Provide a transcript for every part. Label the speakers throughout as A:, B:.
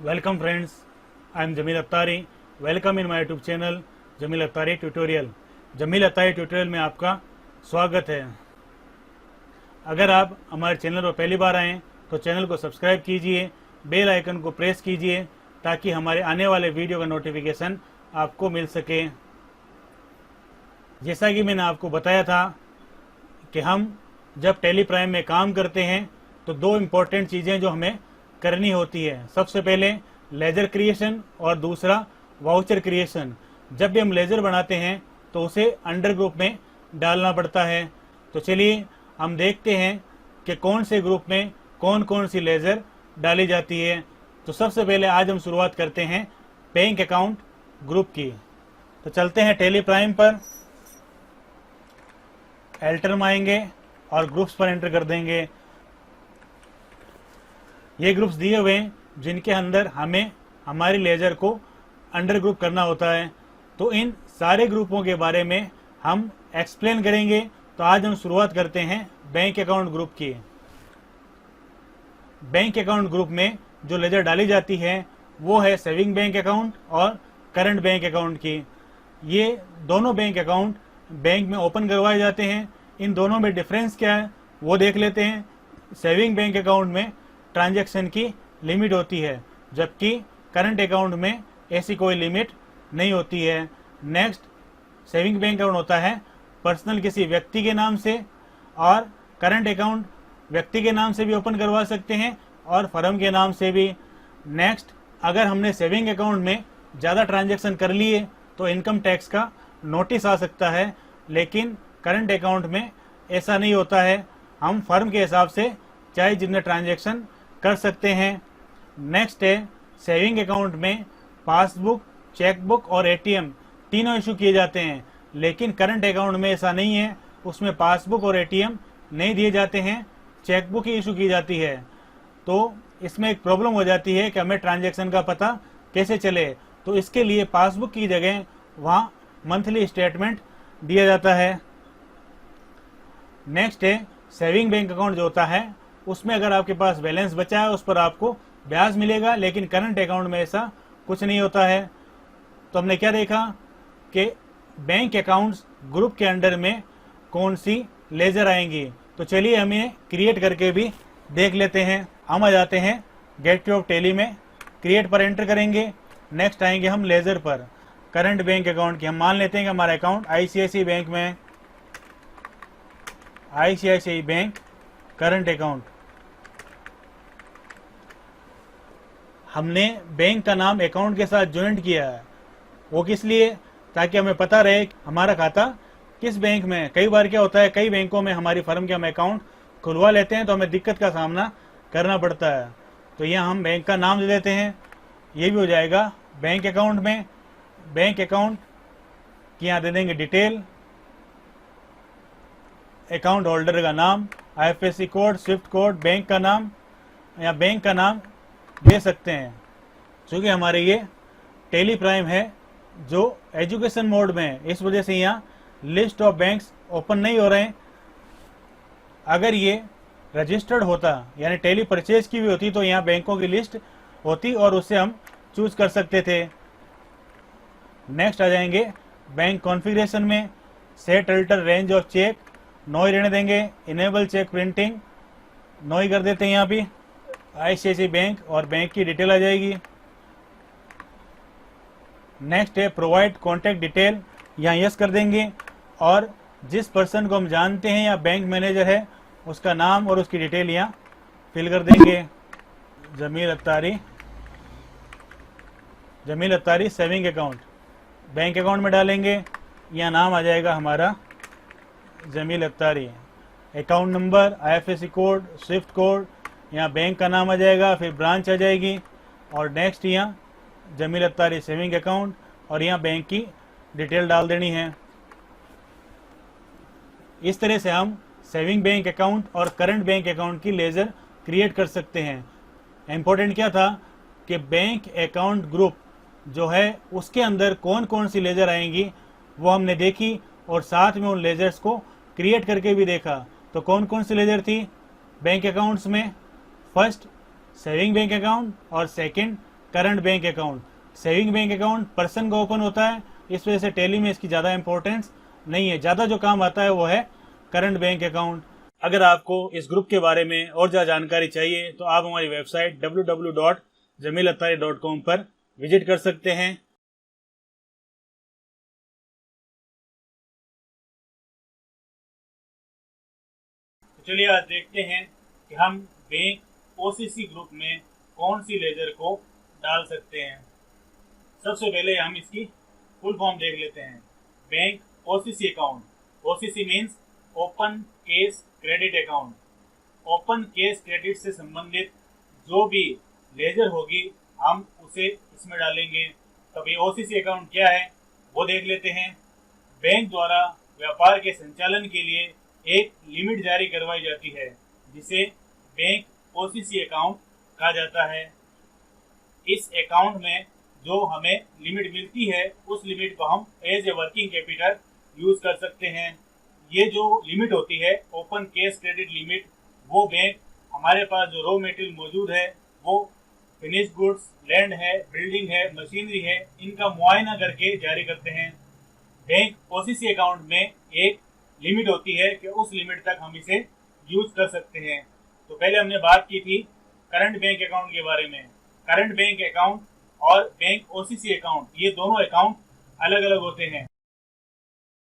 A: Welcome friends, I am Jamil Attari. Welcome in my YouTube channel Jamil Attari Tutorial. Jamil Attari tutorial में आपका स्वागत है। अगर आप हमारे चैनल पर पहली बार आएँ तो चैनल को सब्सक्राइब कीजिए, बेल आइकन को प्रेस कीजिए ताकि हमारे आने वाले वीडियो का नोटिफिकेशन आपको मिल सके। जैसा कि मैंने आपको बताया था कि हम जब टेली प्राइम में काम करते हैं तो दो इम्पोर्टेंट चीज़ें जो हमें करनी होती है। सबसे पहले लेजर क्रिएशन और दूसरा वाउचर क्रिएशन। जब भी हम लेजर बनाते हैं तो उसे अंडर ग्रुप में डालना पड़ता है। तो चलिए हम देखते हैं कि कौन से ग्रुप में कौन कौन सी लेजर डाली जाती है। तो सबसे पहले आज हम शुरुआत करते हैं बैंक अकाउंट ग्रुप की। तो चलते हैं टेली प्राइम पर, एल्टर में आएंगे और ग्रुप्स पर एंटर कर देंगे। ये ग्रुप्स दिए हुए हैं जिनके अंदर हमें हमारी लेजर को अंडर ग्रुप करना होता है। तो इन सारे ग्रुपों के बारे में हम एक्सप्लेन करेंगे। तो आज हम शुरुआत करते हैं बैंक अकाउंट ग्रुप की। बैंक अकाउंट ग्रुप में जो लेजर डाली जाती है वो है सेविंग बैंक अकाउंट और करंट बैंक अकाउंट की। ये दोनों बैंक अकाउंट बैंक में ओपन करवाए जाते हैं। इन दोनों में डिफरेंस क्या है वो देख लेते हैं। सेविंग बैंक अकाउंट में ट्रांजैक्शन की लिमिट होती है, जबकि करंट अकाउंट में ऐसी कोई लिमिट नहीं होती है। नेक्स्ट, सेविंग बैंक अकाउंट होता है पर्सनल किसी व्यक्ति के नाम से, और करंट अकाउंट व्यक्ति के नाम से भी ओपन करवा सकते हैं और फर्म के नाम से भी। नेक्स्ट, अगर हमने सेविंग अकाउंट में ज़्यादा ट्रांजैक्शन कर लिए तो इनकम टैक्स का नोटिस आ सकता है, लेकिन करंट अकाउंट में ऐसा नहीं होता है। हम फर्म के हिसाब से चाहे जितने ट्रांजैक्शन कर सकते हैं। नेक्स्ट है, सेविंग अकाउंट में पासबुक, चेकबुक और एटीएम तीनों इशू किए जाते हैं, लेकिन करंट अकाउंट में ऐसा नहीं है। उसमें पासबुक और एटीएम नहीं दिए जाते हैं, चेकबुक ही इशू की जाती है। तो इसमें एक प्रॉब्लम हो जाती है कि हमें ट्रांजैक्शन का पता कैसे चले। तो इसके लिए पासबुक की जगह वहाँ मंथली स्टेटमेंट दिया जाता है। नेक्स्ट है, सेविंग बैंक अकाउंट जो होता है उसमें अगर आपके पास बैलेंस बचा है उस पर आपको ब्याज मिलेगा, लेकिन करंट अकाउंट में ऐसा कुछ नहीं होता है। तो हमने क्या देखा कि बैंक अकाउंट्स ग्रुप के अंडर में कौन सी लेजर आएंगी। तो चलिए हम इन्हें क्रिएट करके भी देख लेते हैं। हम आ जाते हैं गेटवे ऑफ टेली में, क्रिएट पर एंटर करेंगे। नेक्स्ट आएंगे हम लेजर पर, करंट बैंक अकाउंट की। हम मान लेते हैं कि हमारा अकाउंट आईसीआईसीआई बैंक में है। ICICI bank current account. हमने बैंक का नाम अकाउंट के साथ ज्वाइंट किया है। वो किस लिए? ताकि हमें पता रहे हमारा खाता किस बैंक में है। कई बार क्या होता है, कई बैंकों में हमारी फर्म के हम अकाउंट खुलवा लेते हैं तो हमें दिक्कत का सामना करना पड़ता है। तो यहाँ हम बैंक का नाम दे देते हैं, ये भी हो जाएगा बैंक अकाउंट में। बैंक अकाउंट की यहाँ दे देंगे डिटेल, अकाउंट होल्डर का नाम, IFSC code, swift code, bank का नाम, या बैंक का नाम दे सकते हैं। क्योंकि हमारे ये टेली प्राइम है जो एजुकेशन मोड में है, इस वजह से यहाँ लिस्ट ऑफ बैंक्स ओपन नहीं हो रहे हैं। अगर ये रजिस्टर्ड होता यानी टेली परचेज की भी होती तो यहाँ बैंकों की लिस्ट होती और उससे हम चूज कर सकते थे। नेक्स्ट आ जाएंगे बैंक कॉन्फ़िगरेशन में, set alter range of cheque, no ही रहने देंगे। इनेबल चेक प्रिंटिंग, नो ही कर देते हैं। यहाँ पे आईसीआईसीआई बैंक और बैंक की डिटेल आ जाएगी। नेक्स्ट है प्रोवाइड कॉन्टैक्ट डिटेल, यहाँ यस कर देंगे और जिस पर्सन को हम जानते हैं या बैंक मैनेजर है उसका नाम और उसकी डिटेल यहाँ फिल कर देंगे। Jamil Attari saving account bank account में डालेंगे। यहाँ नाम आ जाएगा हमारा Jamil Attari, account number, IFSC code, swift code, यहाँ बैंक का नाम आ जाएगा, फिर ब्रांच आ जाएगी और नेक्स्ट यहाँ जमील अत्तारी सेविंग अकाउंट और यहाँ बैंक की डिटेल डाल देनी है। इस तरह से हम सेविंग बैंक अकाउंट और करंट बैंक अकाउंट की लेजर क्रिएट कर सकते हैं। इम्पोर्टेंट क्या था कि बैंक अकाउंट ग्रुप जो है उसके अंदर कौन कौन सी लेजर आएंगी वो हमने देखी और साथ में उन लेजर्स को क्रिएट करके भी देखा। तो कौन कौन सी लेजर थी बैंक अकाउंट्स में? फर्स्ट सेविंग बैंक अकाउंट और second current bank account. Saving bank account person का ओपन होता है, इस वजह से टैली में इसकी ज़्यादा इंपॉर्टेंस नहीं है। ज़्यादा जो काम आता है वो है करंट बैंक अकाउंट। अगर आपको इस ग्रुप के बारे में और ज़्यादा जानकारी चाहिए तो आप हमारी वेबसाइट www.jamilattari.com पर विजिट कर सकते हैं। तो चलिए आज देखते हैं कि हम बैंक ओसीसी ग्रुप में कौन सी लेजर को डाल सकते हैं। सबसे पहले हम इसकी फुल फॉर्म देख लेते हैं। Bank OCC account. OCC means open cash credit account. Open cash credit से संबंधित जो भी लेजर होगी हम उसे इसमें डालेंगे। तो ये ओसीसी अकाउंट क्या है वो देख लेते हैं। बैंक द्वारा व्यापार के संचालन के लिए एक लिमिट जारी करवाई जाती है जिसे बैंक ओसीसी अकाउंट कहा जाता है। इस अकाउंट में जो हमें लिमिट मिलती है उस लिमिट को हम as a working capital use कर सकते हैं। ये जो लिमिट होती है ओपन केस क्रेडिट लिमिट, वो बैंक हमारे पास जो रॉ मटेरियल मौजूद है वो फिनिश गुड्स, लैंड है, बिल्डिंग है, मशीनरी है, इनका मुआयना करके जारी करते हैं। बैंक ओसीसी अकाउंट में एक लिमिट होती है कि उस लिमिट तक हम इसे यूज कर सकते हैं। तो पहले हमने बात की थी करंट बैंक अकाउंट के बारे में। करंट बैंक अकाउंट और बैंक ओसीसी अकाउंट ये दोनों अकाउंट अलग अलग होते हैं।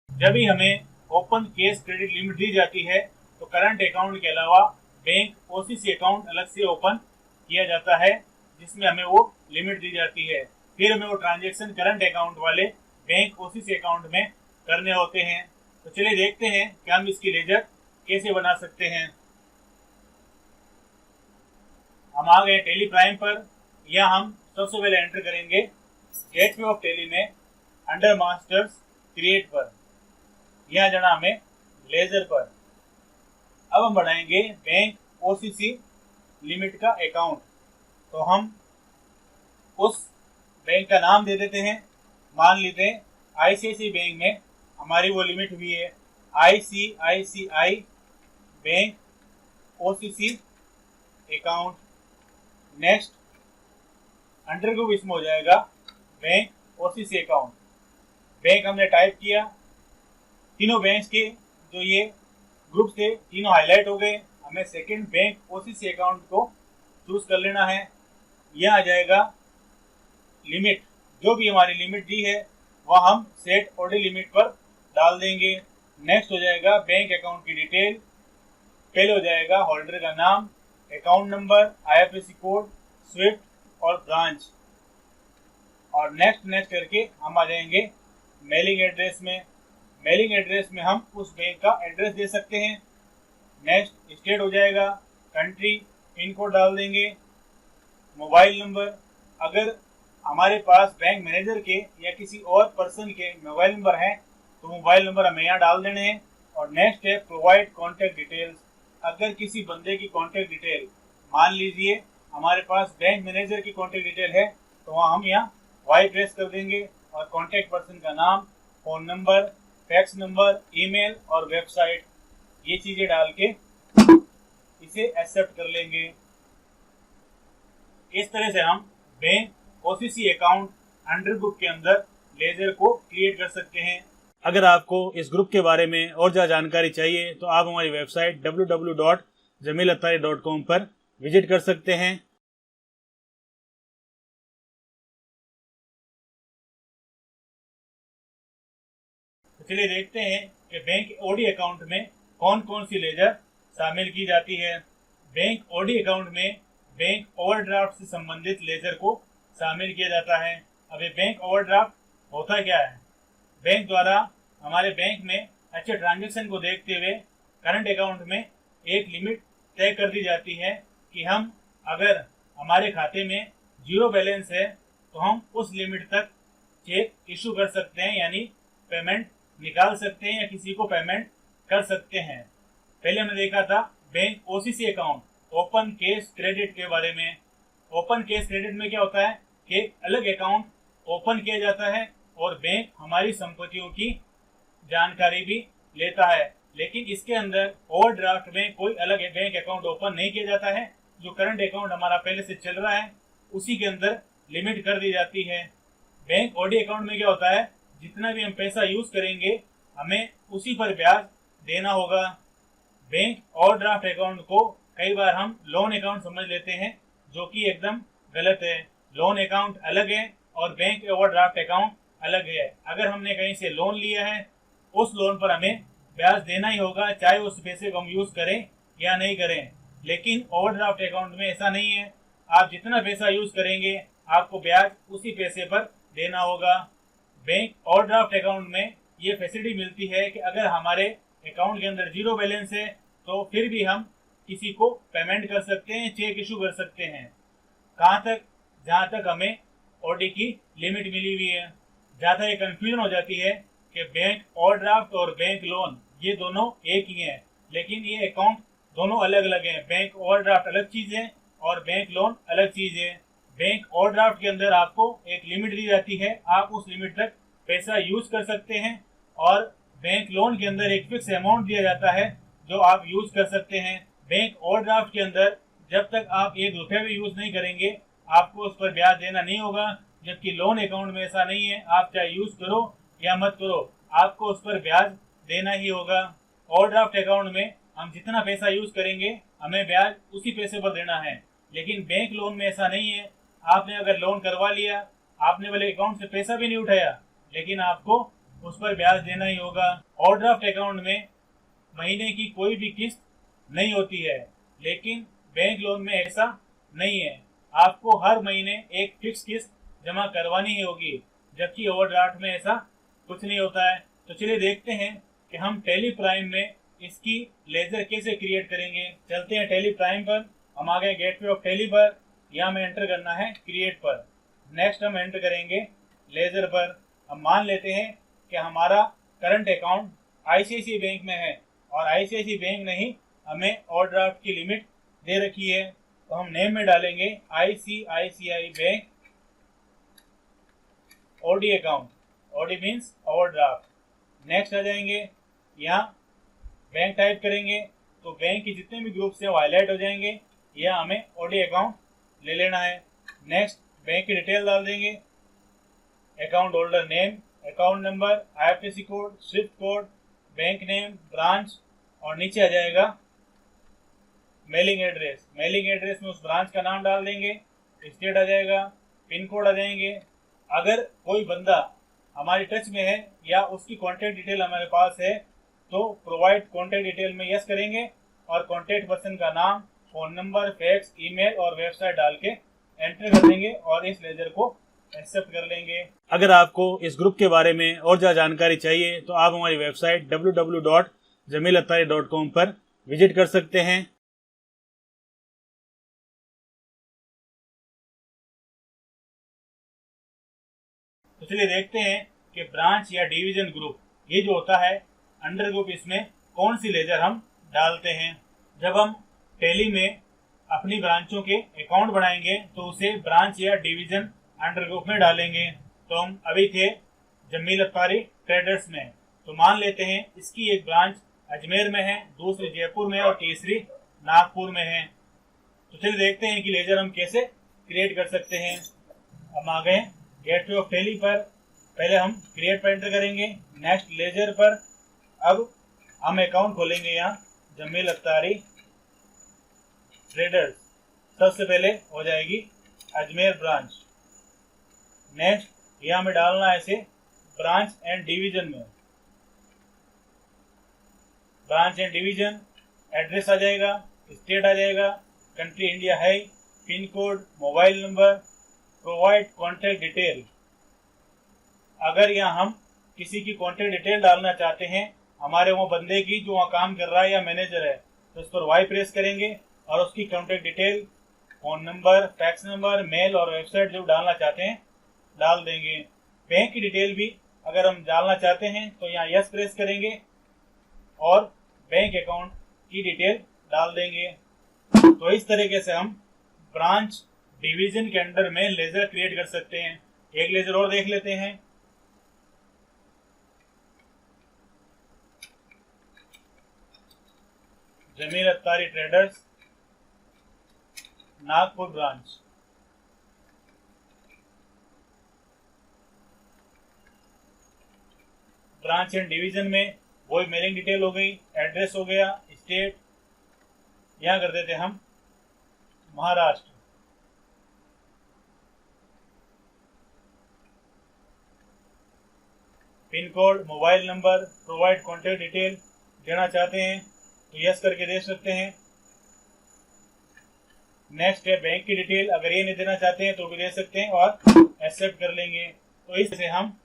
A: जब भी हमें ओपन केस क्रेडिट लिमिट दी जाती है तो करंट अकाउंट के अलावा बैंक ओसीसी अकाउंट अलग से ओपन किया जाता है जिसमें हमें वो लिमिट दी जाती है। फिर हमें वो ट्रांजैक्शन करंट अकाउंट वाले बैंक ओसीसी अकाउंट में करने होते हैं। तो चलिए देखते हैं कि हम इसकी लेजर कैसे बना सकते हैं। हम आ गए टैली प्राइम पर। यह हम सबसे पहले एंटर करेंगे गेटवे ऑफ टैली में अंडर मास्टर्स क्रिएट पर। यह जाना हमें लेजर पर। अब हम बढ़ाएंगे बैंक ओसीसी लिमिट का अकाउंट। तो हम उस बैंक का नाम दे देते हैं। मान लेते हैं आईसीआईसी बैंक में हमारी वो लिमिट हुई है ICICI bank OCC account. Next under group इसमें हो जाएगा बैंक ओसीसी अकाउंट। बैंक हमने टाइप किया। तीनों बैंक के जो ये ग्रुप थे तीनों हाईलाइट हो गए। हमें सेकंड बैंक ओसीसी अकाउंट को चूज कर लेना है। यह आ जाएगा लिमिट। जो भी हमारी लिमिट दी है वह हम सेट ऑर्डर लिमिट पर डाल देंगे। नेक्स्ट हो जाएगा बैंक अकाउंट की डिटेल। पहले हो जाएगा होल्डर का नाम, account number, IFSC code, Swift और ब्रांच। और नेक्स्ट करके हम आ जाएंगे मेलिंग एड्रेस में। मेलिंग एड्रेस में हम उस बैंक का एड्रेस दे सकते हैं। नेक्स्ट स्टेट हो जाएगा, कंट्री, पिन कोड डाल देंगे, मोबाइल नंबर। अगर हमारे पास बैंक मैनेजर के या किसी और पर्सन के मोबाइल नंबर है तो मोबाइल नंबर हमें यहाँ डाल देने हैं। और नेक्स्ट है प्रोवाइड कॉन्टैक्ट डिटेल्स। अगर किसी बंदे की कॉन्टैक्ट डिटेल, मान लीजिए हमारे पास बैंक मैनेजर की कॉन्टैक्ट डिटेल है तो वहाँ हम यहाँ वाई प्रेस कर देंगे और कॉन्टैक्ट पर्सन का नाम, phone number, fax number, email और वेबसाइट, ये चीजें डाल के इसे एक्सेप्ट कर लेंगे। इस तरह से हम bank OCC account under group के अंदर लेजर को क्रिएट कर सकते हैं। अगर आपको इस ग्रुप के बारे में और ज़्यादा जानकारी चाहिए तो आप हमारी वेबसाइट www.jamilattari.com पर विजिट कर सकते हैं। तो चलिए देखते हैं कि बैंक ओडी अकाउंट में कौन कौन सी लेजर शामिल की जाती है। बैंक ओडी अकाउंट में बैंक ओवरड्राफ्ट से संबंधित लेजर को शामिल किया जाता है। अब ये बैंक ओवरड्राफ्ट होता क्या है? बैंक द्वारा हमारे बैंक में अच्छे ट्रांजैक्शन को देखते हुए करंट अकाउंट में एक लिमिट तय कर दी जाती है कि हम अगर हमारे खाते में जीरो बैलेंस है तो हम उस लिमिट तक चेक इशू कर सकते हैं, यानी पेमेंट निकाल सकते हैं या किसी को पेमेंट कर सकते हैं। पहले हमने देखा था bank OCC account open cash credit के बारे में। ओपन केस क्रेडिट में क्या होता है कि अलग अकाउंट ओपन किया जाता है और बैंक हमारी संपत्तियों की जानकारी भी लेता है, लेकिन इसके अंदर ओवरड्राफ्ट में कोई अलग बैंक अकाउंट ओपन नहीं किया जाता है। जो करंट अकाउंट हमारा पहले से चल रहा है उसी के अंदर लिमिट कर दी जाती है। बैंक ओडी अकाउंट में क्या होता है, जितना भी हम पैसा यूज करेंगे हमें उसी पर ब्याज देना होगा। बैंक ओवरड्राफ्ट अकाउंट को कई बार हम लोन अकाउंट समझ लेते हैं, जो कि एकदम गलत है। लोन अकाउंट अलग है और बैंक ओवरड्राफ्ट अकाउंट अलग है। अगर हमने कहीं से लोन लिया है, उस लोन पर हमें ब्याज देना ही होगा, चाहे उस पैसे को हम यूज करें या नहीं करें। लेकिन ओवरड्राफ्ट अकाउंट में ऐसा नहीं है। आप जितना पैसा यूज करेंगे आपको ब्याज उसी पैसे पर देना होगा। बैंक ओवरड्राफ्ट अकाउंट में ये फैसिलिटी मिलती है कि अगर हमारे अकाउंट के अंदर जीरो बैलेंस है तो फिर भी हम किसी को पेमेंट कर सकते हैं, चेक इशू कर सकते हैं। कहाँ तक, जहाँ तक हमें ओडी की लिमिट मिली हुई है। ज़्यादा ये कंफ्यूजन हो जाती है कि बैंक ओवरड्राफ्ट और बैंक लोन ये दोनों एक ही हैं, लेकिन ये अकाउंट दोनों अलग अलग हैं। बैंक ओवरड्राफ्ट अलग चीज़ है और बैंक लोन अलग चीज़ है। बैंक ओवरड्राफ्ट के अंदर आपको एक लिमिट दी जाती है, आप उस लिमिट तक पैसा यूज कर सकते हैं, और बैंक लोन के अंदर एक फिक्स अमाउंट दिया जाता है जो आप यूज कर सकते हैं। बैंक ओवरड्राफ्ट के अंदर जब तक आप 1 रुपये भी यूज नहीं करेंगे आपको उस पर ब्याज देना नहीं होगा, जबकि लोन अकाउंट में ऐसा नहीं है। आप चाहे यूज करो या मत करो, आपको उस पर ब्याज देना ही होगा। ओवरड्राफ्ट अकाउंट में हम जितना पैसा यूज करेंगे हमें ब्याज उसी पैसे पर देना है, लेकिन बैंक लोन में ऐसा नहीं है। आपने अगर लोन करवा लिया, आपने वाले अकाउंट से पैसा भी नहीं उठाया, लेकिन आपको उस पर ब्याज देना ही होगा। ओवरड्राफ्ट अकाउंट में महीने की कोई भी किस्त नहीं होती है, लेकिन बैंक लोन में ऐसा नहीं है। आपको हर महीने एक फिक्स किस्त जमा करवानी ही होगी, जबकि ओवरड्राफ्ट में ऐसा कुछ नहीं होता है। तो चलिए देखते हैं कि हम टैली प्राइम में इसकी लेजर कैसे क्रिएट करेंगे। चलते हैं टैली प्राइम पर। हम आ गए गेटवे ऑफ टैली पर। यहाँ हमें एंटर करना है क्रिएट पर। नेक्स्ट हम एंटर करेंगे लेजर पर। हम मान लेते हैं कि हमारा करंट अकाउंट आईसीआईसीआई बैंक में है और आईसीआईसीआई बैंक ने ही हमें ओवरड्राफ्ट की लिमिट दे रखी है। तो हम नेम में डालेंगे ICICI bank OD account. OD means overdraft. Next आ जाएंगे, यहाँ बैंक टाइप करेंगे तो बैंक के जितने भी ग्रुप्स हैं वो हाईलाइट हो जाएंगे। यह हमें ओडी अकाउंट ले लेना है। नेक्स्ट बैंक की डिटेल डाल देंगे, account holder name, account number, IFSC code, swift code, bank name, branch, और नीचे आ जाएगा मेलिंग एड्रेस। मेलिंग एड्रेस में उस ब्रांच का नाम डाल देंगे, स्टेट आ जाएगा, पिन कोड आ जाएंगे। अगर कोई बंदा हमारी टच में है या उसकी कॉन्टैक्ट डिटेल हमारे पास है तो प्रोवाइड कॉन्टैक्ट डिटेल में यस करेंगे और कॉन्टैक्ट पर्सन का नाम, फोन नंबर, फैक्स, ईमेल और वेबसाइट डाल के एंटर कर देंगे और इस लेजर को एक्सेप्ट कर लेंगे। अगर आपको इस ग्रुप के बारे में और ज़्यादा जानकारी चाहिए तो आप हमारी वेबसाइट www.jamilattari.com पर विजिट कर सकते हैं। तो चलिए देखते हैं कि ब्रांच या डिवीजन ग्रुप ये जो होता है अंडर ग्रुप, इसमें कौन सी लेजर हम डालते हैं। जब हम टैली में अपनी ब्रांचों के अकाउंट बनाएंगे तो उसे ब्रांच या डिवीजन अंडर ग्रुप में डालेंगे। तो हम अभी थे जमील अत्तारी ट्रेडर्स में, तो मान लेते हैं इसकी एक ब्रांच अजमेर में है, दूसरी जयपुर में और तीसरी नागपुर में है। तो चलिए देखते हैं कि लेजर हम कैसे क्रिएट कर सकते हैं। हम आ गए गेटवे ऑफ टैली पर। पहले हम क्रिएट पर एंटर करेंगे, नेक्स्ट लेजर पर। अब हम अकाउंट खोलेंगे यहाँ जमील अत्तारी ट्रेडर्स। सबसे पहले हो जाएगी अजमेर ब्रांच। नेक्स्ट यहाँ हमें डालना है इसे ब्रांच एंड डिवीजन में। ब्रांच एंड डिवीजन, एड्रेस आ जाएगा, स्टेट आ जाएगा, कंट्री इंडिया है, pin code, mobile number, provide contact detail. अगर यहाँ हम किसी की कॉन्टैक्ट डिटेल डालना चाहते हैं, हमारे वो बंदे की जो वहाँ काम कर रहा है या मैनेजर है, तो इस पर वाई प्रेस करेंगे और उसकी contact detail, phone number, fax number, mail और वेबसाइट जो डालना चाहते हैं डाल देंगे। बैंक की डिटेल भी अगर हम डालना चाहते हैं तो यहाँ यस प्रेस करेंगे और बैंक अकाउंट की डिटेल डाल देंगे। तो इस तरीके से हम ब्रांच डिवीजन के अंडर में लेजर क्रिएट कर सकते हैं। एक लेजर और देख लेते हैं। Jamil Attari traders Nagpur branch. Branch and division में वही मेलिंग डिटेल हो गई, एड्रेस हो गया, स्टेट यहाँ कर देते हम Maharashtra. Pin code, mobile number, provide contact detail देना चाहते हैं तो यस करके दे सकते हैं। नेक्स्ट है बैंक की डिटेल, अगर ये नहीं देना चाहते हैं तो भी दे सकते हैं और एक्सेप्ट कर लेंगे। तो इससे हम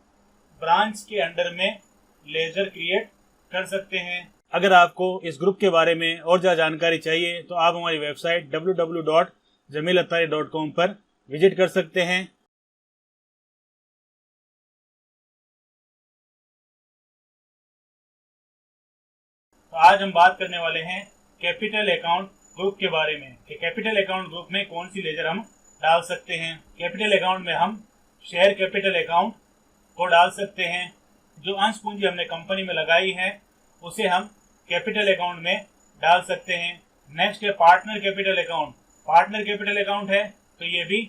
A: ब्रांच के अंडर में लेजर क्रिएट कर सकते हैं। अगर आपको इस ग्रुप के बारे में और ज़्यादा जानकारी चाहिए तो आप हमारी वेबसाइट www.jamilattari.com पर विजिट कर सकते हैं। तो आज हम बात करने वाले हैं कैपिटल अकाउंट ग्रुप के बारे में कि कैपिटल अकाउंट ग्रुप में कौन सी लेजर हम डाल सकते हैं। कैपिटल अकाउंट में हम शेयर कैपिटल अकाउंट को डाल सकते हैं। जो अंश पूंजी हमने कंपनी में लगाई है उसे हम कैपिटल अकाउंट में डाल सकते हैं। नेक्स्ट है partner capital account. Partner capital account है तो ये भी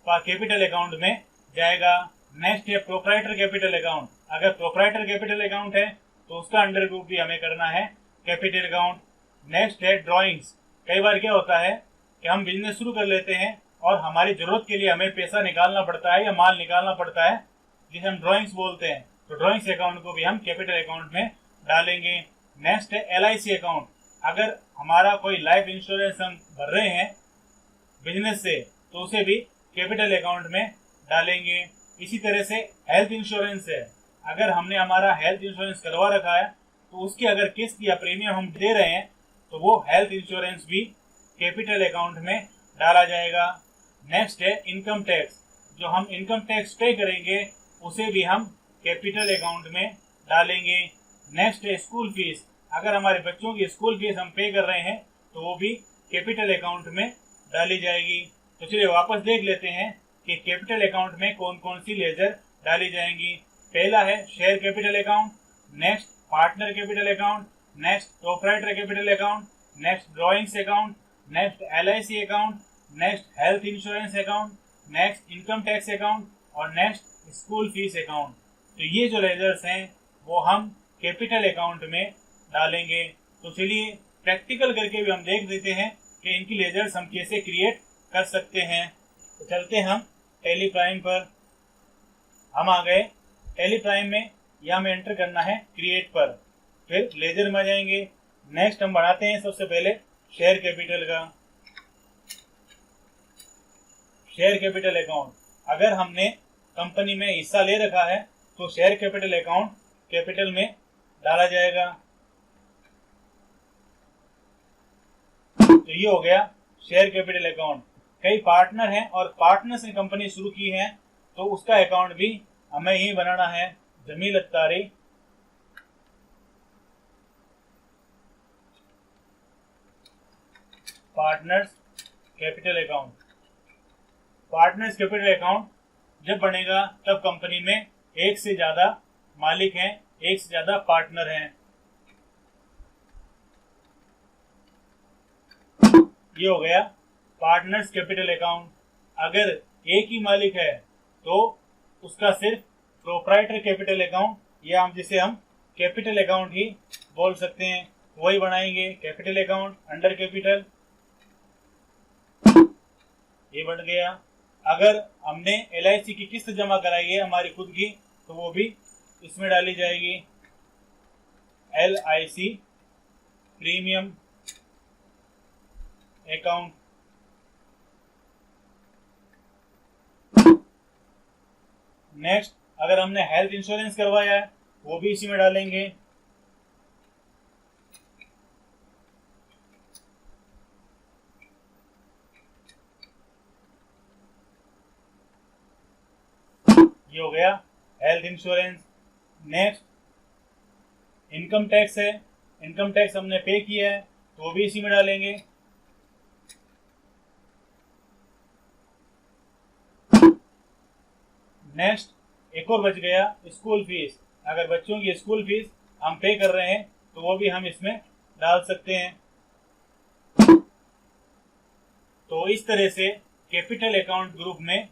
A: कैपिटल अकाउंट में जाएगा। नेक्स्ट है प्रोप्राइटर कैपिटल अकाउंट। अगर प्रोप्राइटर कैपिटल अकाउंट है तो उसका अंडर ग्रुप भी हमें करना है कैपिटल अकाउंट। नेक्स्ट है ड्रॉइंग्स। कई बार क्या होता है कि हम बिजनेस शुरू कर लेते हैं और हमारी जरूरत के लिए हमें पैसा निकालना पड़ता है या माल निकालना पड़ता है, जिसे हम ड्रॉइंग्स बोलते हैं। तो ड्रॉइंग्स अकाउंट को भी हम कैपिटल अकाउंट में डालेंगे। नेक्स्ट है LIC अकाउंट। अगर हमारा कोई लाइफ इंश्योरेंस हम भर रहे हैं बिजनेस से तो उसे भी कैपिटल अकाउंट में डालेंगे। इसी तरह से हेल्थ इंश्योरेंस है। अगर हमने हमारा हेल्थ इंश्योरेंस करवा रखा है तो उसकी अगर किस्त या प्रीमियम हम दे रहे हैं तो वो हेल्थ इंश्योरेंस भी कैपिटल अकाउंट में डाला जाएगा। नेक्स्ट है इनकम टैक्स। जो हम इनकम टैक्स पे करेंगे उसे भी हम कैपिटल अकाउंट में डालेंगे। नेक्स्ट है स्कूल फीस। अगर हमारे बच्चों की स्कूल फीस हम पे कर रहे हैं तो वो भी कैपिटल अकाउंट में डाली जाएगी। तो चलिए वापस देख लेते हैं कि कैपिटल अकाउंट में कौन कौन सी लेजर डाली जाएंगी। पहला है share capital account, next partner capital account, next proprietor capital account, next drawings account, next LIC account, next health insurance account, next income tax account और नेक्स्ट स्कूल फीस अकाउंट। तो ये जो लेजर्स हैं वो हम कैपिटल अकाउंट में डालेंगे। तो चलिए प्रैक्टिकल करके भी हम देख देते हैं कि इनकी लेजर्स हम कैसे क्रिएट कर सकते हैं। तो चलते हम टैली प्राइम पर। हम आ गए टैली प्राइम में, यह हमें एंटर करना है क्रिएट पर, फिर लेजर में आ जाएंगे। नेक्स्ट हम बढ़ाते हैं सबसे पहले शेयर कैपिटल का। शेयर कैपिटल अकाउंट, अगर हमने कंपनी में हिस्सा ले रखा है तो शेयर कैपिटल अकाउंट कैपिटल में डाला जाएगा। तो ये हो गया शेयर कैपिटल अकाउंट। कई पार्टनर हैं और पार्टनर्स ने कंपनी शुरू की है तो उसका अकाउंट भी हमें ही बनाना है। Jamil Attari partners capital account. Partners capital account जब बनेगा तब कंपनी में एक से ज्यादा मालिक हैं, एक से ज्यादा पार्टनर हैं। ये हो गया पार्टनर्स कैपिटल अकाउंट। अगर एक ही मालिक है तो उसका सिर्फ प्रोप्राइटर कैपिटल अकाउंट, या हम जिसे हम कैपिटल अकाउंट ही बोल सकते हैं, वही बनाएंगे। कैपिटल अकाउंट अंडर कैपिटल, ये बन गया। अगर हमने LIC की किस्त जमा कराई है हमारी खुद की तो वो भी इसमें डाली जाएगी। LIC premium account. नेक्स्ट अगर हमने हेल्थ इंश्योरेंस करवाया है वो भी इसी में डालेंगे। ये हो गया health insurance. Next income tax है, इनकम टैक्स हमने पे किया है तो वो भी इसी में डालेंगे। नेक्स्ट एक और बच गया स्कूल फीस। अगर बच्चों की स्कूल फीस हम पे कर रहे हैं तो वो भी हम इसमें डाल सकते हैं। तो इस तरह से कैपिटल अकाउंट ग्रुप में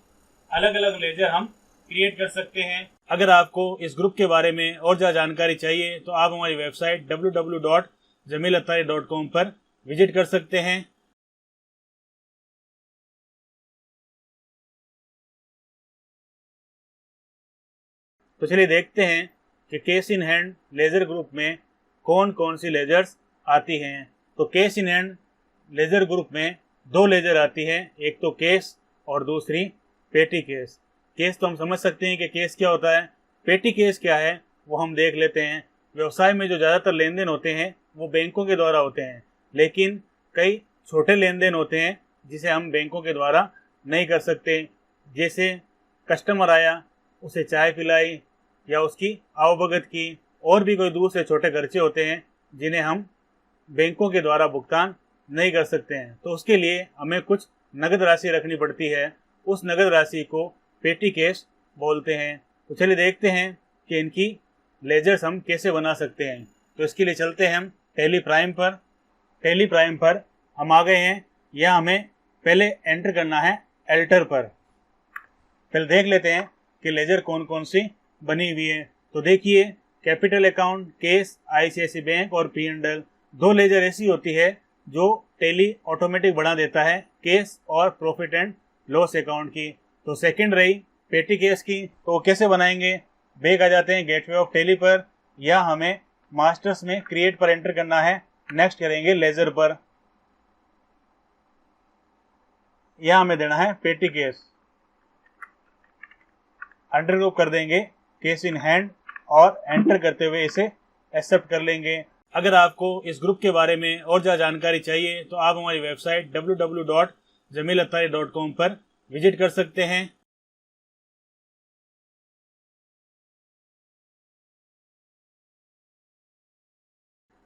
A: अलग अलग लेजर हम क्रिएट कर सकते हैं। अगर आपको इस ग्रुप के बारे में और ज़्यादा जानकारी चाहिए तो आप हमारी वेबसाइट www.jamilattari.com पर विजिट कर सकते हैं। तो चलिए देखते हैं कि cash in hand ledger group में कौन कौन सी लेजर्स आती हैं। तो cash in hand ledger group में दो लेजर आती हैं, एक तो केस और दूसरी पेटी केस। केस तो हम समझ सकते हैं कि केस क्या होता है, पेटी केस क्या है वो हम देख लेते हैं। व्यवसाय में जो ज़्यादातर लेन देन होते हैं वो बैंकों के द्वारा होते हैं, लेकिन कई छोटे लेन देन होते हैं जिसे हम बैंकों के द्वारा नहीं कर सकते। जैसे कस्टमर आया, उसे चाय पिलाई या उसकी आवभगत की, और भी कोई दूसरे छोटे खर्चे होते हैं जिन्हें हम बैंकों के द्वारा भुगतान नहीं कर सकते हैं। तो उसके लिए हमें कुछ नगद राशि रखनी पड़ती है, उस नगद राशि को पेटी केस बोलते हैं। तो चलिए देखते हैं कि इनकी लेजर्स हम कैसे बना सकते हैं। तो इसके लिए चलते हैं हम टैली प्राइम पर। टैली प्राइम पर हम आ गए हैं। यह हमें पहले एंटर करना है एल्टर पर। पहले देख लेते हैं कि लेजर कौन कौन सी बनी हुई है। तो देखिए, capital account, cash, ICICI bank और पी&एल, दो लेजर ऐसी होती है जो टैली ऑटोमेटिक बना देता है, केस और प्रॉफिट एंड लॉस अकाउंट की। तो सेकंड रही पेटी केस की, तो कैसे बनाएंगे। बैक आ जाते हैं गेटवे ऑफ टैली पर, या हमें मास्टर्स में क्रिएट पर एंटर करना है। नेक्स्ट करेंगे लेजर पर, यह हमें देना है पेटी केस। अंडर ग्रुप कर देंगे केस इन हैंड और एंटर करते हुए इसे एक्सेप्ट कर लेंगे। अगर आपको इस ग्रुप के बारे में और ज़्यादा जानकारी चाहिए तो आप हमारी वेबसाइट www.jamilattari.com पर विजिट कर सकते हैं।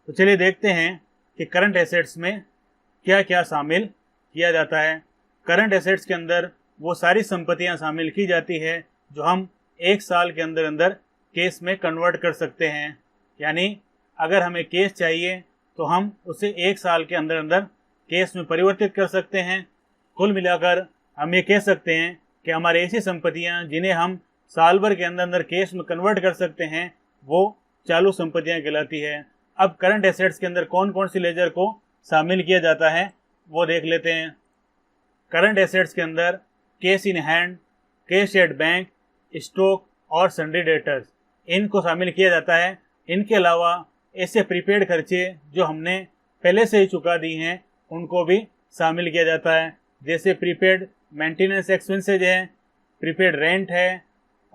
A: तो चलिए देखते हैं कि करंट एसेट्स में क्या क्या शामिल किया जाता है। करंट एसेट्स के अंदर वो सारी संपत्तियां शामिल की जाती है जो हम एक साल के अंदर अंदर केस में कन्वर्ट कर सकते हैं। यानी अगर हमें केस चाहिए तो हम उसे एक साल के अंदर अंदर केस में परिवर्तित कर सकते हैं। कुल मिलाकर हम ये कह सकते हैं कि हमारी ऐसी संपत्तियां जिन्हें हम साल भर के अंदर अंदर केस में कन्वर्ट कर सकते हैं वो चालू संपत्तियां कहलाती है। अब करंट एसेट्स के अंदर कौन कौन सी लेजर को शामिल किया जाता है वो देख लेते हैं। करंट एसेट्स के अंदर case in hand, cash at bank, stock और सन्ड्री डेटर्स, इनको शामिल किया जाता है। इनके अलावा ऐसे प्रीपेड खर्चे जो हमने पहले से ही चुका दी हैं उनको भी शामिल किया जाता है। जैसे प्रीपेड मेंटेनेंस एक्सपेंसेज हैं, प्रीपेड रेंट है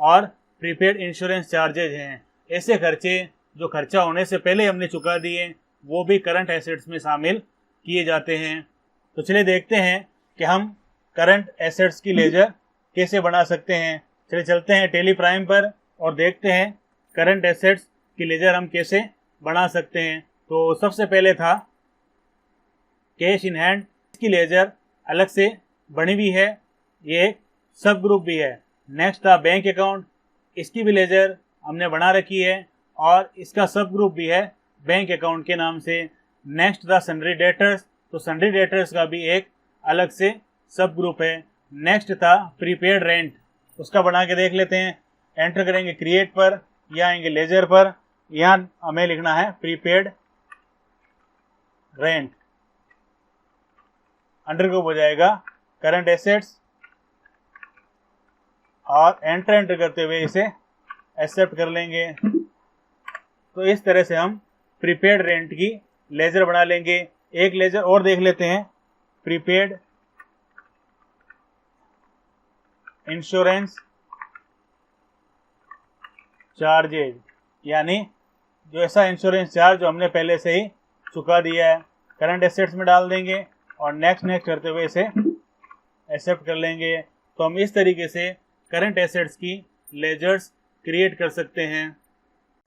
A: और प्रीपेड इंश्योरेंस चार्जेज हैं। ऐसे खर्चे जो खर्चा होने से पहले हमने चुका दिए वो भी करंट एसेट्स में शामिल किए जाते हैं। तो चलिए देखते हैं कि हम करंट एसेट्स की लेजर कैसे बना सकते हैं। चलिए चलते हैं टैली प्राइम पर और देखते हैं करंट एसेट्स की लेजर हम कैसे बना सकते हैं। तो सबसे पहले था कैश इन हैंड, इसकी लेजर अलग से बनी हुई है, ये एक सब ग्रुप भी है। नेक्स्ट था बैंक अकाउंट, इसकी भी लेजर हमने बना रखी है और इसका सब ग्रुप भी है बैंक अकाउंट के नाम से। नेक्स्ट था सन्ड्री डेटर्स, तो सन्ड्री डेटर्स का भी एक अलग से सब ग्रुप है। नेक्स्ट था प्रीपेड रेंट, उसका बना के देख लेते हैं। एंटर करेंगे क्रिएट पर या आएंगे लेजर पर, यहाँ हमें लिखना है प्रीपेड रेंट। अंडर ग्रुप हो जाएगा करंट एसेट्स और एंटर करते हुए इसे एक्सेप्ट कर लेंगे। तो इस तरह से हम प्रीपेड रेंट की लेजर बना लेंगे। एक लेजर और देख लेते हैं, प्रीपेड इंश्योरेंस चार्जेज, यानी जो ऐसा इंश्योरेंस चार्ज जो हमने पहले से ही चुका दिया है, करंट एसेट्स में डाल देंगे और नेक्स्ट करते हुए इसे एक्सेप्ट कर लेंगे। तो हम इस तरीके से करंट एसेट्स की लेजर्स क्रिएट कर सकते हैं।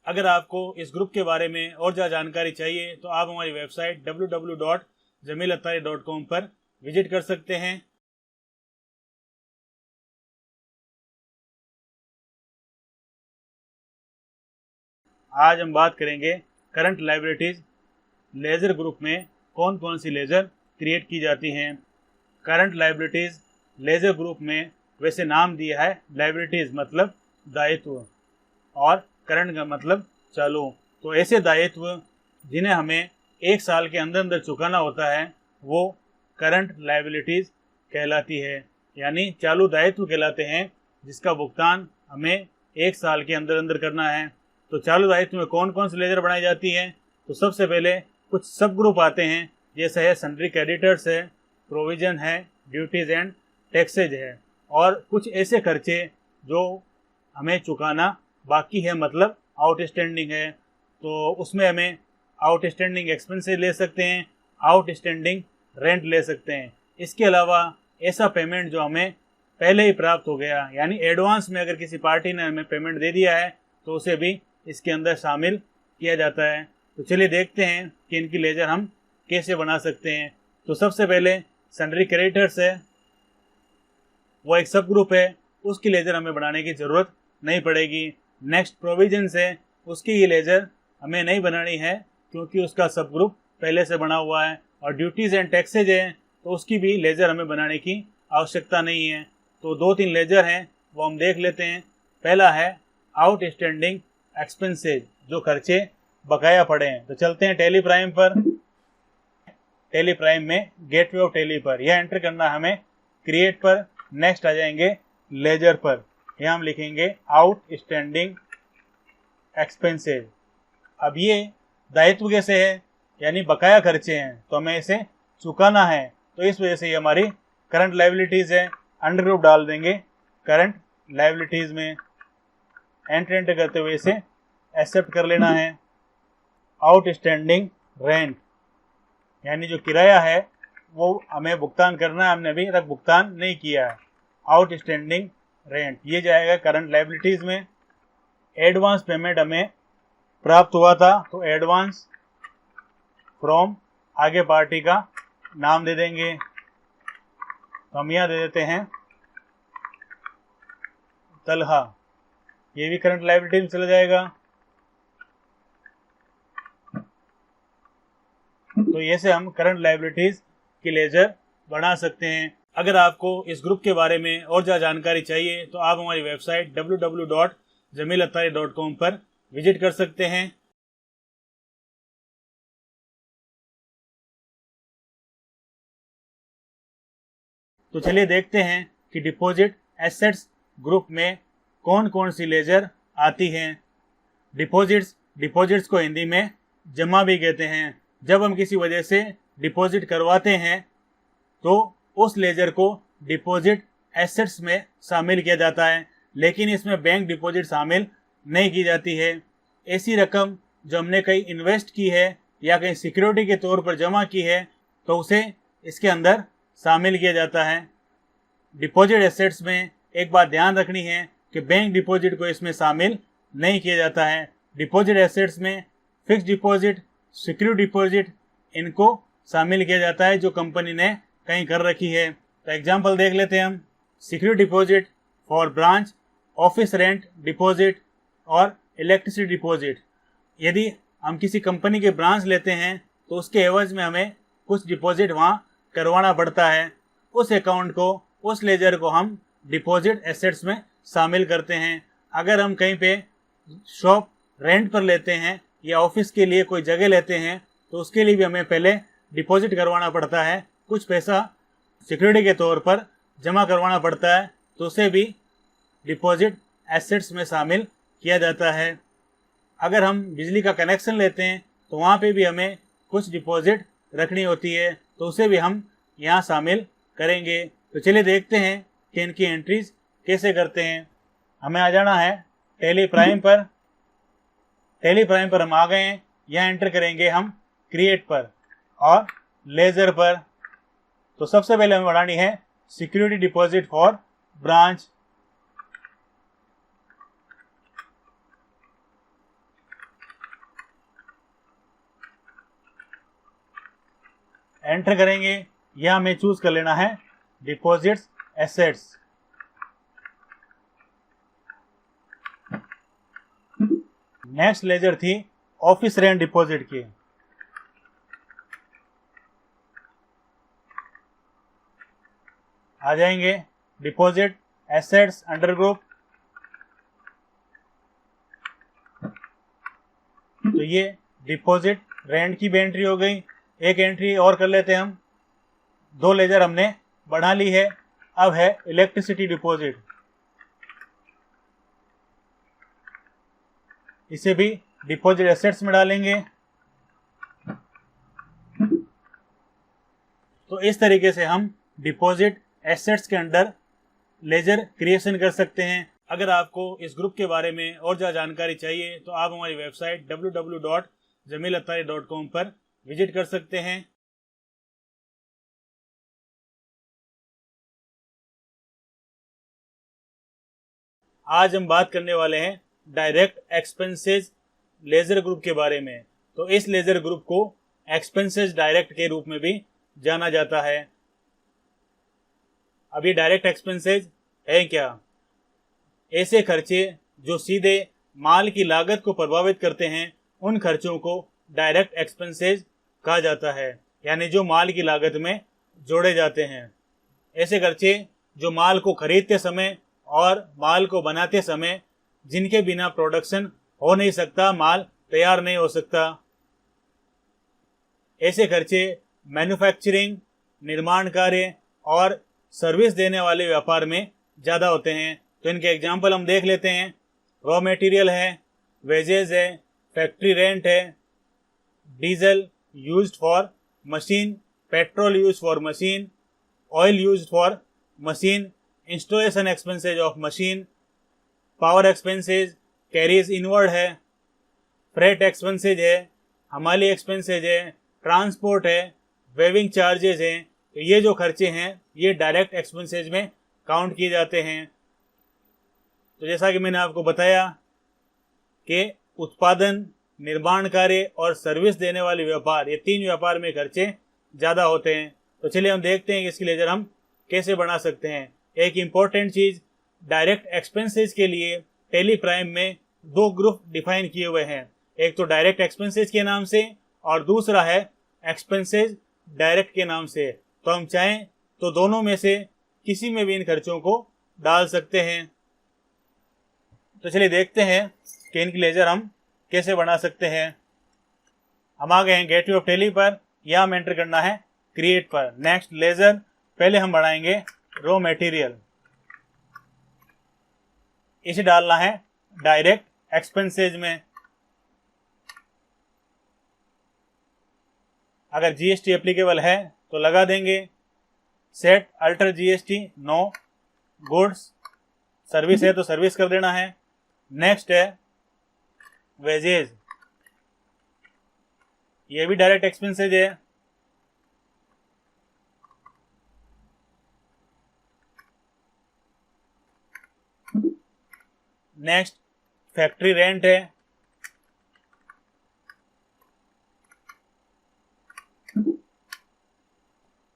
A: अगर आपको इस ग्रुप के बारे में और ज़्यादा जानकारी चाहिए तो आप हमारी वेबसाइट www.jamilattari.com पर विजिट कर सकते हैं। आज हम बात करेंगे करंट लायबिलिटीज लेजर ग्रुप में कौन कौन सी लेजर क्रिएट की जाती हैं। करंट लायबिलिटीज लेजर ग्रुप में वैसे नाम दिया है लायबिलिटीज मतलब दायित्व, और करंट का मतलब चालू। तो ऐसे दायित्व जिन्हें हमें 1 साल के अंदर अंदर चुकाना होता है वो करंट लायबिलिटीज कहलाती है, यानी चालू दायित्व कहलाते हैं जिसका भुगतान हमें 1 साल के अंदर अंदर करना है। तो चालू दायित्व में कौन कौन सी लेजर बनाई जाती है? तो सबसे पहले कुछ सब ग्रुप आते हैं, जैसे है सन्ड्री क्रेडिटर्स है, प्रोविजन है, ड्यूटीज एंड टैक्सेज है, और कुछ ऐसे खर्चे जो हमें चुकाना बाकी है, मतलब आउटस्टैंडिंग है, तो उसमें हमें आउटस्टैंडिंग एक्सपेंसेस ले सकते हैं, आउटस्टैंडिंग रेंट ले सकते हैं। इसके अलावा ऐसा पेमेंट जो हमें पहले ही प्राप्त हो गया, यानी एडवांस में अगर किसी पार्टी ने हमें पेमेंट दे दिया है तो उसे भी इसके अंदर शामिल किया जाता है। तो चलिए देखते हैं कि इनकी लेजर हम कैसे बना सकते हैं। तो सबसे पहले सन्ड्री क्रेडिटर्स है, वो एक सब ग्रुप है, उसकी लेजर हमें बनाने की ज़रूरत नहीं पड़ेगी। नेक्स्ट प्रोविजन है, उसकी ये लेजर हमें नहीं बनानी है क्योंकि उसका सब ग्रुप पहले से बना हुआ है। और ड्यूटीज़ एंड टैक्सेज है, तो उसकी भी लेजर हमें बनाने की आवश्यकता नहीं है। तो 2-3 लेजर हैं वो हम देख लेते हैं। पहला है आउटस्टैंडिंग एक्सपेंसेज, जो खर्चे बकाया पड़े हैं। तो चलते हैं टैली प्राइम पर। टैली प्राइम में गेटवे ऑफ टैली पर यह एंटर करना हमें क्रिएट पर। नेक्स्ट आ जाएंगे लेजर पर, यहाँ हम लिखेंगे आउटस्टैंडिंग एक्सपेंसेज। अब ये दायित्व कैसे है, यानी बकाया खर्चे हैं, तो हमें इसे चुकाना है, तो इस वजह से ये हमारी करंट लायबिलिटीज है। अंडर ग्रुप डाल देंगे करंट लायबिलिटीज में, एंटर करते हुए इसे एक्सेप्ट कर लेना है। आउटस्टैंडिंग रेंट, यानी जो किराया है वो हमें भुगतान करना है, हमने अभी तक भुगतान नहीं किया है। आउटस्टैंडिंग रेंट ये जाएगा करंट लायबिलिटीज में। एडवांस पेमेंट हमें प्राप्त हुआ था, तो एडवांस फ्रॉम आगे पार्टी का नाम दे देंगे, तो हम यहाँ दे देते हैं तलहा, ये भी करंट लायबिलिटी में चला जाएगा। तो ये से हम करंट लायबिलिटीज की लेजर बना सकते हैं। अगर आपको इस ग्रुप के बारे में और ज़्यादा जानकारी चाहिए तो आप हमारी वेबसाइट www.jamilAttari.com पर विजिट कर सकते हैं। तो चलिए देखते हैं कि डिपॉजिट एसेट्स ग्रुप में कौन कौन सी लेजर आती हैं। डिपॉजिट्स को हिंदी में जमा भी कहते हैं। जब हम किसी वजह से डिपॉजिट करवाते हैं तो उस लेजर को डिपॉजिट एसेट्स में शामिल किया जाता है, लेकिन इसमें बैंक डिपॉजिट शामिल नहीं की जाती है। ऐसी रकम जो हमने कहीं इन्वेस्ट की है या कहीं सिक्योरिटी के तौर पर जमा की है तो उसे इसके अंदर शामिल किया जाता है। डिपॉजिट एसेट्स में एक बात ध्यान रखनी है कि बैंक डिपॉजिट को इसमें शामिल नहीं किया जाता है। डिपॉजिट एसेट्स में फिक्स डिपॉजिट, सिक्योरिटी डिपॉजिट, इनको शामिल किया जाता है जो कंपनी ने कहीं कर रखी है। तो एग्जांपल देख लेते हैं हम। Security deposit for branch, office rent deposit और इलेक्ट्रिसिटी डिपॉजिट। यदि हम किसी कंपनी के ब्रांच लेते हैं तो उसके एवज में हमें कुछ डिपॉजिट वहाँ करवाना पड़ता है। उस अकाउंट को, उस लेजर को हम डिपॉजिट एसेट्स में शामिल करते हैं। अगर हम कहीं पे शॉप रेंट पर लेते हैं या ऑफिस के लिए कोई जगह लेते हैं तो उसके लिए भी हमें पहले डिपॉजिट करवाना पड़ता है, कुछ पैसा सिक्योरिटी के तौर पर जमा करवाना पड़ता है, तो उसे भी डिपॉजिट एसेट्स में शामिल किया जाता है। अगर हम बिजली का कनेक्शन लेते हैं तो वहाँ पे भी हमें कुछ डिपॉजिट रखनी होती है, तो उसे भी हम यहाँ शामिल करेंगे। तो चलिए देखते हैं कि इनकी एंट्रीज कैसे करते हैं। हमें आ जाना है टैली प्राइम पर। टैली प्राइम पर हम आ गए हैं, यहाँ एंटर करेंगे हम क्रिएट पर और लेजर पर। तो सबसे पहले हमें बढ़ानी है security deposit for branch. Enter करेंगे, यह हमें चूज कर लेना है डिपॉजिट्स एसेट्स। नेक्स्ट लेजर थी ऑफिस रेंट डिपॉजिट की। आ जाएंगे डिपॉजिट एसेट्स अंडर ग्रुप, तो ये डिपॉजिट रेंट की भी एंट्री हो गई। एक एंट्री और कर लेते हैं हम, 2 लेजर हमने बढ़ा ली है। अब है इलेक्ट्रिसिटी डिपॉजिट, इसे भी डिपॉजिट एसेट्स में डालेंगे। तो इस तरीके से हम डिपॉजिट एसेट्स के अंडर लेजर क्रिएशन कर सकते हैं। अगर आपको इस ग्रुप के बारे में और ज़्यादा जानकारी चाहिए तो आप हमारी वेबसाइट www.jamilattari.com पर विजिट कर सकते हैं। आज हम बात करने वाले हैं डायरेक्ट एक्सपेंसेस लेजर ग्रुप के बारे में। तो इस लेजर ग्रुप को एक्सपेंसेस डायरेक्ट के रूप में भी जाना जाता है। अब ये डायरेक्ट एक्सपेंसेस है क्या? ऐसे खर्चे जो सीधे माल की लागत को प्रभावित करते हैं, उन खर्चों को डायरेक्ट एक्सपेंसेस कहा जाता है, यानी जो माल की लागत में जोड़े जाते हैं। ऐसे खर्चे जो माल को खरीदते समय और माल को बनाते समय, जिनके बिना प्रोडक्शन हो नहीं सकता, माल तैयार नहीं हो सकता। ऐसे खर्चे मैन्युफैक्चरिंग, निर्माण कार्य और सर्विस देने वाले व्यापार में ज़्यादा होते हैं। तो इनके एग्जाम्पल हम देख लेते हैं। रॉ मटेरियल है, वेजेस है, फैक्ट्री रेंट है, diesel used for machine, petrol used for machine, oil used for machine, installation expenses of machine, power expenses, carries inward है, फ्रेट एक्सपेंसेज है, हमाली एक्सपेंसेज है, ट्रांसपोर्ट है, वेविंग चार्जेस हैं। तो ये जो खर्चे हैं ये डायरेक्ट एक्सपेंसेज में काउंट किए जाते हैं। तो जैसा कि मैंने आपको बताया कि उत्पादन, निर्माण कार्य और सर्विस देने वाले व्यापार, ये 3 व्यापार में खर्चे ज़्यादा होते हैं। तो चलिए हम देखते हैं कि इसकी लेजर हम कैसे बना सकते हैं। एक इम्पॉर्टेंट चीज़, डायरेक्ट एक्सपेंसेस के लिए टेली प्राइम में 2 ग्रुप डिफाइन किए हुए हैं। एक तो डायरेक्ट एक्सपेंसेस के नाम से और दूसरा है एक्सपेंसेस डायरेक्ट के नाम से। तो हम चाहें तो दोनों में से किसी में भी इन खर्चों को डाल सकते हैं। तो चलिए देखते हैं कि इनकी लेजर हम कैसे बना सकते हैं। हम आ गए हैं गेटवे ऑफ टेली पर, यहाँ हम एंटर करना है क्रिएट पर। नेक्स्ट लेजर, पहले हम बढ़ाएंगे रॉ मटेरियल, इसे डालना है डायरेक्ट एक्सपेंसेज में। अगर जीएसटी एप्लीकेबल है तो लगा देंगे। Set alter GST no, goods service है तो सर्विस कर देना है। नेक्स्ट है वेजेज, ये भी डायरेक्ट एक्सपेंसेज है। नेक्स्ट फैक्ट्री रेंट है।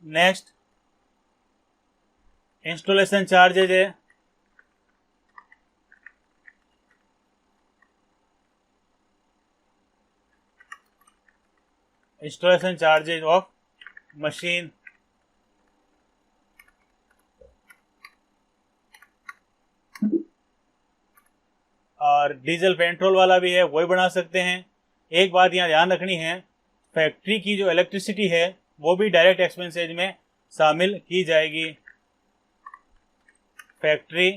A: नेक्स्ट इंस्टॉलेशन चार्जेज है। Installation charges of machine. और डीजल पेट्रोल वाला भी है, वही बना सकते हैं। एक बात यहाँ ध्यान रखनी है, फैक्ट्री की जो इलेक्ट्रिसिटी है वो भी डायरेक्ट एक्सपेंसेज में शामिल की जाएगी। फैक्ट्री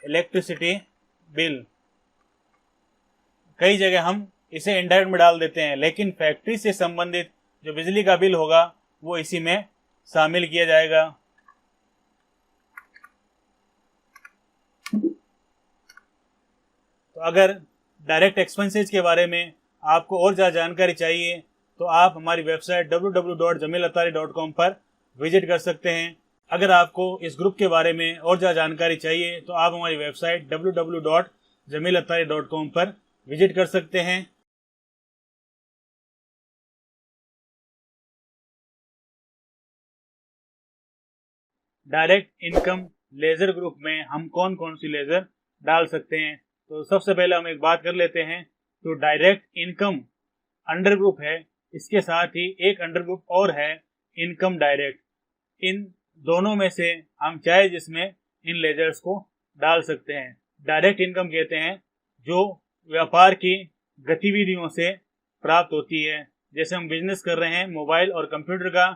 A: इलेक्ट्रिसिटी बिल, कई जगह हम इसे इनडायरेक्ट में डाल देते हैं, लेकिन फैक्ट्री से संबंधित जो बिजली का बिल होगा वो इसी में शामिल किया जाएगा। तो अगर डायरेक्ट एक्सपेंसेस के बारे में आपको और ज़्यादा जानकारी चाहिए तो आप हमारी वेबसाइट www.jamilattari.com पर विजिट कर सकते हैं। अगर आपको इस ग्रुप के बारे में और ज़्यादा जानकारी चाहिए तो आप हमारी वेबसाइट www.jamilattari.com पर विजिट कर सकते हैं। डायरेक्ट इनकम लेजर ग्रुप में हम कौन कौन सी लेजर डाल सकते हैं, तो सबसे पहले हम एक बात कर लेते हैं। तो डायरेक्ट इनकम अंडर ग्रुप है, इसके साथ ही एक अंडर ग्रुप और है इनकम डायरेक्ट। इन दोनों में से हम चाहे जिसमें इन लेजर्स को डाल सकते हैं। डायरेक्ट इनकम कहते हैं जो व्यापार की गतिविधियों से प्राप्त होती है। जैसे हम बिजनेस कर रहे हैं मोबाइल और कंप्यूटर का,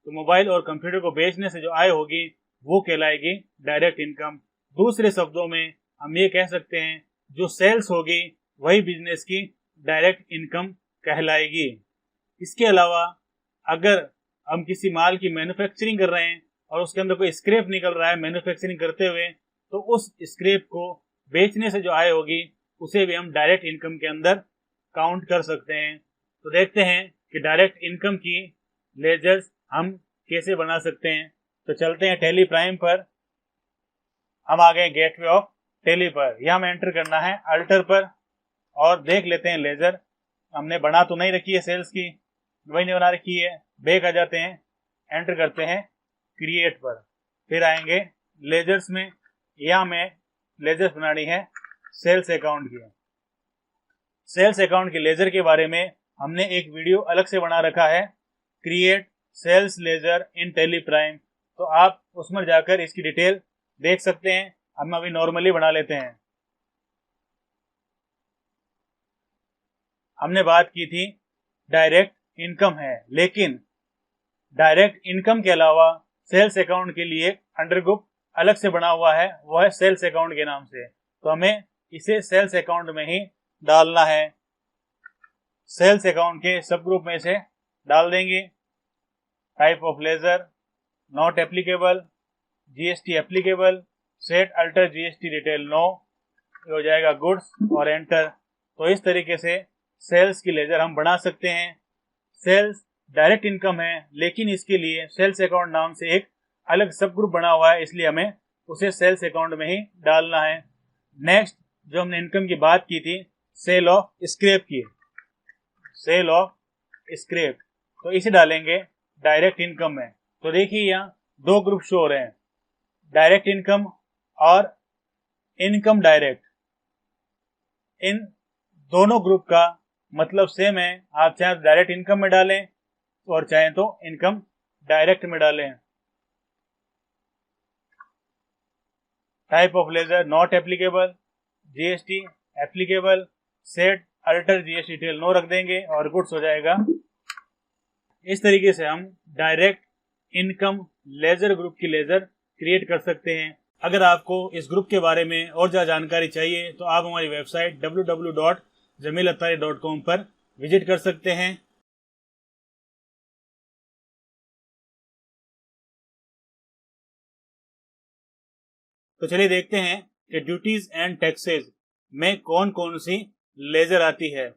A: तो मोबाइल और कंप्यूटर को बेचने से जो आय होगी वो कहलाएगी डायरेक्ट इनकम। दूसरे शब्दों में हम ये कह सकते हैं जो सेल्स होगी वही बिजनेस की डायरेक्ट इनकम कहलाएगी। इसके अलावा अगर हम किसी माल की मैन्युफैक्चरिंग कर रहे हैं और उसके अंदर कोई स्क्रैप निकल रहा है मैन्युफैक्चरिंग करते हुए, तो उस स्क्रैप को बेचने से जो आय होगी उसे भी हम डायरेक्ट इनकम के अंदर काउंट कर सकते हैं। तो देखते हैं कि डायरेक्ट इनकम की लेजर्स हम कैसे बना सकते हैं। तो चलते हैं टैली प्राइम पर। हम आ गए गेटवे ऑफ टैली पर। यहाँ हमें एंटर करना है अल्टर पर और देख लेते हैं लेजर हमने बना तो नहीं रखी है, सेल्स की वही नहीं बना रखी है। बैक आ जाते हैं, एंटर करते हैं क्रिएट पर, फिर आएंगे लेजर्स में। यहाँ हमें लेजर्स बनानी है सेल्स अकाउंट की। सेल्स अकाउंट के लेजर के बारे में हमने एक वीडियो अलग से बना रखा है, क्रिएट सेल्स लेजर इन टैली प्राइम, तो आप उसमें जाकर इसकी डिटेल देख सकते हैं। हम अभी नॉर्मली बना लेते हैं। हमने बात की थी डायरेक्ट इनकम है, लेकिन डायरेक्ट इनकम के अलावा सेल्स अकाउंट के लिए अंडर ग्रुप अलग से बना हुआ है, वो है सेल्स अकाउंट के नाम से। तो हमें इसे सेल्स अकाउंट में ही डालना है। सेल्स अकाउंट के सब ग्रुप में से डाल देंगे। Type of ledger not applicable, GST applicable, set alter GST detail no, हो जाएगा गुड्स और एंटर। तो इस तरीके से सेल्स की लेजर हम बना सकते हैं। सेल्स डायरेक्ट इनकम है, लेकिन इसके लिए सेल्स अकाउंट नाम से एक अलग सब ग्रुप बना हुआ है, इसलिए हमें उसे सेल्स अकाउंट में ही डालना है। नेक्स्ट जो हमने इनकम की बात की थी सेल ऑफ स्क्रैप की, सेल ऑफ स्क्रैप, तो इसे डालेंगे डायरेक्ट इनकम में। तो देखिए यहाँ दो ग्रुप शो हो रहे हैं, डायरेक्ट इनकम और इनकम डायरेक्ट। इन दोनों ग्रुप का मतलब सेम है। आप चाहे तो डायरेक्ट इनकम में डालें और चाहे तो इनकम डायरेक्ट में डालें। Type of ledger not applicable, GST applicable, set alter GST detail no रख देंगे और गुड्स हो जाएगा। इस तरीके से हम डायरेक्ट इनकम लेजर ग्रुप की लेजर क्रिएट कर सकते हैं। अगर आपको इस ग्रुप के बारे में और ज़्यादा जानकारी चाहिए तो आप हमारी वेबसाइट www.jamilattari.com पर विजिट कर सकते हैं। तो चलिए देखते हैं कि ड्यूटीज एंड टैक्सेस में कौन कौन सी लेजर आती है।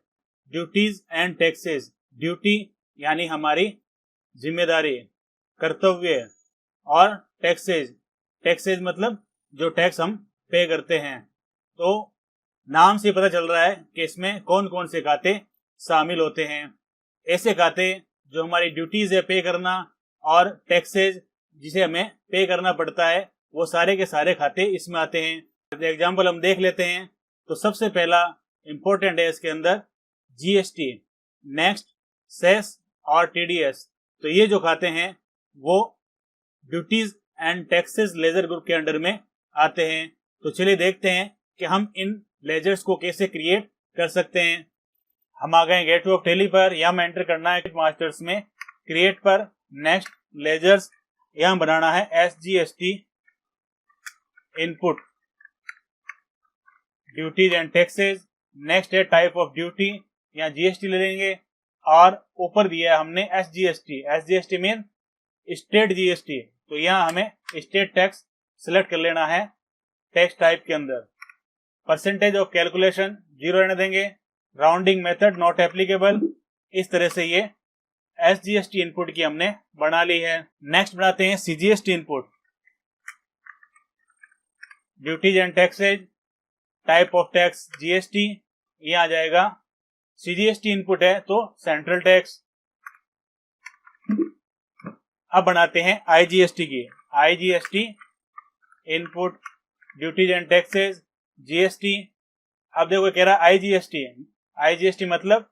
A: ड्यूटीज एंड टैक्सेस, ड्यूटी यानी हमारी जिम्मेदारी, कर्तव्य, और टैक्सेस, टैक्सेस मतलब जो टैक्स हम पे करते हैं। तो नाम से पता चल रहा है कि इसमें कौन कौन से खाते शामिल होते हैं। ऐसे खाते जो हमारी ड्यूटीज है पे करना, और टैक्सेस जिसे हमें पे करना पड़ता है, वो सारे के सारे खाते इसमें आते हैं। एग्जाम्पल हम देख लेते हैं। तो सबसे पहला इंपॉर्टेंट है इसके अंदर जीएसटी, नेक्स्ट सेस और टीडीएस। तो ये जो खाते हैं वो duties and taxes ledger group के अंडर में आते हैं। तो चलिए देखते हैं कि हम इन लेजर्स को कैसे क्रिएट कर सकते हैं। हम आ गए गेटवे ऑफ टैली पर। यहाँ में एंटर करना है मास्टर्स में, क्रिएट पर, नेक्स्ट लेजर्स, यहाँ बनाना है SGST input, duties and taxes. Next है टाइप ऑफ ड्यूटी, यहाँ जीएसटी ले लेंगे, और ऊपर दिया है हमने SGST, SGST mean state GST. तो यहाँ हमें स्टेट टैक्स सिलेक्ट कर लेना है टैक्स टाइप के अंदर। परसेंटेज ऑफ कैलकुलेशन 0 रहने देंगे, राउंडिंग मेथड नॉट एप्लीकेबल। इस तरह से ये एसजीएसटी इनपुट की हमने बना ली है। नेक्स्ट बनाते हैं CGST input, duties and taxes, type of tax GST, ये आ जाएगा। सीजीएसटी इनपुट है तो सेंट्रल टैक्स। अब बनाते हैं आईजीएसटी की, IGST input, duties and taxes, GST. अब देखो कह रहा है आईजीएसटी, आईजीएसटी मतलब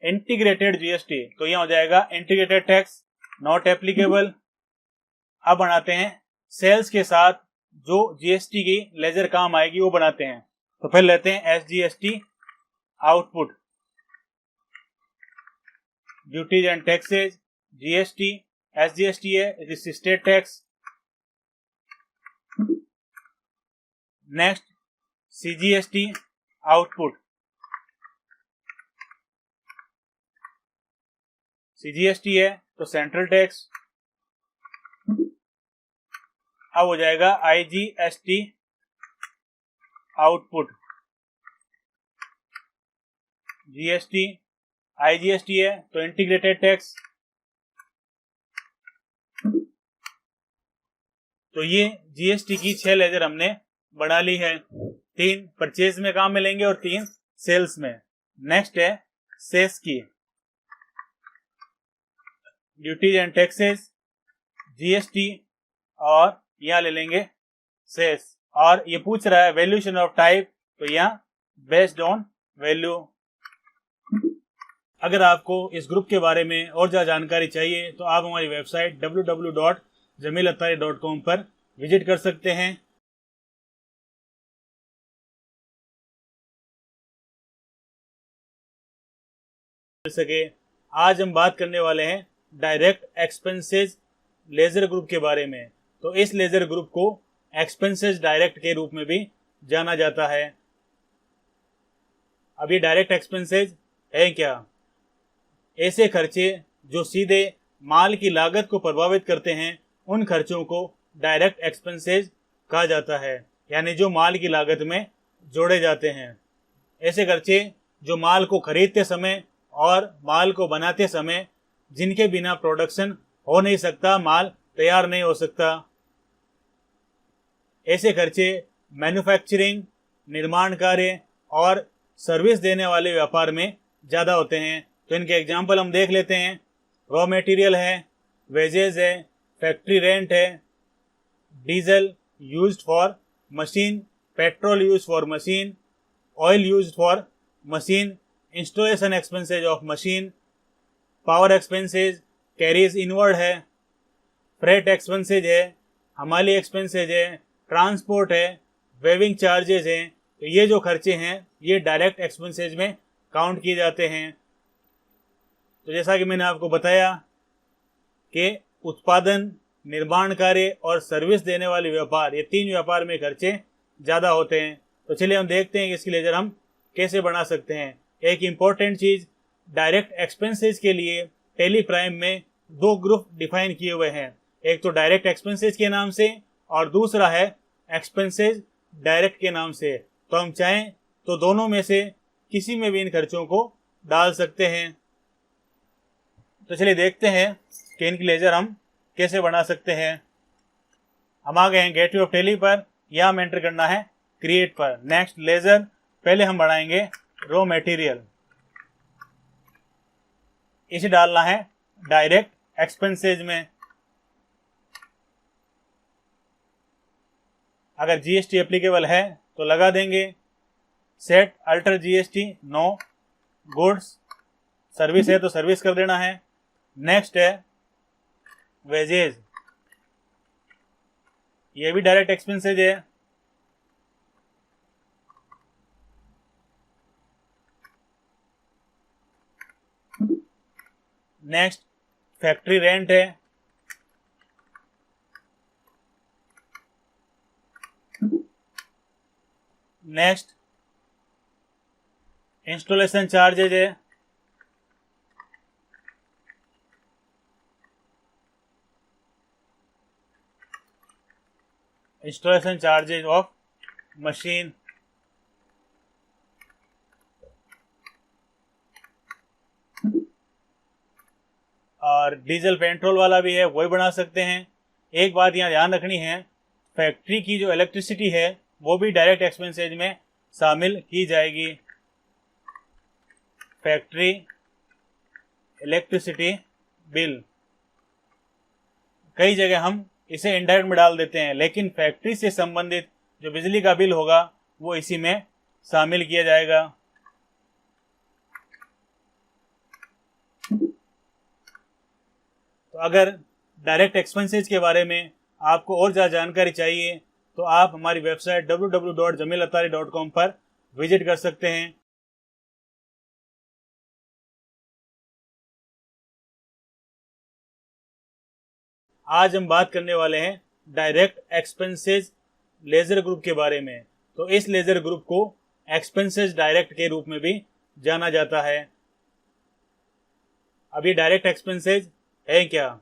A: इंटीग्रेटेड जीएसटी, तो यह हो जाएगा इंटीग्रेटेड टैक्स नॉट एप्लीकेबल। अब बनाते हैं सेल्स के साथ जो जीएसटी की लेजर काम आएगी वो बनाते हैं। तो पहले लेते हैं SGST output, duties and taxes, GST, SGST है, it is state tax. Next CGST output, CGST है तो सेंट्रल टैक्स। अब हो जाएगा आईजीएसटी आउटपुट, जीएसटी, आईजीएसटी है तो इंटीग्रेटेड टैक्स। तो ये जीएसटी की 6 लेजर हमने बना ली है। 3 परचेज में काम मिलेंगे और 3 सेल्स में। नेक्स्ट है सेस की, ड्यूटीज एंड टैक्सेस, जीएसटी और यहां ले लेंगे सेस। और ये पूछ रहा है वैल्यूएशन ऑफ टाइप, तो यहां बेस्ड ऑन वैल्यू। अगर आपको इस ग्रुप के बारे में और ज्यादा जानकारी चाहिए तो आप हमारी वेबसाइट www.jamilattari.com पर विजिट कर सकते हैं। आज हम बात करने वाले हैं डायरेक्ट एक्सपेंसेस लेजर ग्रुप के बारे में। तो इस लेजर ग्रुप को एक्सपेंसेस डायरेक्ट के रूप में भी जाना जाता है। अब ये डायरेक्ट एक्सपेंसेस है क्या? ऐसे खर्चे जो सीधे माल की लागत को प्रभावित करते हैं, उन खर्चों को डायरेक्ट एक्सपेंसेस कहा जाता है, यानी जो माल की लागत में जोड़े जाते हैं। ऐसे खर्चे जो माल को खरीदते समय और माल को बनाते समय, जिनके बिना प्रोडक्शन हो नहीं सकता, माल तैयार नहीं हो सकता। ऐसे खर्चे मैन्युफैक्चरिंग, निर्माण कार्य और सर्विस देने वाले व्यापार में ज़्यादा होते हैं। तो इनके एग्जाम्पल हम देख लेते हैं। रॉ मटेरियल है, वेजेस है, फैक्ट्री रेंट है, diesel used for machine, petrol used for machine, oil used for machine, installation expenses of machine, power expenses carries inward है, फ्रेट एक्सपेंसेज है, हमाली एक्सपेंसेज है, ट्रांसपोर्ट है, वेविंग चार्जेस हैं। तो ये जो खर्चे हैं ये डायरेक्ट एक्सपेंसेज में काउंट किए जाते हैं। तो जैसा कि मैंने आपको बताया कि उत्पादन, निर्माण कार्य और सर्विस देने वाले व्यापार, ये 3 व्यापार में खर्चे ज़्यादा होते हैं। तो चलिए हम देखते हैं कि इसकी लेजर हम कैसे बना सकते हैं। एक इम्पॉर्टेंट चीज़, डायरेक्ट एक्सपेंसेज के लिए टैली प्राइम में 2 ग्रुप डिफाइन किए हुए हैं। एक तो डायरेक्ट एक्सपेंसेज के नाम से और दूसरा है एक्सपेंसेज डायरेक्ट के नाम से। तो हम चाहें तो दोनों में से किसी में भी इन खर्चों को डाल सकते हैं। तो चलिए देखते हैं कि इनकी लेजर हम कैसे बना सकते हैं। हम आ गए हैं गेटवे ऑफ टैली पर, यहाँ हम एंटर करना है क्रिएट पर। नेक्स्ट लेजर, पहले हम बढ़ाएंगे रॉ मटेरियल, इसे डालना है डायरेक्ट एक्सपेंसेज में। अगर जीएसटी एप्लीकेबल है तो लगा देंगे, set alter GST no, goods service है तो सर्विस कर देना है। नेक्स्ट है वेजेज, ये भी डायरेक्ट एक्सपेंसेज है। नेक्स्ट फैक्ट्री रेंट है। नेक्स्ट इंस्टॉलेशन चार्जेज है। Installation charges of machine. और डीजल पेट्रोल वाला भी है, वही बना सकते हैं। एक बात यहाँ ध्यान रखनी है, फैक्ट्री की जो इलेक्ट्रिसिटी है वो भी डायरेक्ट एक्सपेंसेज में शामिल की जाएगी। फैक्ट्री इलेक्ट्रिसिटी बिल, कई जगह हम इसे इनडायरेक्ट में डाल देते हैं, लेकिन फैक्ट्री से संबंधित जो बिजली का बिल होगा वो इसी में शामिल किया जाएगा। तो अगर डायरेक्ट एक्सपेंसेज के बारे में आपको और ज़्यादा जानकारी चाहिए तो आप हमारी वेबसाइट www.jamilattari.com पर विजिट कर सकते हैं। आज हम बात करने वाले हैं डायरेक्ट एक्सपेंसेस लेजर ग्रुप के बारे में। तो इस लेजर ग्रुप को एक्सपेंसेस डायरेक्ट के रूप में भी जाना जाता है। अब ये डायरेक्ट एक्सपेंसेस है क्या?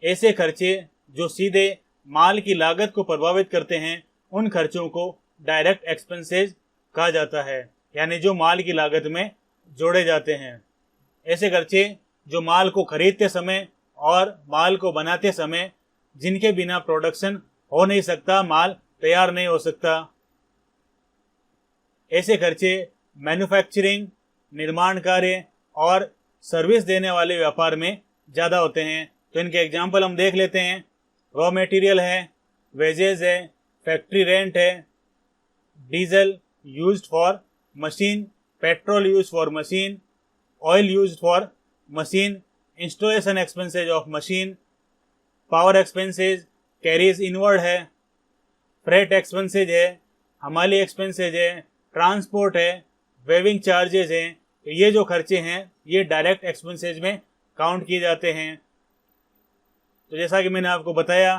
A: ऐसे खर्चे जो सीधे माल की लागत को प्रभावित करते हैं, उन खर्चों को डायरेक्ट एक्सपेंसेस कहा जाता है, यानी जो माल की लागत में जोड़े जाते हैं। ऐसे खर्चे जो माल को खरीदते समय और माल को बनाते समय, जिनके बिना प्रोडक्शन हो नहीं सकता, माल तैयार नहीं हो सकता। ऐसे खर्चे मैन्युफैक्चरिंग, निर्माण कार्य और सर्विस देने वाले व्यापार में ज़्यादा होते हैं। तो इनके एग्जाम्पल हम देख लेते हैं। रॉ मटेरियल है, वेजेस है, फैक्ट्री रेंट है, diesel used for machine, petrol used for machine, oil used for machine, installation expenses of machine, power expenses, carries inward है, फ्रेट एक्सपेंसेज है, हमाली एक्सपेंसेज है, ट्रांसपोर्ट है, वेविंग चार्जेस हैं। तो ये जो खर्चे हैं ये डायरेक्ट एक्सपेंसेज में काउंट किए जाते हैं। तो जैसा कि मैंने आपको बताया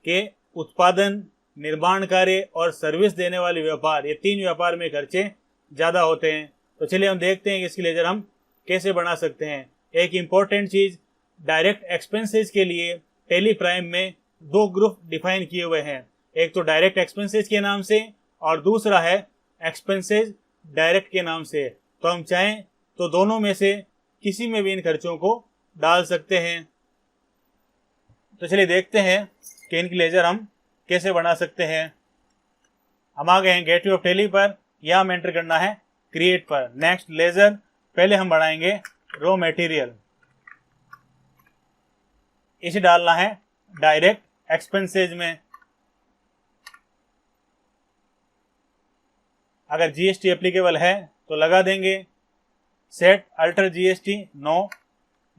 A: कि उत्पादन, निर्माण कार्य और सर्विस देने वाले व्यापार, ये तीन व्यापार में खर्चे ज़्यादा होते हैं। तो चलिए हम देखते हैं कि इसकी लेजर हम कैसे बना सकते हैं। एक इम्पॉर्टेंट चीज़, डायरेक्ट एक्सपेंसेस के लिए टैली प्राइम में दो ग्रुप डिफाइन किए हुए हैं। एक तो डायरेक्ट एक्सपेंसेस के नाम से और दूसरा है एक्सपेंसेस डायरेक्ट के नाम से। तो हम चाहें तो दोनों में से किसी में भी इन खर्चों को डाल सकते हैं। तो चलिए देखते हैं कि इनकी लेजर हम कैसे बना सकते हैं। हम आ गए हैं गेटवे ऑफ टैली पर, यहाँ हम एंटर करना है क्रिएट पर। नेक्स्ट लेजर, पहले हम बढ़ाएंगे रॉ मटेरियल, इसे डालना है डायरेक्ट एक्सपेंसेज में। अगर जीएसटी एप्लीकेबल है तो लगा देंगे। Set alter GST no,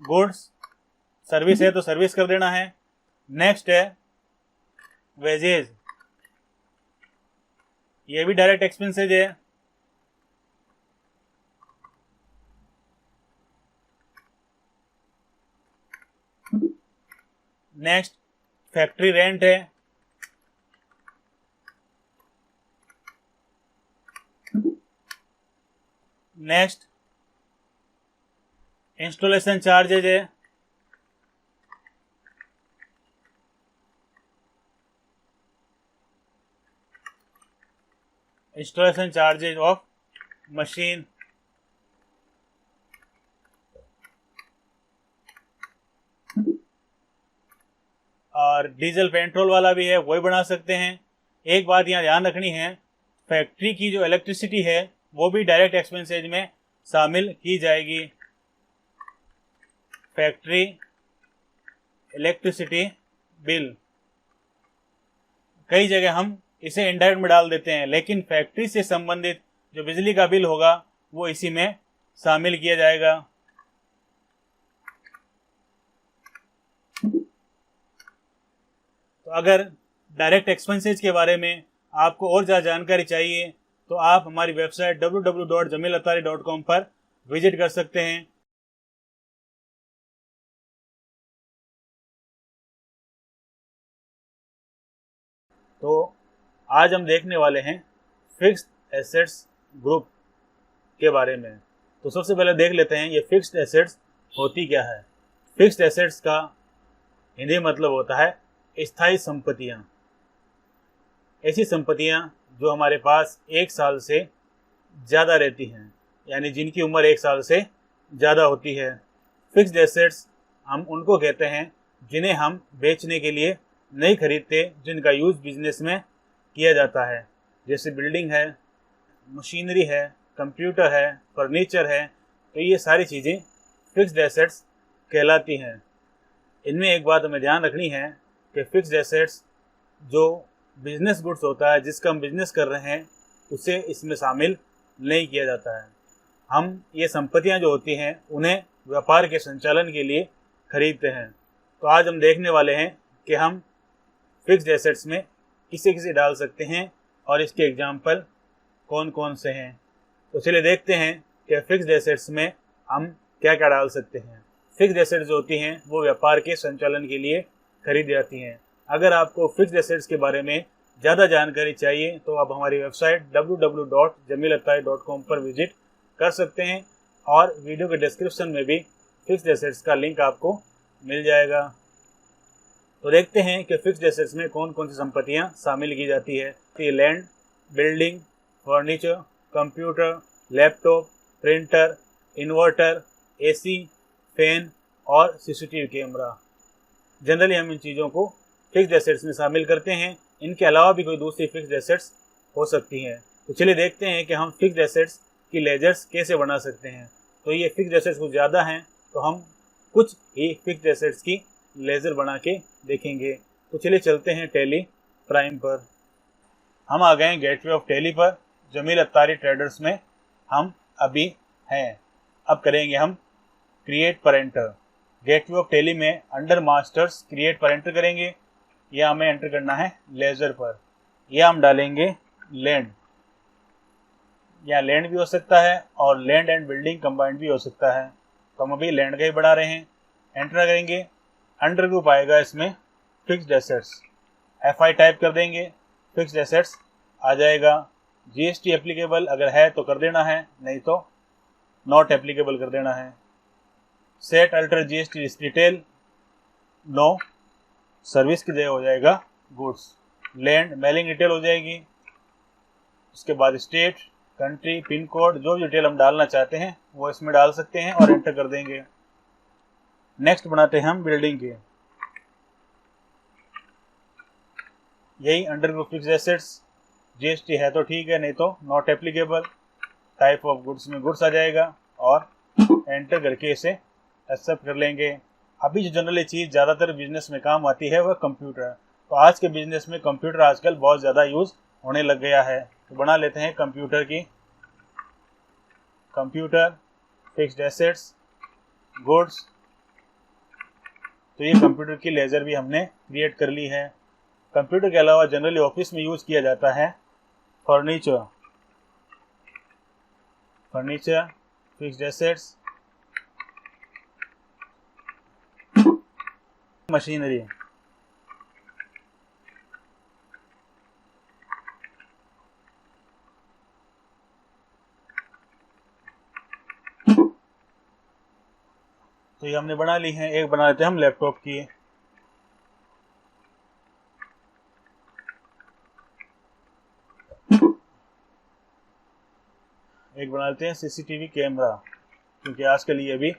A: goods, service है तो सर्विस कर देना है। नेक्स्ट है वेजेज, ये भी डायरेक्ट एक्सपेंसेज है। नेक्स्ट फैक्ट्री रेंट है। नेक्स्ट इंस्टॉलेशन चार्जेज है। Installation charges of machine. और डीजल पेट्रोल वाला भी है, वही बना सकते हैं। एक बात यहाँ ध्यान रखनी है, फैक्ट्री की जो इलेक्ट्रिसिटी है वो भी डायरेक्ट एक्सपेंसेज में शामिल की जाएगी। फैक्ट्री इलेक्ट्रिसिटी बिल, कई जगह हम इसे इनडायरेक्ट में डाल देते हैं, लेकिन फैक्ट्री से संबंधित जो बिजली का बिल होगा वो इसी में शामिल किया जाएगा। तो अगर डायरेक्ट एक्सपेंसेज के बारे में आपको और ज़्यादा जानकारी चाहिए तो आप हमारी वेबसाइट www.jamilatari.com पर विजिट कर सकते हैं। तो आज हम देखने वाले हैं फिक्स्ड एसेट्स ग्रुप के बारे में। तो सबसे पहले देख लेते हैं ये फिक्स्ड एसेट्स होती क्या है। फिक्स्ड एसेट्स का हिंदी मतलब होता है स्थायी संपत्तियां। ऐसी संपत्तियां जो हमारे पास 1 साल से ज़्यादा रहती हैं, यानी जिनकी उम्र 1 साल से ज़्यादा होती है। फिक्स्ड एसेट्स हम उनको कहते हैं जिन्हें हम बेचने के लिए नहीं खरीदते, जिनका यूज़ बिजनेस में किया जाता है, जैसे बिल्डिंग है, मशीनरी है, कंप्यूटर है, फर्नीचर है। तो ये सारी चीज़ें फिक्स्ड एसेट्स कहलाती हैं। इनमें एक बात हमें ध्यान रखनी है कि फिक्स्ड एसेट्स जो बिजनेस गुड्स होता है, जिसका हम बिजनेस कर रहे हैं, उसे इसमें शामिल नहीं किया जाता है। हम ये संपत्तियां जो होती हैं उन्हें व्यापार के संचालन के लिए खरीदते हैं। तो आज हम देखने वाले हैं कि हम फिक्स्ड एसेट्स में किसे किसे डाल सकते हैं और इसके एग्जाम्पल कौन कौन से हैं। तो चलिए देखते हैं कि फिक्स्ड एसेट्स में हम क्या क्या डाल सकते हैं। फिक्स्ड एसेट्स जो होती हैं वो व्यापार के संचालन के लिए खरीदी जाती हैं। अगर आपको फिक्स्ड एसेट्स के बारे में ज़्यादा जानकारी चाहिए तो आप हमारी वेबसाइट www.jamilattari.com पर विजिट कर सकते हैं और वीडियो के डिस्क्रिप्शन में भी फिक्स्ड एसेट्स का लिंक आपको मिल जाएगा। तो देखते हैं कि फिक्स्ड एसेट्स में कौन कौन सी संपत्तियां शामिल की जाती है। तो ये land, building, furniture, computer, laptop, printer, inverter, AC, fan और सीसीटीवी कैमरा। जनरली हम इन चीज़ों को फिक्स्ड एसेट्स में शामिल करते हैं। इनके अलावा भी कोई दूसरी फिक्स्ड एसेट्स हो सकती हैं। तो चलिए देखते हैं कि हम फिक्स्ड एसेट्स की लेजर्स कैसे बना सकते हैं। तो ये फिक्स्ड एसेट्स कुछ ज़्यादा हैं तो हम कुछ ही फिक्स्ड एसेट्स की लेजर बना के देखेंगे। तो चलिए चलते हैं टैली प्राइम पर। हम आ गए हैं गेटवे ऑफ टैली पर। जमील अत्तारी ट्रेडर्स में हम अभी हैं। अब करेंगे हम क्रिएट पर एंटर। गेटवे ऑफ टैली में अंडर मास्टर्स क्रिएट पर एंटर करेंगे। यह हमें एंटर करना है लेजर पर। यह हम डालेंगे लैंड। यहाँ लैंड भी हो सकता है और लैंड एंड बिल्डिंग कंबाइंड भी हो सकता है। तो हम अभी लैंड का ही बढ़ा रहे हैं। एंटर करेंगे। अंडर ग्रुप आएगा इसमें फिक्स्ड एसेट्स। FI टाइप कर देंगे, फिक्स्ड एसेट्स आ जाएगा। GST एप्लीकेबल अगर है तो कर देना है, नहीं तो नॉट एप्लीकेबल कर देना है। Set alter GST detail no, service की जगह हो जाएगा गुड्स। लैंड मेलिंग डिटेल हो जाएगी। उसके बाद स्टेट, कंट्री, पिन कोड, जो भी डिटेल हम डालना चाहते हैं वो इसमें डाल सकते हैं और एंटर कर देंगे। नेक्स्ट बनाते हैं हम बिल्डिंग के। यही under group fixed assets. GST है तो ठीक है, नहीं तो not applicable. Type of goods में गुड्स आ जाएगा और एंटर करके इसे एक्सेप्ट कर लेंगे। अभी जो जनरली चीज़ ज़्यादातर बिजनेस में काम आती है वह कंप्यूटर। तो आज के बिजनेस में कंप्यूटर आजकल बहुत ज़्यादा यूज़ होने लग गया है। तो बना लेते हैं कंप्यूटर की। Computer, fixed assets, goods. तो ये कंप्यूटर की लेजर भी हमने क्रिएट कर ली है। कंप्यूटर के अलावा जनरली ऑफिस में यूज़ किया जाता है furniture. Furniture, fixed assets, machinery. तो ये हमने बना ली है। एक बना लेते हैं हम लैपटॉप की। एक बना लेते हैं CCTV कैमरा, क्योंकि आजकल ये भी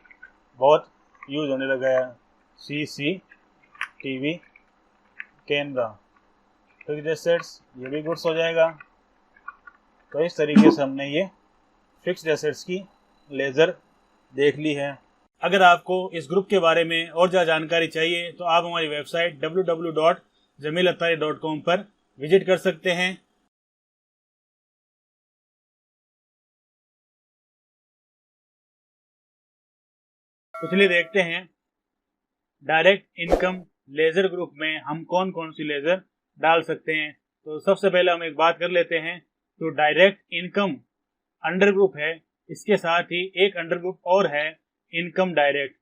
A: बहुत यूज होने लगा है। CCTV कैमरा, फिक्स्ड एसेट्स, ये भी गुड्स हो जाएगा। तो इस तरीके से हमने ये फिक्स्ड एसेट्स की लेजर देख ली है। अगर आपको इस ग्रुप के बारे में और ज़्यादा जानकारी चाहिए तो आप हमारी वेबसाइट www.jamilattari.com पर विजिट कर सकते हैं। तो चलिए देखते हैं डायरेक्ट इनकम लेजर ग्रुप में हम कौन कौन सी लेजर डाल सकते हैं। तो सबसे पहले हम एक बात कर लेते हैं। तो डायरेक्ट इनकम अंडर ग्रुप है, इसके साथ ही एक अंडर ग्रुप और है इनकम डायरेक्ट।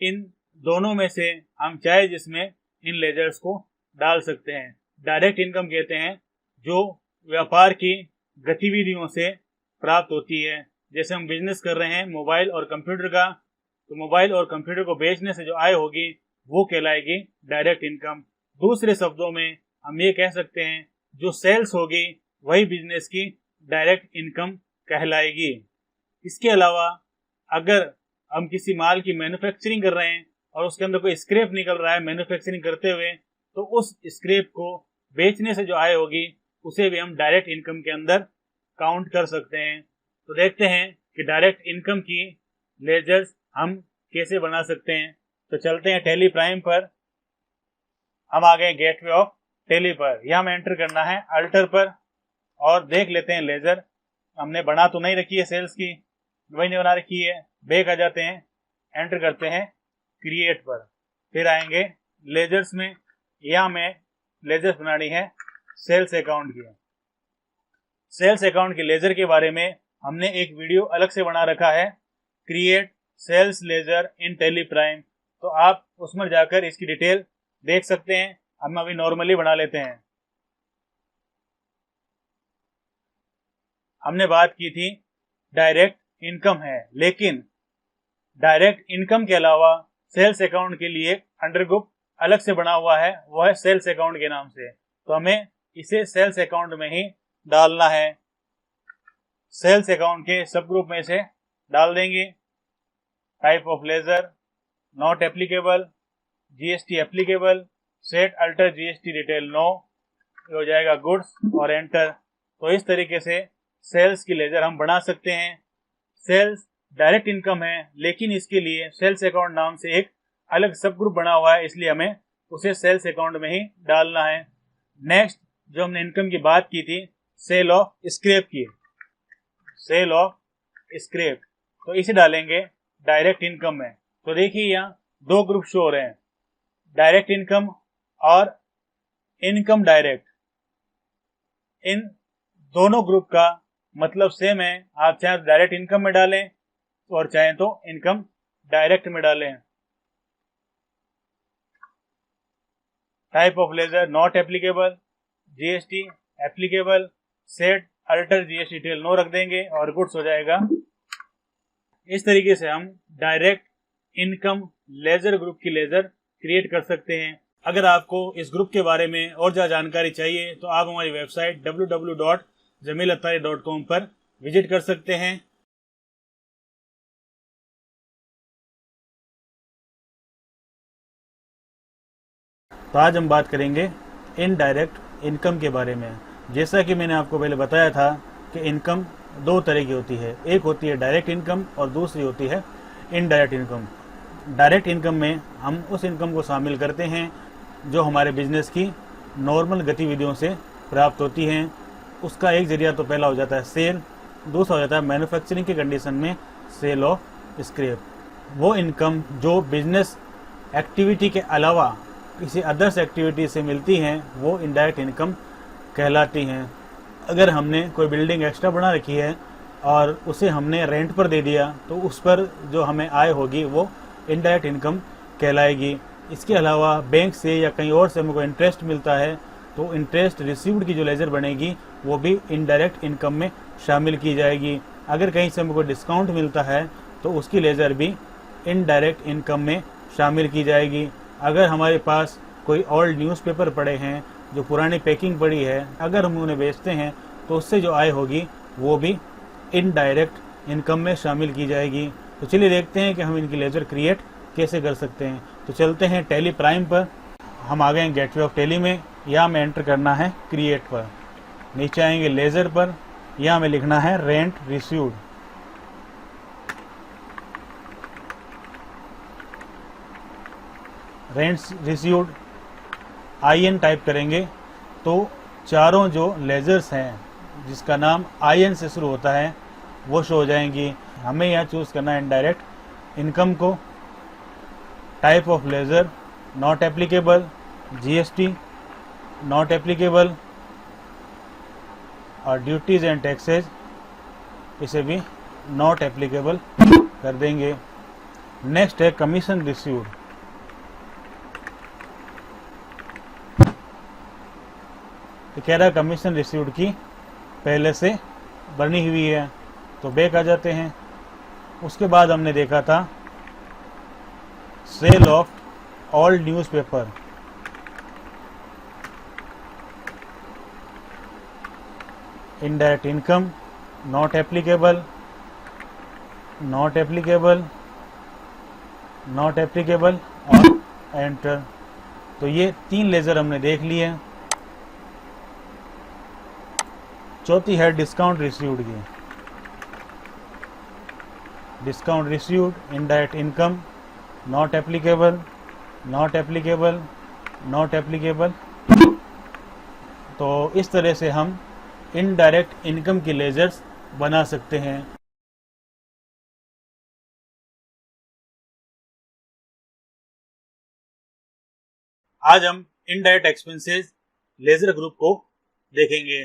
A: इन दोनों में से हम चाहे जिसमें इन लेजर्स को डाल सकते हैं। डायरेक्ट इनकम कहते हैं जो व्यापार की गतिविधियों से प्राप्त होती है। जैसे हम बिजनेस कर रहे हैं मोबाइल और कंप्यूटर का, तो मोबाइल और कंप्यूटर को बेचने से जो आय होगी वो कहलाएगी डायरेक्ट इनकम। दूसरे शब्दों में हम ये कह सकते हैं जो सेल्स होगी वही बिजनेस की डायरेक्ट इनकम कहलाएगी। इसके अलावा अगर हम किसी माल की मैन्युफैक्चरिंग कर रहे हैं और उसके अंदर कोई स्क्रैप निकल रहा है मैन्युफैक्चरिंग करते हुए, तो उस स्क्रैप को बेचने से जो आय होगी उसे भी हम डायरेक्ट इनकम के अंदर काउंट कर सकते हैं। तो देखते हैं कि डायरेक्ट इनकम की लेजर्स हम कैसे बना सकते हैं। तो चलते हैं टैली प्राइम पर। हम आ गए गेटवे ऑफ टैली पर। यह हमें एंटर करना है अल्टर पर और देख लेते हैं लेजर। हमने बना तो नहीं रखी है सेल्स की, वही नहीं बना रखी है। बैक आ जाते हैं, एंटर करते हैं क्रिएट पर, फिर आएंगे लेजर्स में। यहाँ में लेजर्स बनानी है सेल्स अकाउंट की। सेल्स अकाउंट के लेजर के बारे में हमने एक वीडियो अलग से बना रखा है, क्रिएट सेल्स लेजर इन टैली प्राइम, तो आप उसमें जाकर इसकी डिटेल देख सकते हैं। हम अभी नॉर्मली बना लेते हैं। हमने बात की थी डायरेक्ट इनकम है, लेकिन डायरेक्ट इनकम के अलावा सेल्स अकाउंट के लिए अंडर ग्रुप अलग से बना हुआ है, वो है सेल्स अकाउंट के नाम से। तो हमें इसे सेल्स अकाउंट में ही डालना है। सेल्स अकाउंट के सब ग्रुप में से डाल देंगे। Type of ledger not applicable, GST applicable, set alter GST detail no, हो जाएगा गुड्स और एंटर। तो इस तरीके से सेल्स की लेजर हम बना सकते हैं। सेल्स डायरेक्ट इनकम है, लेकिन इसके लिए सेल्स अकाउंट नाम से एक अलग सब ग्रुप बना हुआ है, इसलिए हमें उसे सेल्स अकाउंट में ही डालना है। नेक्स्ट जो हमने इनकम की बात की थी, सेल ऑफ स्क्रैप की, सेल ऑफ स्क्रैप, तो इसे डालेंगे डायरेक्ट इनकम में। तो देखिए यहाँ दो ग्रुप शो हो रहे हैं, डायरेक्ट इनकम और इनकम डायरेक्ट। इन दोनों ग्रुप का मतलब सेम है। आप चाहे डायरेक्ट इनकम में डालें और चाहे तो इनकम डायरेक्ट में डालें। Type of ledger not applicable, GST applicable, set alter GST detail no रख देंगे और गुड्स हो जाएगा। इस तरीके से हम डायरेक्ट इनकम लेजर ग्रुप की लेजर क्रिएट कर सकते हैं। अगर आपको इस ग्रुप के बारे में और ज़्यादा जानकारी चाहिए तो आप हमारी वेबसाइट www.jamilaattari.com पर विजिट कर सकते हैं। तो आज हम बात करेंगे इनडायरेक्ट इनकम के बारे में। जैसा कि मैंने आपको पहले बताया था कि इनकम दो तरह की होती है, एक होती है डायरेक्ट इनकम और दूसरी होती है इनडायरेक्ट इनकम। डायरेक्ट इनकम में हम उस इनकम को शामिल करते हैं जो हमारे बिजनेस की नॉर्मल गतिविधियों से प्राप्त होती हैं। उसका एक जरिया तो पहला हो जाता है सेल, दूसरा हो जाता है मैन्युफैक्चरिंग की कंडीशन में सेल ऑफ स्क्रैप। वो इनकम जो बिजनेस एक्टिविटी के अलावा किसी अदर्स एक्टिविटी से मिलती हैं वो इनडायरेक्ट इनकम कहलाती हैं। अगर हमने कोई बिल्डिंग एक्स्ट्रा बना रखी है और उसे हमने रेंट पर दे दिया तो उस पर जो हमें आय होगी वो इनडायरेक्ट इनकम कहलाएगी। इसके अलावा बैंक से या कहीं और से हमको इंटरेस्ट मिलता है तो इंटरेस्ट रिसीव्ड की जो लेजर बनेगी वो भी इनडायरेक्ट इनकम में शामिल की जाएगी। अगर कहीं से हमको डिस्काउंट मिलता है तो उसकी लेजर भी इनडायरेक्ट इनकम में शामिल की जाएगी। अगर हमारे पास कोई ओल्ड न्यूज़पेपर पड़े हैं जो पुरानी पैकिंग पड़ी है, अगर हम उन्हें बेचते हैं तो उससे जो आय होगी वो भी इनडायरेक्ट इनकम में शामिल की जाएगी। तो चलिए देखते हैं कि हम इनकी लेजर क्रिएट कैसे कर सकते हैं। तो चलते हैं टैली प्राइम पर। हम आ गए हैं गेटवे ऑफ टैली में। यहाँ हमें एंटर करना है क्रिएट पर, नीचे आएंगे लेजर पर, यहाँ हमें लिखना है rent received. Rent received IN type करेंगे तो चारों जो लेजर्स हैं जिसका नाम IN से शुरू होता है वो शो हो जाएंगी। हमें यहाँ चूज करना है इनडायरेक्ट इनकम को। Type of ledger not applicable, GST not applicable और ड्यूटीज एंड टैक्सेज इसे भी नॉट एप्लीकेबल कर देंगे। नेक्स्ट है कमीशन रिसीव्ड। तो कह रहा है कमीशन रिसीव्ड की पहले से बनी हुई है, तो बैक आ जाते हैं। उसके बाद हमने देखा था sale of old newspaper. Indirect income not applicable, not applicable, not applicable और एंटर। तो ये तीन लेजर हमने देख लिए। चौथी है डिस्काउंट रिसीव्ड की। Discount received indirect income not applicable, not applicable, not applicable. तो इस तरह से हम इनडायरेक्ट इनकम की लेजर्स बना सकते हैं। आज हम इनडायरेक्ट एक्सपेंसेस लेजर ग्रुप को देखेंगे।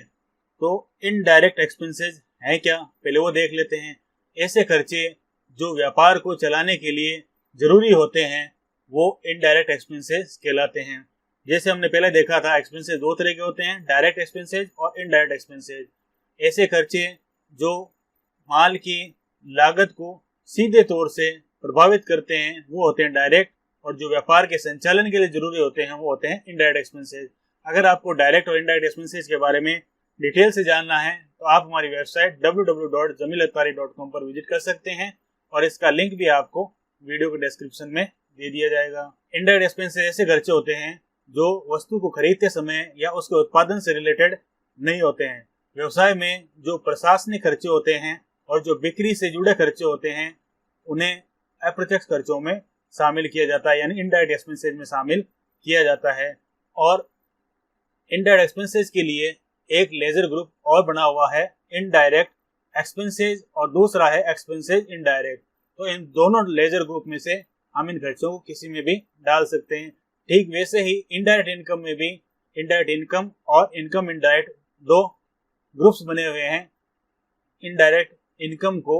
A: तो इनडायरेक्ट एक्सपेंसेस हैं क्या, पहले वो देख लेते हैं। ऐसे खर्चे जो व्यापार को चलाने के लिए जरूरी होते हैं वो इनडायरेक्ट एक्सपेंसेस कहलाते हैं। जैसे हमने पहले देखा था, एक्सपेंसेस दो तरह के होते हैं, डायरेक्ट एक्सपेंसेस और इनडायरेक्ट एक्सपेंसेस। ऐसे खर्चे जो माल की लागत को सीधे तौर से प्रभावित करते हैं वो होते हैं डायरेक्ट, और जो व्यापार के संचालन के लिए जरूरी होते हैं वो होते हैं इनडायरेक्ट एक्सपेंसेस। अगर आपको डायरेक्ट और इनडायरेक्ट एक्सपेंसेस के बारे में डिटेल से जानना है तो आप हमारी वेबसाइट www.जमीलअत्तारी.com पर विजिट कर सकते हैं, और इसका लिंक भी आपको वीडियो के डिस्क्रिप्शन में दे दिया जाएगा। इनडायरेक्ट एक्सपेंसेस ऐसे खर्चे होते हैं जो वस्तु को खरीदते समय या उसके उत्पादन से रिलेटेड नहीं होते हैं। व्यवसाय में जो प्रशासनिक खर्चे होते हैं और जो बिक्री से जुड़े खर्चे होते हैं उन्हें अप्रत्यक्ष खर्चों में शामिल किया जाता है, यानी इनडायरेक्ट एक्सपेंसेस में शामिल किया जाता है। और इनडायरेक्ट एक्सपेंसेस के लिए एक लेजर ग्रुप और बना हुआ है, इनडायरेक्ट एक्सपेंसेस, और दूसरा है एक्सपेंसेस इनडायरेक्ट। तो इन दोनों लेजर ग्रुप में से हम इन खर्चों को किसी में भी डाल सकते हैं। ठीक वैसे ही इनडायरेक्ट इनकम में भी इनडायरेक्ट इनकम और इनकम इनडायरेक्ट दो ग्रुप्स बने हुए हैं इनडायरेक्ट इनकम को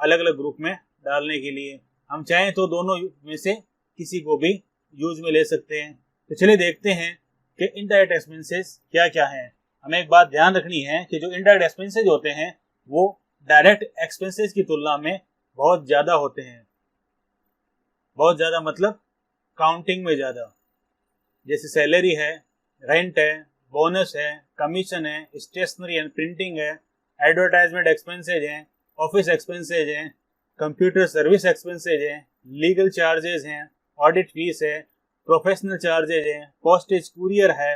A: अलग अलग ग्रुप में डालने के लिए। हम चाहें तो दोनों में से किसी को भी यूज में ले सकते हैं। तो चलिए देखते हैं कि इनडायरेक्ट एक्सपेंसेस क्या क्या हैं। हमें एक बात ध्यान रखनी है कि जो इनडायरेक्ट एक्सपेंसेस होते हैं वो डायरेक्ट एक्सपेंसेस की तुलना में बहुत ज़्यादा होते हैं। बहुत ज़्यादा मतलब काउंटिंग में ज़्यादा। जैसे सैलरी है, रेंट है, बोनस है, कमीशन है, स्टेशनरी एंड प्रिंटिंग है, एडवर्टाइजमेंट एक्सपेंसेज हैं, ऑफिस एक्सपेंसेज हैं, कंप्यूटर सर्विस एक्सपेंसेज हैं, लीगल चार्जेस हैं, ऑडिट फीस है, प्रोफेशनल चार्जेज हैं, पोस्टेज कुरियर है,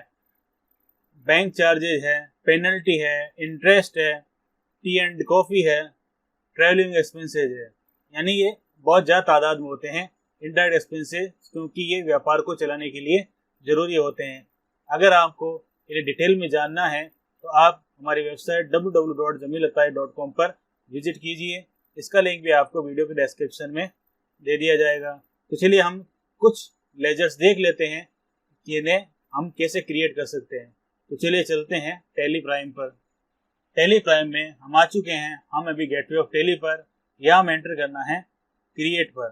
A: बैंक चार्जेज है, पेनल्टी है, इंटरेस्ट है, टी एंड कॉफ़ी है, ट्रैवलिंग एक्सपेंसेज है। यानी ये बहुत ज़्यादा तादाद में होते हैं इनडायरेक्ट एक्सपेंसेज, क्योंकि ये व्यापार को चलाने के लिए ज़रूरी होते हैं। अगर आपको इन्हें डिटेल में जानना है तो आप हमारी वेबसाइट www.जमीलअत्तारी.com पर विजिट कीजिए। इसका लिंक भी आपको वीडियो के डिस्क्रिप्शन में दे दिया जाएगा। तो चलिए हम कुछ लेजर्स देख लेते हैं कि इन्हें हम कैसे क्रिएट कर सकते हैं। तो चलिए चलते हैं टैली प्राइम पर। टैली प्राइम में हम आ चुके हैं। हम अभी गेटवे ऑफ टैली पर, यहाँ हम एंटर करना है क्रिएट पर।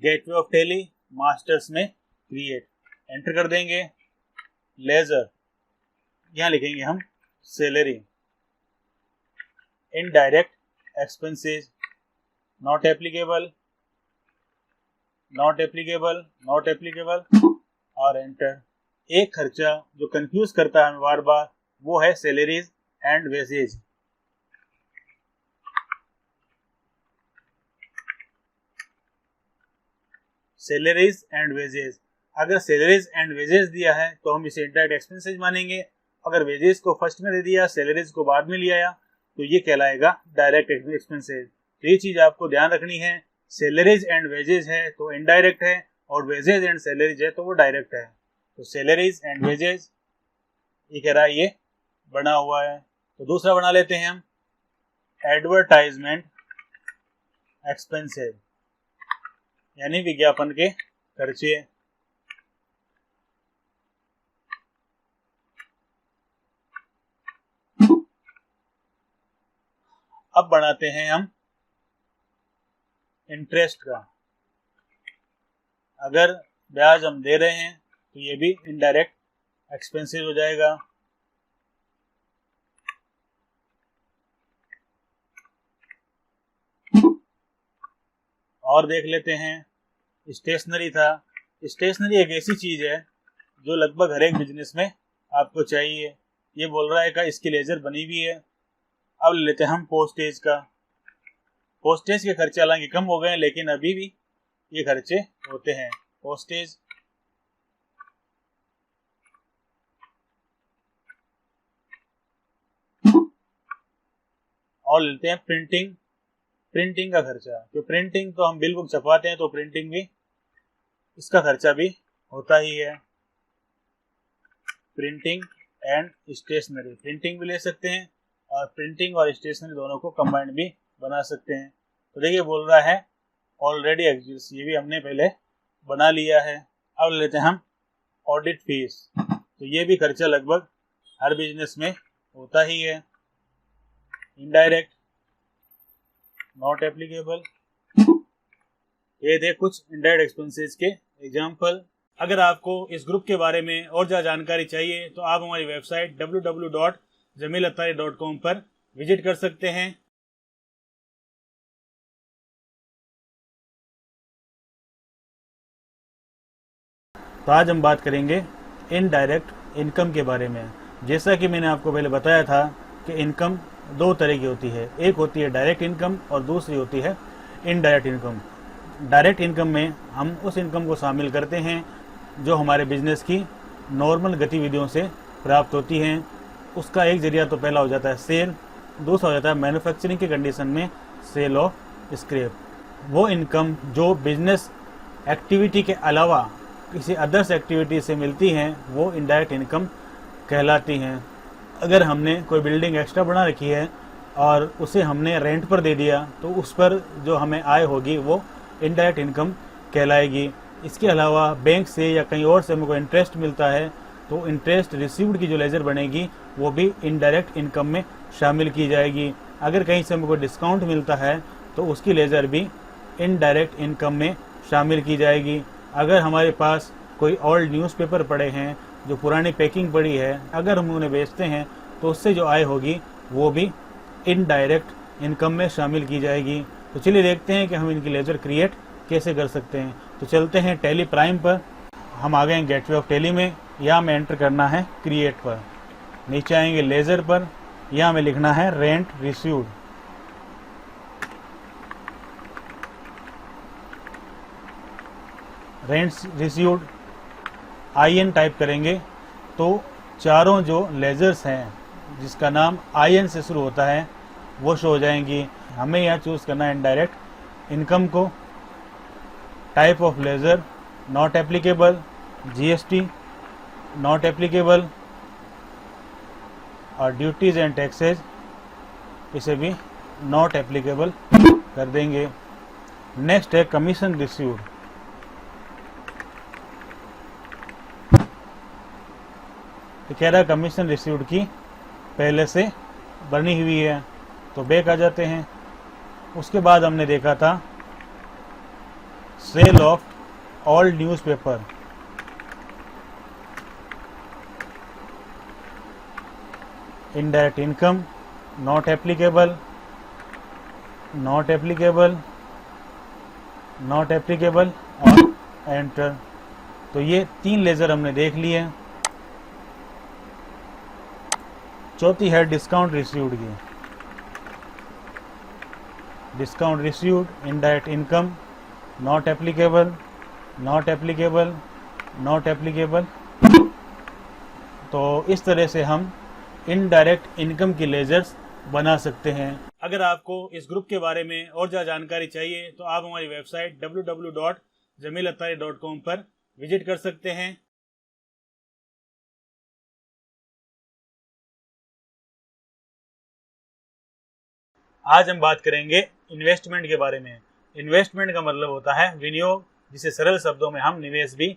A: गेटवे ऑफ टैली मास्टर्स में क्रिएट एंटर कर देंगे। लेजर, यहाँ लिखेंगे हम salary. Indirect expenses, not applicable, not applicable, not applicable, और एंटर। एक खर्चा जो कंफ्यूज करता है हमें बार बार वो है salaries and wages. Salaries and wages, अगर सैलरीज एंड वेजेज दिया है तो हम इसे इनडायरेक्ट एक्सपेंसेस मानेंगे। अगर वेजेज को फर्स्ट में दे दिया, सैलरीज को बाद में लिया तो ये कहलाएगा डायरेक्ट एक्सपेंसेस। तो ये चीज आपको ध्यान रखनी है। सैलरीज एंड वेजेज है तो इनडायरेक्ट है, और वेजेज एंड सैलरीज है तो वो डायरेक्ट है। तो सैलरीज एंड वेजेज ये कह रहा है, ये बना हुआ है। तो दूसरा बना लेते हैं हम, एडवर्टाइजमेंट एक्सपेंसेस, यानी विज्ञापन के खर्चे। अब बनाते हैं हम इंटरेस्ट का। अगर ब्याज हम दे रहे हैं तो ये भी इनडायरेक्ट एक्सपेंसेस हो जाएगा। और देख लेते हैं, स्टेशनरी था। स्टेशनरी एक ऐसी चीज है जो लगभग हर एक बिजनेस में आपको चाहिए। ये बोल रहा है कि इसकी लेजर बनी हुई है। अब लेते हैं हम पोस्टेज का। पोस्टेज के खर्चे हालांकि कम हो गए हैं लेकिन अभी भी ये खर्चे होते हैं। पोस्टेज, और लेते हैं प्रिंटिंग। प्रिंटिंग का खर्चा, जो प्रिंटिंग तो हम बिल बुक छपवाते हैं तो प्रिंटिंग भी, इसका खर्चा भी होता ही है। प्रिंटिंग एंड स्टेशनरी, प्रिंटिंग भी ले सकते हैं और प्रिंटिंग और स्टेशनरी दोनों को कंबाइंड भी बना सकते हैं। तो देखिए बोल रहा है ऑलरेडी एग्जिस्ट, ये भी हमने पहले बना लिया है। अब लेते हैं हम ऑडिट फीस। तो ये भी खर्चा लगभग हर बिजनेस में होता ही है। इनडायरेक्ट, नॉट एप्लीकेबल, ये थे कुछ इनडायरेक्ट एक्सपेंसेस के एग्जाम्पल। अगर आपको इस ग्रुप के बारे में और ज़्यादा जानकारी चाहिए तो आप हमारी वेबसाइट www.jamilattari.com पर विजिट कर सकते हैं। तो आज हम बात करेंगे इनडायरेक्ट इनकम के बारे में। जैसा कि मैंने आपको पहले बताया था कि इनकम दो तरह की होती है, एक होती है डायरेक्ट इनकम और दूसरी होती है इनडायरेक्ट इनकम। डायरेक्ट इनकम में हम उस इनकम को शामिल करते हैं जो हमारे बिजनेस की नॉर्मल गतिविधियों से प्राप्त होती हैं। उसका एक जरिया तो पहला हो जाता है सेल, दूसरा हो जाता है मैन्युफैक्चरिंग के कंडीशन में सेल ऑफ स्क्रैप। वो इनकम जो बिजनेस एक्टिविटी के अलावा किसी अदर्स एक्टिविटी से मिलती हैं वो इनडायरेक्ट इनकम कहलाती हैं। अगर हमने कोई बिल्डिंग एक्स्ट्रा बना रखी है और उसे हमने रेंट पर दे दिया तो उस पर जो हमें आय होगी वो इनडायरेक्ट इनकम कहलाएगी। इसके अलावा बैंक से या कहीं और से हमको इंटरेस्ट मिलता है तो इंटरेस्ट रिसीव्ड की जो लेजर बनेगी वो भी इनडायरेक्ट इनकम में शामिल की जाएगी। अगर कहीं से हमको डिस्काउंट मिलता है तो उसकी लेजर भी इनडायरेक्ट इनकम में शामिल की जाएगी। अगर हमारे पास कोई ओल्ड न्यूज़पेपर पड़े हैं जो पुरानी पैकिंग पड़ी है, अगर हम उन्हें बेचते हैं तो उससे जो आय होगी वो भी इनडायरेक्ट इनकम में शामिल की जाएगी। तो चलिए देखते हैं कि हम इनकी लेजर क्रिएट कैसे कर सकते हैं। तो चलते हैं टैली प्राइम पर। हम आ गए हैं गेटवे ऑफ टैली में। यहाँ हमें एंटर करना है क्रिएट पर। नीचे आएंगे लेजर पर, यहाँ हमें लिखना है rent received. Rent received IN type करेंगे तो चारों जो लेजर्स हैं जिसका नाम IN से शुरू होता है वो शो हो जाएंगी। हमें यहाँ चूज करना है इनडायरेक्ट इनकम को। Type of ledger not applicable, GST not applicable, और ड्यूटीज एंड टैक्सेज इसे भी नॉट एप्लीकेबल कर देंगे। नेक्स्ट है कमीशन रिसीव्ड। तो कह रहा है कमीशन रिसीव्ड की पहले से बनी हुई है, तो बैक आ जाते हैं। उसके बाद हमने देखा था sale of old newspaper. Indirect income not applicable, not applicable, not applicable और एंटर। तो ये तीन लेजर हमने देख लिए। चौथी है डिस्काउंट रिसीव्ड की। Discount received indirect income not applicable, not applicable, not applicable. तो इस तरह से हम इनडायरेक्ट इनकम की लेजर्स बना सकते हैं। अगर आपको इस ग्रुप के बारे में और ज़्यादा जानकारी चाहिए तो आप हमारी वेबसाइट www.jamilattari.com पर विजिट कर सकते हैं। आज हम बात करेंगे इन्वेस्टमेंट के बारे में। इन्वेस्टमेंट का मतलब होता है विनियोग, जिसे सरल शब्दों में हम निवेश भी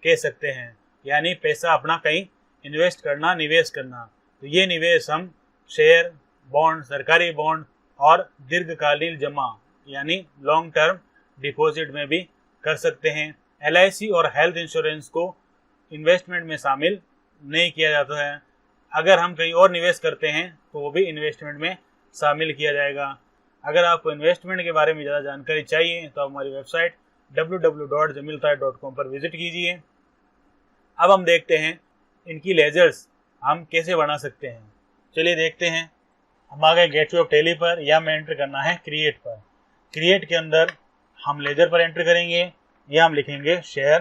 A: कह सकते हैं, यानी पैसा अपना कहीं इन्वेस्ट करना, निवेश करना। तो ये निवेश हम शेयर, बॉन्ड, सरकारी बॉन्ड और दीर्घकालीन जमा यानी लॉन्ग टर्म डिपॉजिट में भी कर सकते हैं। LIC और हेल्थ इंश्योरेंस को इन्वेस्टमेंट में शामिल नहीं किया जाता है। अगर हम कहीं और निवेश करते हैं तो वो भी इन्वेस्टमेंट में शामिल किया जाएगा। अगर आपको इन्वेस्टमेंट के बारे में ज़्यादा जानकारी चाहिए तो आप हमारी वेबसाइट www.jamilattari.com पर विजिट कीजिए। अब हम देखते हैं इनकी लेजर्स हम कैसे बना सकते हैं। चलिए देखते हैं। हम आ गए गेटवे ऑफ टैली पर। या में एंटर करना है क्रिएट पर। क्रिएट के अंदर हम लेजर पर एंटर करेंगे। या हम लिखेंगे शेयर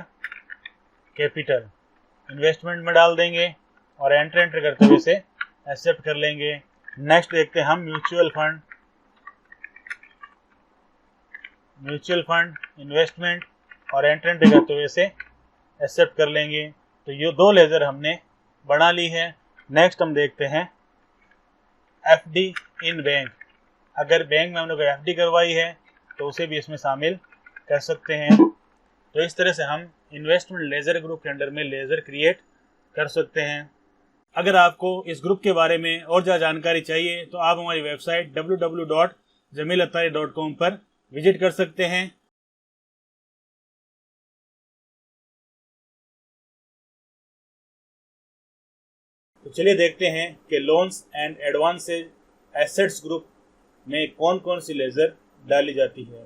A: कैपिटल, इन्वेस्टमेंट में डाल देंगे और एंटर करते हुए इसे एक्सेप्ट कर लेंगे। नेक्स्ट देखते हैं हम mutual fund, mutual fund investment और एंटर करते हुए इसे एक्सेप्ट कर लेंगे। तो ये दो लेजर हमने बना ली है। नेक्स्ट हम देखते हैं FD इन बैंक। अगर बैंक में हमने कोई FD करवाई है तो उसे भी इसमें शामिल कर सकते हैं। तो इस तरह से हम इन्वेस्टमेंट लेजर ग्रुप के अंडर में लेजर क्रिएट कर सकते हैं। अगर आपको इस ग्रुप के बारे में और ज़्यादा जानकारी चाहिए तो आप हमारी वेबसाइट www.jamilattari.com पर विजिट कर सकते हैं। तो चलिए देखते हैं कि loans and advances assets group में कौन कौन सी लेजर डाली जाती है।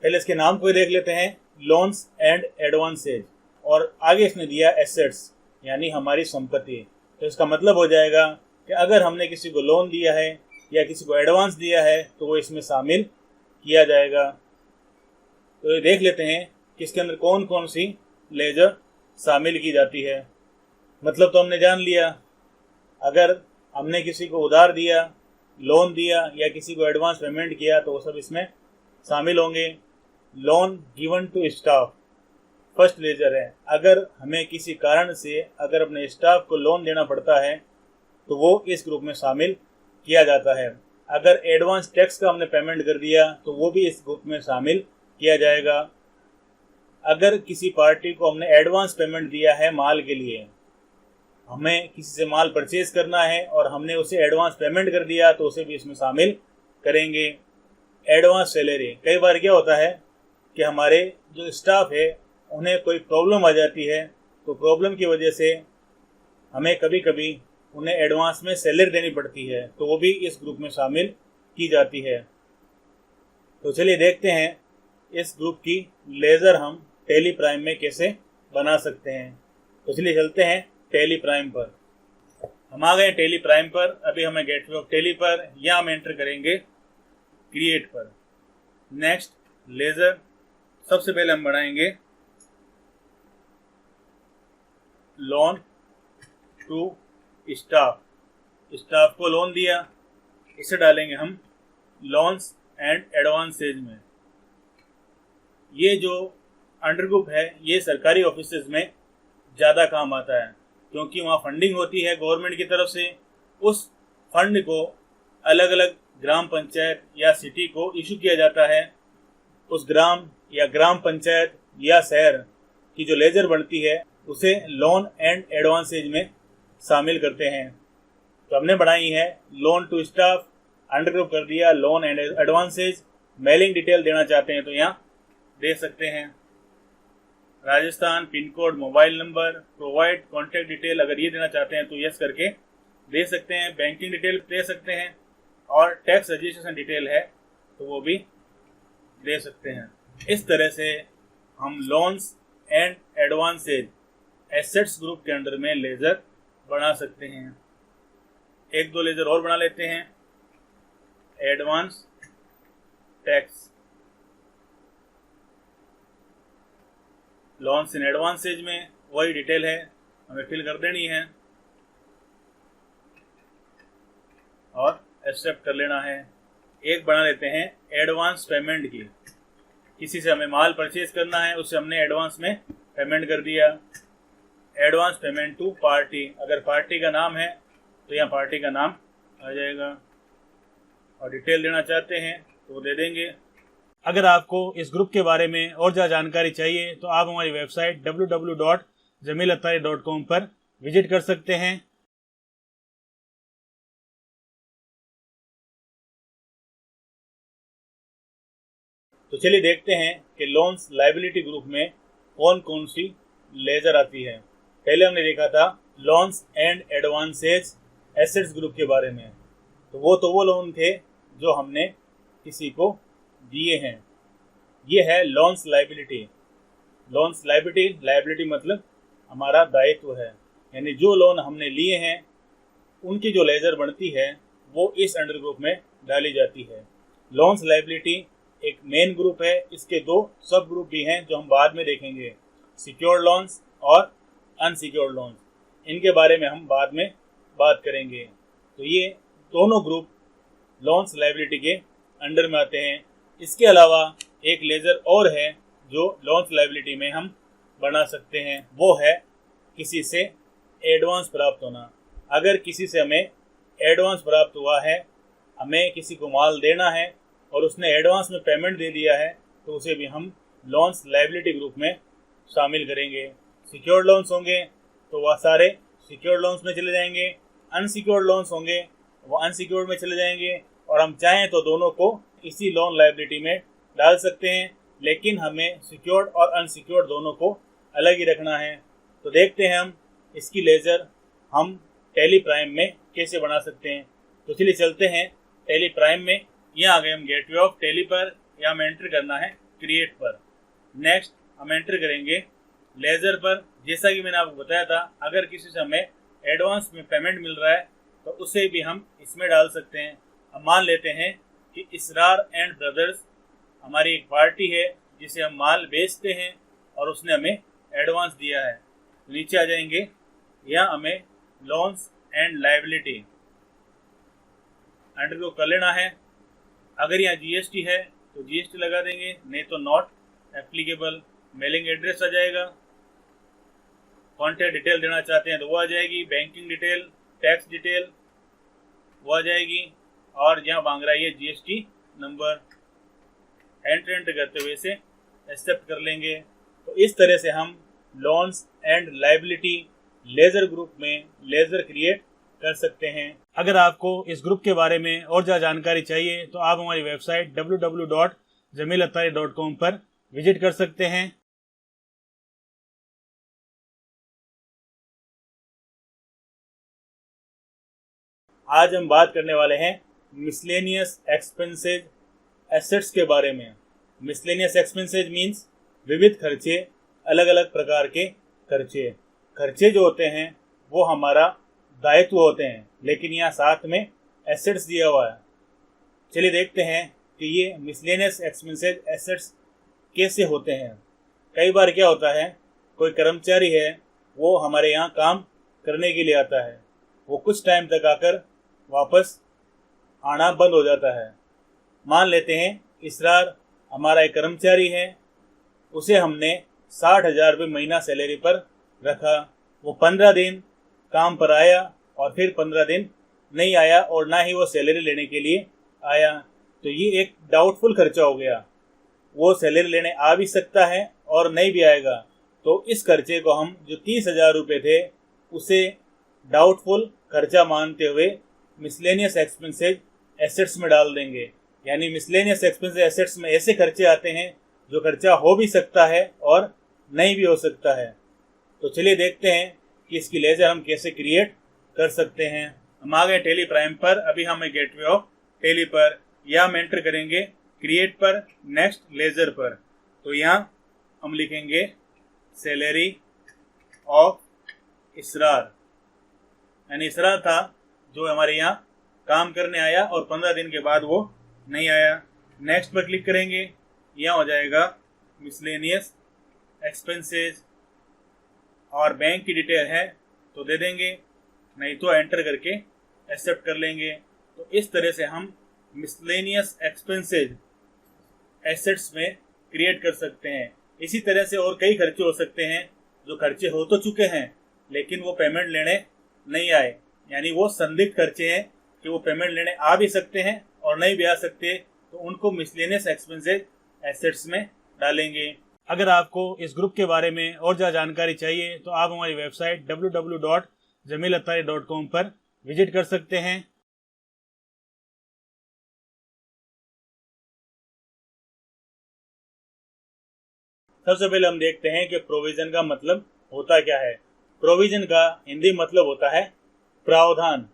A: पहले इसके नाम को ही देख लेते हैं, लोन्स एंड एडवांसेज, और आगे इसने दिया एसेट्स यानी हमारी संपत्ति। तो इसका मतलब हो जाएगा कि अगर हमने किसी को लोन दिया है या किसी को एडवांस दिया है तो वो इसमें शामिल किया जाएगा। तो ये देख लेते हैं कि इसके अंदर कौन कौन सी लेजर शामिल की जाती है। मतलब तो हमने जान लिया, अगर हमने किसी को उधार दिया, लोन दिया या किसी को एडवांस पेमेंट किया तो वो सब इसमें शामिल होंगे। Loan given to staff first ledger है। अगर हमें किसी कारण से अगर अपने स्टाफ को लोन देना पड़ता है तो वो इस ग्रुप में शामिल किया जाता है। अगर एडवांस टैक्स का हमने पेमेंट कर दिया तो वो भी इस ग्रुप में शामिल किया जाएगा। अगर किसी पार्टी को हमने एडवांस पेमेंट दिया है माल के लिए, हमें किसी से माल परचेज करना है और हमने उसे एडवांस पेमेंट कर दिया तो उसे भी इसमें शामिल करेंगे। एडवांस सैलरी, कई बार क्या होता है कि हमारे जो स्टाफ है उन्हें कोई प्रॉब्लम आ जाती है, तो प्रॉब्लम की वजह से हमें कभी कभी उन्हें एडवांस में सैलरी देनी पड़ती है, तो वो भी इस ग्रुप में शामिल की जाती है। तो चलिए देखते हैं इस ग्रुप की लेजर हम टैली प्राइम में कैसे बना सकते हैं। तो चलिए चलते हैं टैली प्राइम पर। हम आ गए टैली प्राइम पर। अभी हमें गेटवे ऑफ टैली पर या हम एंटर करेंगे क्रिएट पर। नेक्स्ट लेजर, सबसे पहले हम बनाएंगे लोन टू स्टाफ। स्टाफ को लोन दिया, इसे डालेंगे हम लोन्स एंड एडवांसेज में। ये जो अंडर ग्रुप है ये सरकारी ऑफिसेज में ज़्यादा काम आता है, क्योंकि वहाँ फंडिंग होती है गवर्नमेंट की तरफ से। उस फंड को अलग अलग ग्राम पंचायत या सिटी को इशू किया जाता है। उस ग्राम या ग्राम पंचायत या शहर की जो लेजर बनती है उसे लोन एंड एडवांसेज में शामिल करते हैं। तो हमने बनाई है loan to staff, under group कर दिया loan and advances. Mailing detail देना चाहते हैं तो यहाँ दे सकते हैं, Rajasthan, pin code, mobile number, provide contact detail, अगर ये देना चाहते हैं तो यस करके दे सकते हैं। बैंकिंग डिटेल दे सकते हैं और टैक्स रजिस्ट्रेशन डिटेल है तो वो भी दे सकते हैं। इस तरह से हम loans and advances assets group के अंडर में लेजर बना सकते हैं। एक दो लेजर और बना लेते हैं। Advance tax, loans in advances में वही डिटेल है, हमें फिल कर देनी है और एक्सेप्ट कर लेना है। एक बना लेते हैं एडवांस पेमेंट की। किसी से हमें माल परचेज करना है, उससे हमने एडवांस में पेमेंट कर दिया। एडवांस पेमेंट टू पार्टी, अगर पार्टी का नाम है तो यहाँ पार्टी का नाम आ जाएगा और डिटेल देना चाहते हैं तो दे देंगे। अगर आपको इस ग्रुप के बारे में और ज़्यादा जानकारी चाहिए तो आप हमारी वेबसाइट www.jamilattari.com पर विजिट कर सकते हैं। तो चलिए देखते हैं कि लोन्स लायबिलिटी ग्रुप में कौन कौन सी लेजर आती है। पहले हमने देखा था loans and advances assets group के बारे में। तो वो लोन थे जो हमने किसी को दिए हैं। ये है लोन्स लायबिलिटी। लोन्स लायबिलिटी मतलब हमारा दायित्व है, यानी जो लोन हमने लिए हैं उनकी जो लेजर बनती है वो इस अंडर ग्रुप में डाली जाती है। लोन्स लायबिलिटी एक मेन ग्रुप है, इसके दो सब ग्रुप भी हैं जो हम बाद में देखेंगे, सिक्योर्ड लोन्स और अनसिक्योर्ड लोन्स। इनके बारे में हम बाद में बात करेंगे। तो ये दोनों ग्रुप लोन्स लायबिलिटी के अंडर में आते हैं। इसके अलावा एक लेजर और है जो लोन्स लायबिलिटी में हम बना सकते हैं, वो है किसी से एडवांस प्राप्त होना। अगर किसी से हमें एडवांस प्राप्त हुआ है, हमें किसी को माल देना है और उसने एडवांस में पेमेंट दे दिया है तो उसे भी हम लोन्स लायबिलिटी ग्रुप में शामिल करेंगे। सिक्योर्ड लोन्स होंगे तो वह सारे सिक्योर्ड लोन्स में चले जाएंगे, अनसिक्योर्ड लोन्स होंगे वो अनसिक्योर्ड में चले जाएंगे, और हम चाहें तो दोनों को इसी लोन लायबिलिटी में डाल सकते हैं, लेकिन हमें सिक्योर्ड और अनसिक्योर्ड दोनों को अलग ही रखना है। तो देखते हैं हम इसकी लेजर हम टैली प्राइम में कैसे बना सकते हैं। तो चलिए चलते हैं टैली प्राइम में। यहाँ आ गए हम गेटवे ऑफ टैली पर। यहाँ हमें एंटर करना है क्रिएट पर। नेक्स्ट हम एंटर करेंगे लेजर पर। जैसा कि मैंने आपको बताया था, अगर किसी से हमें एडवांस में पेमेंट मिल रहा है तो उसे भी हम इसमें डाल सकते हैं। हम मान लेते हैं कि इसरार एंड ब्रदर्स हमारी एक पार्टी है जिसे हम माल बेचते हैं और उसने हमें एडवांस दिया है। नीचे आ जाएंगे, यहाँ हमें लोन्स एंड लायबिलिटी अंडरगो कर लेना है। अगर यहाँ जीएसटी है तो जीएसटी लगा देंगे, नहीं तो नॉट एप्लीकेबल। मेलिंग एड्रेस आ जाएगा। कॉन्टैक्ट डिटेल देना चाहते हैं तो वो आ जाएगी। बैंकिंग डिटेल, टैक्स डिटेल वो आ जाएगी। और यहाँ मांग रहा है ये जीएसटी नंबर। एंटर करते हुए इसे एक्सेप्ट कर लेंगे। तो इस तरह से हम loans and liability ledger group में लेजर क्रिएट कर सकते हैं। अगर आपको इस ग्रुप के बारे में और ज़्यादा जानकारी चाहिए तो आप हमारी वेबसाइट www.jamilattari.com पर विजिट कर सकते हैं। आज हम बात करने वाले हैं मिसलेनियस एक्सपेंसेज एसेट्स के बारे में। मिसलेनियस एक्सपेंसेज मीन्स विविध खर्चे, अलग अलग प्रकार के खर्चे। खर्चे जो होते हैं वो हमारा दायित्व होते हैं, लेकिन यहाँ साथ में एसेट्स दिया हुआ है। चलिए देखते हैं कि ये मिसलेनियस एक्सपेंसेज एसेट्स कैसे होते हैं। कई बार क्या होता है, कोई कर्मचारी है वो हमारे यहाँ काम करने के लिए आता है, वो कुछ टाइम तक आकर वापस आना बंद हो जाता है। मान लेते हैं इसरार हमारा एक कर्मचारी है, उसे हमने 60,000 रुपये महीना सैलरी पर रखा। वो 15 दिन काम पर आया और फिर 15 दिन नहीं आया और ना ही वो सैलरी लेने के लिए आया। तो ये एक डाउटफुल खर्चा हो गया। वो सैलरी लेने आ भी सकता है और नहीं भी आएगा। तो इस खर्चे को हम जो 30,000 रुपये थे उसे डाउटफुल खर्चा मानते हुए मिसलेनियस एक्सपेंसेज एसेट्स में डाल देंगे। यानी मिसलेनियस एक्सपेंसेज एसेट्स में ऐसे खर्चे आते हैं जो खर्चा हो भी सकता है और नहीं भी हो सकता है। तो चलिए देखते हैं कि इसकी लेजर हम कैसे क्रिएट कर सकते हैं। हम आ गए टैली प्राइम पर। अभी हम गेटवे ऑफ टैली पर, यहाँ हम एंटर करेंगे क्रिएट पर, नेक्स्ट लेजर पर। तो यहाँ हम लिखेंगे सैलरी ऑफ इसरार। यानी इसरार था जो हमारे यहाँ काम करने आया और 15 दिन के बाद वो नहीं आया। नेक्स्ट पर क्लिक करेंगे, यहाँ हो जाएगा मिसलेनियस एक्सपेंसेज और बैंक की डिटेल है तो दे देंगे, नहीं तो एंटर करके एक्सेप्ट कर लेंगे। तो इस तरह से हम मिसलेनियस एक्सपेंसेज एसेट्स में क्रिएट कर सकते हैं। इसी तरह से और कई खर्चे हो सकते हैं जो खर्चे हो तो चुके हैं लेकिन वो पेमेंट लेने नहीं आए, यानी वो संदिग्ध खर्चे हैं कि वो पेमेंट लेने आ भी सकते हैं और नहीं भी आ सकते, तो उनको मिसलेनियस एक्सपेंसेज एसेट्स में डालेंगे। अगर आपको इस ग्रुप के बारे में और ज़्यादा जानकारी चाहिए तो आप हमारी वेबसाइट www.jamilattari.com पर विजिट कर सकते हैं। सबसे पहले हम देखते हैं कि प्रोविजन का मतलब होता क्या है। प्रोविजन का हिंदी मतलब होता है प्रावधान।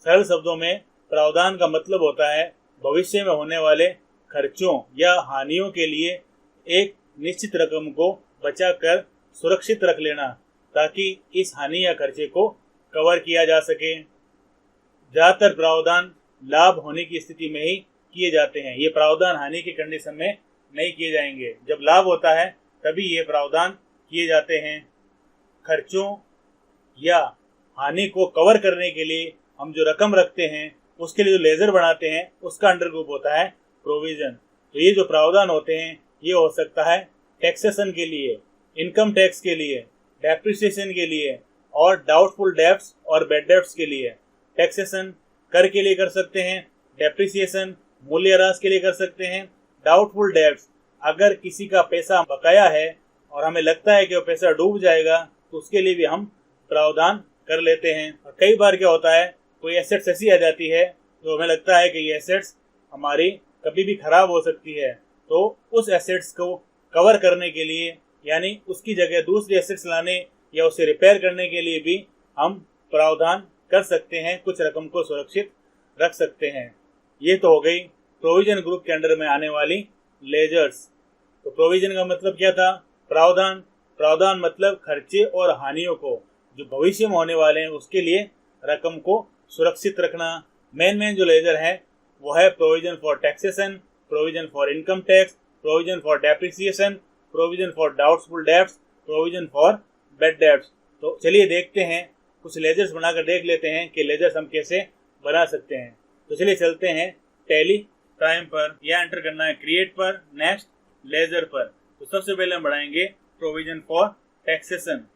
A: सरल शब्दों में प्रावधान का मतलब होता है भविष्य में होने वाले खर्चों या हानियों के लिए एक निश्चित रकम को बचाकर सुरक्षित रख लेना ताकि इस हानि या खर्चे को कवर किया जा सके। ज़्यादातर प्रावधान लाभ होने की स्थिति में ही किए जाते हैं। ये प्रावधान हानि की कंडीशन में नहीं किए जाएंगे। जब लाभ होता है तभी ये प्रावधान किए जाते हैं। खर्चों या हानि को कवर करने के लिए हम जो रकम रखते हैं उसके लिए जो लेजर बनाते हैं उसका अंडर ग्रुप होता है प्रोविजन। तो ये जो प्रावधान होते हैं ये हो सकता है टैक्सेशन के लिए, इनकम टैक्स के लिए, डेप्रिसिएशन के लिए और डाउटफुल डेब्ट्स और बैड डेब्ट्स के लिए। टैक्सेशन कर के लिए कर सकते हैं, डेप्रिसिएशन मूल्यह्रास के लिए कर सकते हैं, डाउटफुल डेब्ट्स अगर किसी का पैसा बकाया है और हमें लगता है कि वो पैसा डूब जाएगा तो उसके लिए भी हम प्रावधान कर लेते हैं। और कई बार क्या होता है, कोई एसेट्स ऐसी आ जाती है तो हमें लगता है कि ये एसेट्स हमारी कभी भी खराब हो सकती है, तो उस एसेट्स को कवर करने के लिए यानी उसकी जगह दूसरी एसेट्स लाने या उसे रिपेयर करने के लिए भी हम प्रावधान कर सकते हैं, कुछ रकम को सुरक्षित रख सकते हैं। ये तो हो गई प्रोविजन ग्रुप के अंडर में आने वाली लेजर्स। तो प्रोविजन का मतलब क्या था? प्रावधान। प्रावधान मतलब खर्चे और हानियों को जो भविष्य में होने वाले हैं उसके लिए रकम को सुरक्षित रखना। मेन जो लेजर है वो है provision for taxation, provision for income tax, provision for depreciation, provision for doubtful debts, provision for bad debts. तो चलिए देखते हैं, कुछ लेजर्स बनाकर देख लेते हैं कि लेजर्स हम कैसे बना सकते हैं। तो चलिए चलते हैं टैली प्राइम पर, यह एंटर करना है क्रिएट पर, नेक्स्ट लेजर पर। तो सबसे पहले हम बढ़ाएंगे प्रोविजन फॉर टैक्सेशन।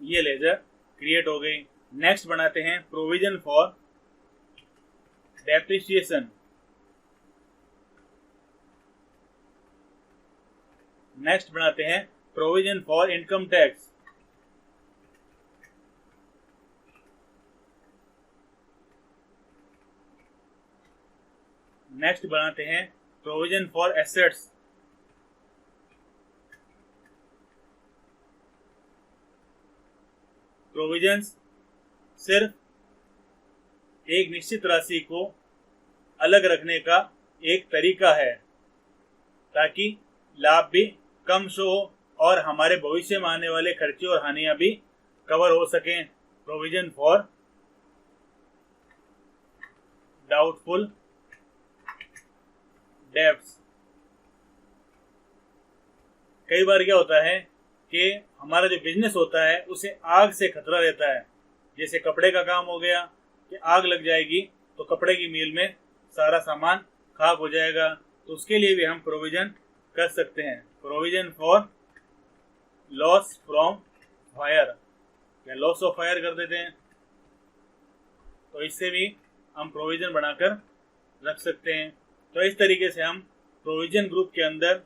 A: ये लेजर क्रिएट हो गई। नेक्स्ट बनाते हैं प्रोविजन फॉर डेप्रिसिएशन। नेक्स्ट बनाते हैं provision for income tax. Next बनाते हैं प्रोविजन फॉर एसेट्स। प्रोविजंस सिर्फ एक निश्चित राशि को अलग रखने का एक तरीका है ताकि लाभ भी कम शो हो और हमारे भविष्य में आने वाले खर्चे और हानियां भी कवर हो सकें। Provision for doubtful debts. कई बार क्या होता है कि हमारा जो बिजनेस होता है उसे आग से खतरा रहता है। जैसे कपड़े का काम हो गया कि आग लग जाएगी तो कपड़े की मिल में सारा सामान खाक हो जाएगा। तो उसके लिए भी हम प्रोविजन कर सकते हैं। Provision for loss from fire, या लॉस ऑफ फायर कर देते हैं। तो इससे भी हम प्रोविजन बनाकर रख सकते हैं। तो इस तरीके से हम प्रोविजन ग्रुप के अंदर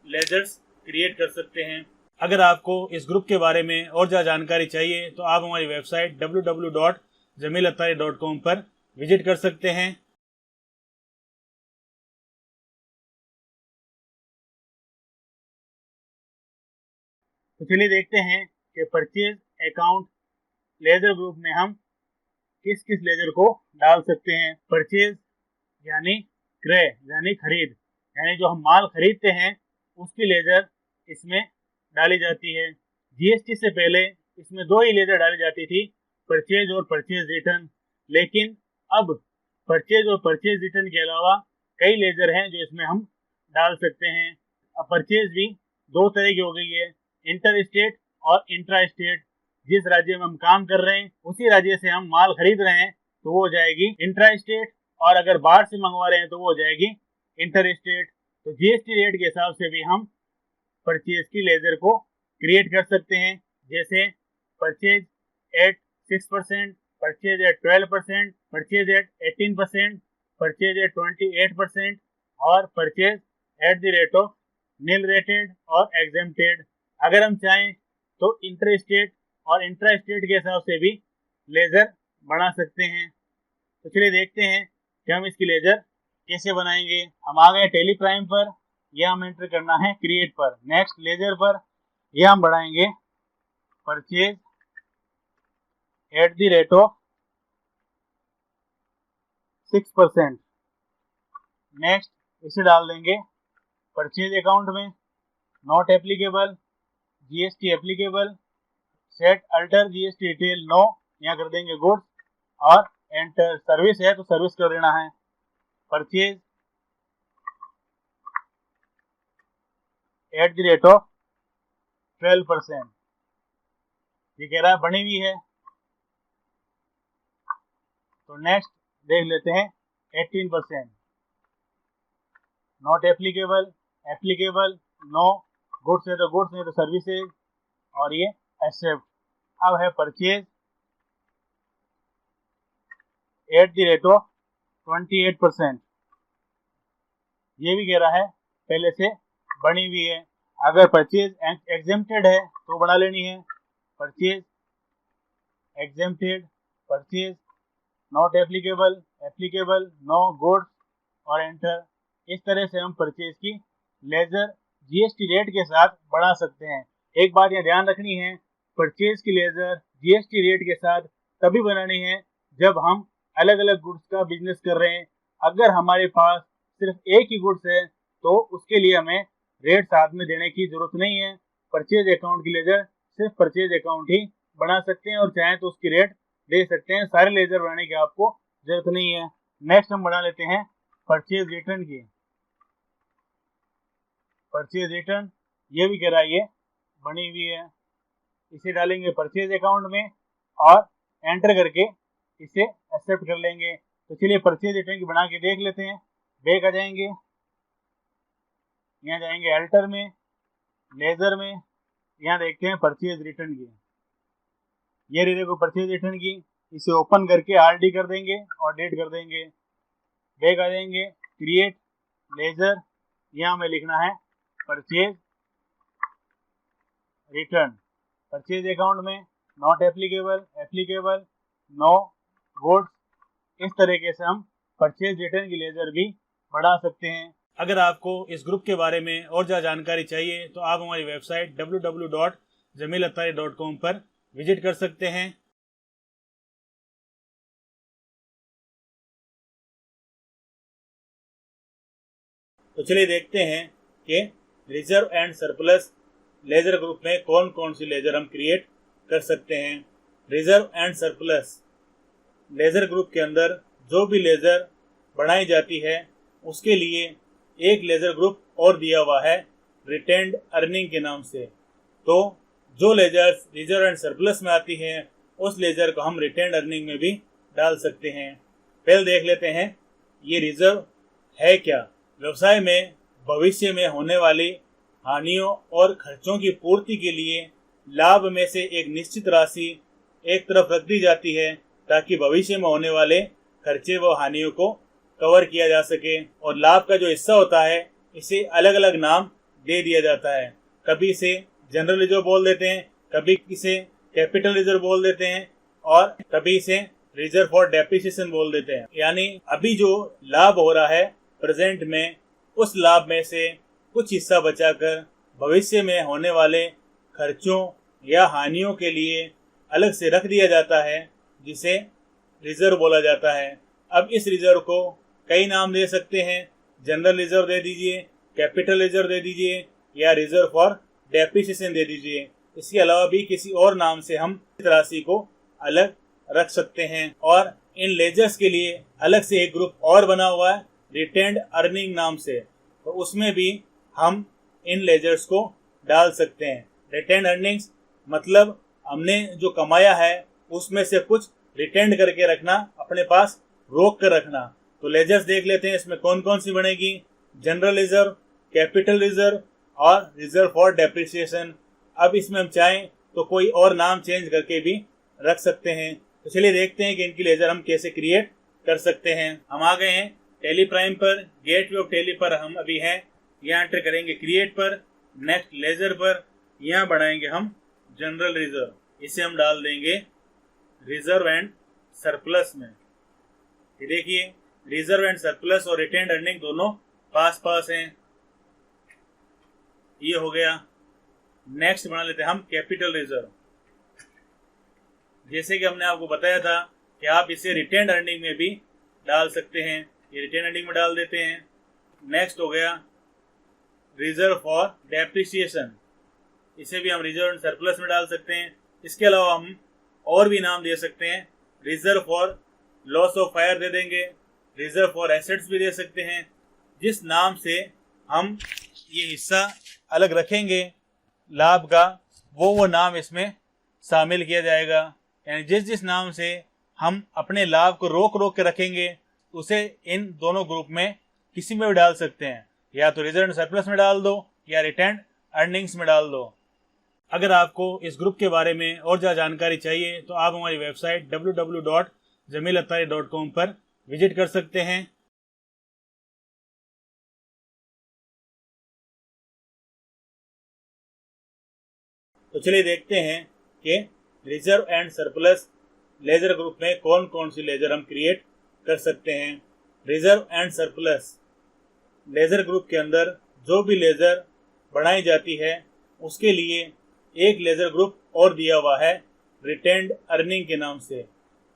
A: लेजर्स क्रिएट कर सकते हैं। अगर आपको इस ग्रुप के बारे में और ज़्यादा जानकारी चाहिए तो आप हमारी वेबसाइट www.jamilattari.com पर विजिट कर सकते हैं। तो चलिए देखते हैं कि परचेज अकाउंट लेजर ग्रुप में हम किस किस लेजर को डाल सकते हैं। परचेज यानी क्रय यानी खरीद, यानी जो हम माल खरीदते हैं उसकी लेजर इसमें डाली जाती है। जीएसटी से पहले इसमें दो ही लेजर डाली जाती थी, परचेज और परचेज रिटर्न। लेकिन अब परचेज और परचेज रिटर्न के अलावा कई लेजर हैं जो इसमें हम डाल सकते हैं। अब परचेज भी दो तरह की हो गई है, इंटर स्टेट और इंट्रा स्टेट। जिस राज्य में हम काम कर रहे हैं उसी राज्य से हम माल खरीद रहे हैं तो वो हो जाएगी इंट्रा स्टेट, और अगर बाहर से मंगवा रहे हैं तो वो हो जाएगी इंटर स्टेट। तो जीएसटी रेट के हिसाब से भी हम परचेज की लेजर को क्रिएट कर सकते हैं। जैसे purchase at 6%, purchase at 12%, purchase at 18%, purchase at 28% और purchase at the rate of nil rated और एग्जेम्प्टेड। अगर हम चाहें तो इंटर स्टेट और इंट्रा स्टेट के हिसाब से भी लेजर बना सकते हैं। तो चलिए देखते हैं कि हम इसकी लेजर कैसे बनाएंगे। हम आ गए टैली प्राइम पर, यह हम एंटर करना है क्रिएट पर। नेक्स्ट लेजर पर यह हम बढ़ाएंगे purchase at the rate of 6%। Next इसे डाल देंगे परचेज अकाउंट में, not applicable, GST applicable, set alter GST detail no, यहाँ कर देंगे गुड्स और एंटर। सर्विस है तो सर्विस कर देना है। Purchase at the rate of 12%, ये कह रहा है बनी हुई है। तो नेक्स्ट देख लेते हैं 18%, not applicable, applicable, no, goods है तो गुड्स, नहीं तो सर्विसेज, और ये एक्सेप्ट। अब है purchase at the rate of 28%, ये भी कह रहा है पहले से बनी हुई है। अगर परचेज एग्जेम्प्टेड है तो बना लेनी है, purchase exempted, purchase not applicable, applicable, no, goods और एंटर। इस तरह से हम परचेज की लेजर जीएसटी रेट के साथ बढ़ा सकते हैं। एक बात यहाँ ध्यान रखनी है, परचेज की लेजर जीएसटी रेट के साथ तभी बनानी है जब हम अलग अलग गुड्स का बिजनेस कर रहे हैं। अगर हमारे पास सिर्फ एक ही गुड्स है तो उसके लिए हमें रेट साथ में देने की जरूरत नहीं है। परचेज अकाउंट की लेजर सिर्फ परचेज अकाउंट ही बना सकते हैं और चाहें तो उसकी रेट दे सकते हैं। सारे लेजर बनाने की आपको जरूरत नहीं है। नेक्स्ट हम बना लेते हैं परचेज रिटर्न की। परचेज रिटर्न ये भी कह रहा है ये बनी हुई है, इसे डालेंगे परचेज अकाउंट में और एंटर करके इसे एक्सेप्ट कर लेंगे। तो चलिए परचेज रिटर्न की बना के देख लेते हैं। बैक आ जाएंगे, यहाँ जाएंगे अल्टर में, लेजर में, यहाँ देखते हैं परचेज रिटर्न की। ये रही देखो परचेज रिटर्न की, इसे ओपन करके आरडी कर देंगे और डेट कर देंगे। बैक आ जाएंगे, क्रिएट लेजर, यहाँ हमें लिखना है परचेज रिटर्न। परचेज अकाउंट में not applicable, applicable, no, goods. इस तरीके से हम परचेज रिटर्न की लेजर भी बढ़ा सकते हैं। अगर आपको इस ग्रुप के बारे में और ज़्यादा जानकारी चाहिए तो आप हमारी वेबसाइट www.jamilattari.com पर विजिट कर सकते हैं। तो चलिए देखते हैं कि reserve and surplus ledger group में कौन कौन सी लेजर हम क्रिएट कर सकते हैं। Reserve and surplus ledger group के अंदर जो भी लेजर बनाई जाती है उसके लिए एक लेजर ग्रुप और दिया हुआ है रिटेन्ड अर्निंग के नाम से। तो जो लेजर्स रिजर्व एंड सरप्लस में आती है उस लेजर को हम रिटेन्ड अर्निंग में भी डाल सकते हैं। पहले देख लेते हैं ये रिजर्व है क्या। व्यवसाय में भविष्य में होने वाली हानियों और खर्चों की पूर्ति के लिए लाभ में से एक निश्चित राशि एक तरफ रख दी जाती है ताकि भविष्य में होने वाले खर्चे व हानियों को कवर किया जा सके। और लाभ का जो हिस्सा होता है इसे अलग अलग नाम दे दिया जाता है। कभी इसे जनरल रिजर्व बोल देते हैं, कभी इसे कैपिटल रिजर्व बोल देते हैं और कभी इसे रिजर्व फॉर डेप्रिसिएशन बोल देते हैं। यानी अभी जो लाभ हो रहा है प्रेजेंट में, उस लाभ में से कुछ हिस्सा बचाकर भविष्य में होने वाले खर्चों या हानियों के लिए अलग से रख दिया जाता है, जिसे रिजर्व बोला जाता है। अब इस रिजर्व को कई नाम दे सकते हैं। जनरल रिजर्व दे दीजिए, कैपिटल रिजर्व दे दीजिए या रिजर्व फॉर डेप्रिसिएशन दे दीजिए। इसके अलावा भी किसी और नाम से हम इस राशि को अलग रख सकते हैं। और इन लेजर्स के लिए अलग से एक ग्रुप और बना हुआ है रिटेन्ड अर्निंग नाम से, तो उसमें भी हम इन लेजर्स को डाल सकते हैं। रिटेन्ड अर्निंग्स मतलब हमने जो कमाया है उसमें से कुछ रिटेन्ड करके रखना, अपने पास रोक कर रखना। तो लेजर्स देख लेते हैं इसमें कौन कौन सी बनेगी। जनरल रिजर्व, कैपिटल रिजर्व और रिजर्व फॉर डेप्रिसिएशन। अब इसमें हम चाहें तो कोई और नाम चेंज करके भी रख सकते हैं। तो चलिए देखते हैं कि इनकी लेजर हम कैसे क्रिएट कर सकते हैं। हम आ गए हैं टैली प्राइम पर, गेटवे ऑफ टैली पर हम अभी हैं। यहाँ एंटर करेंगे क्रिएट पर, नेक्स्ट लेजर पर, यहाँ बढ़ाएंगे हम जनरल रिजर्व, इसे हम डाल देंगे रिजर्व एंड सरप्लस में। ये देखिए रिजर्व एंड सरप्लस और रिटेन्ड अर्निंग दोनों पास पास हैं। ये हो गया। नेक्स्ट बना लेते हैं हम कैपिटल रिजर्व। जैसे कि हमने आपको बताया था कि आप इसे रिटेन्ड अर्निंग में भी डाल सकते हैं, ये रिटेन्ड अर्निंग में डाल देते हैं। नेक्स्ट हो गया रिजर्व फॉर डेप्रिसिएशन, इसे भी हम रिजर्व एंड सरप्लस में डाल सकते हैं। इसके अलावा हम और भी नाम दे सकते हैं। Reserve for loss of fire दे देंगे, रिजर्व फॉर एसेट्स भी दे सकते हैं। जिस नाम से हम ये हिस्सा अलग रखेंगे लाभ का, वो नाम इसमें शामिल किया जाएगा। यानी जिस जिस नाम से हम अपने लाभ को रोक रोक के रखेंगे उसे इन दोनों ग्रुप में किसी में भी डाल सकते हैं। या तो रिजर्व एंड सरप्लस में डाल दो या रिटेन्ड अर्निंग्स में डाल दो। अगर आपको इस ग्रुप के बारे में और ज़्यादा जानकारी चाहिए तो आप हमारी वेबसाइट www.jamilattari.com पर विजिट कर सकते हैं। तो चलिए देखते हैं कि reserve and surplus ledger group में कौन कौन सी लेजर हम क्रिएट कर सकते हैं। Reserve and surplus ledger group के अंदर जो भी लेजर बढ़ाई जाती है उसके लिए एक लेजर ग्रुप और दिया हुआ है रिटेन्ड अर्निंग के नाम से।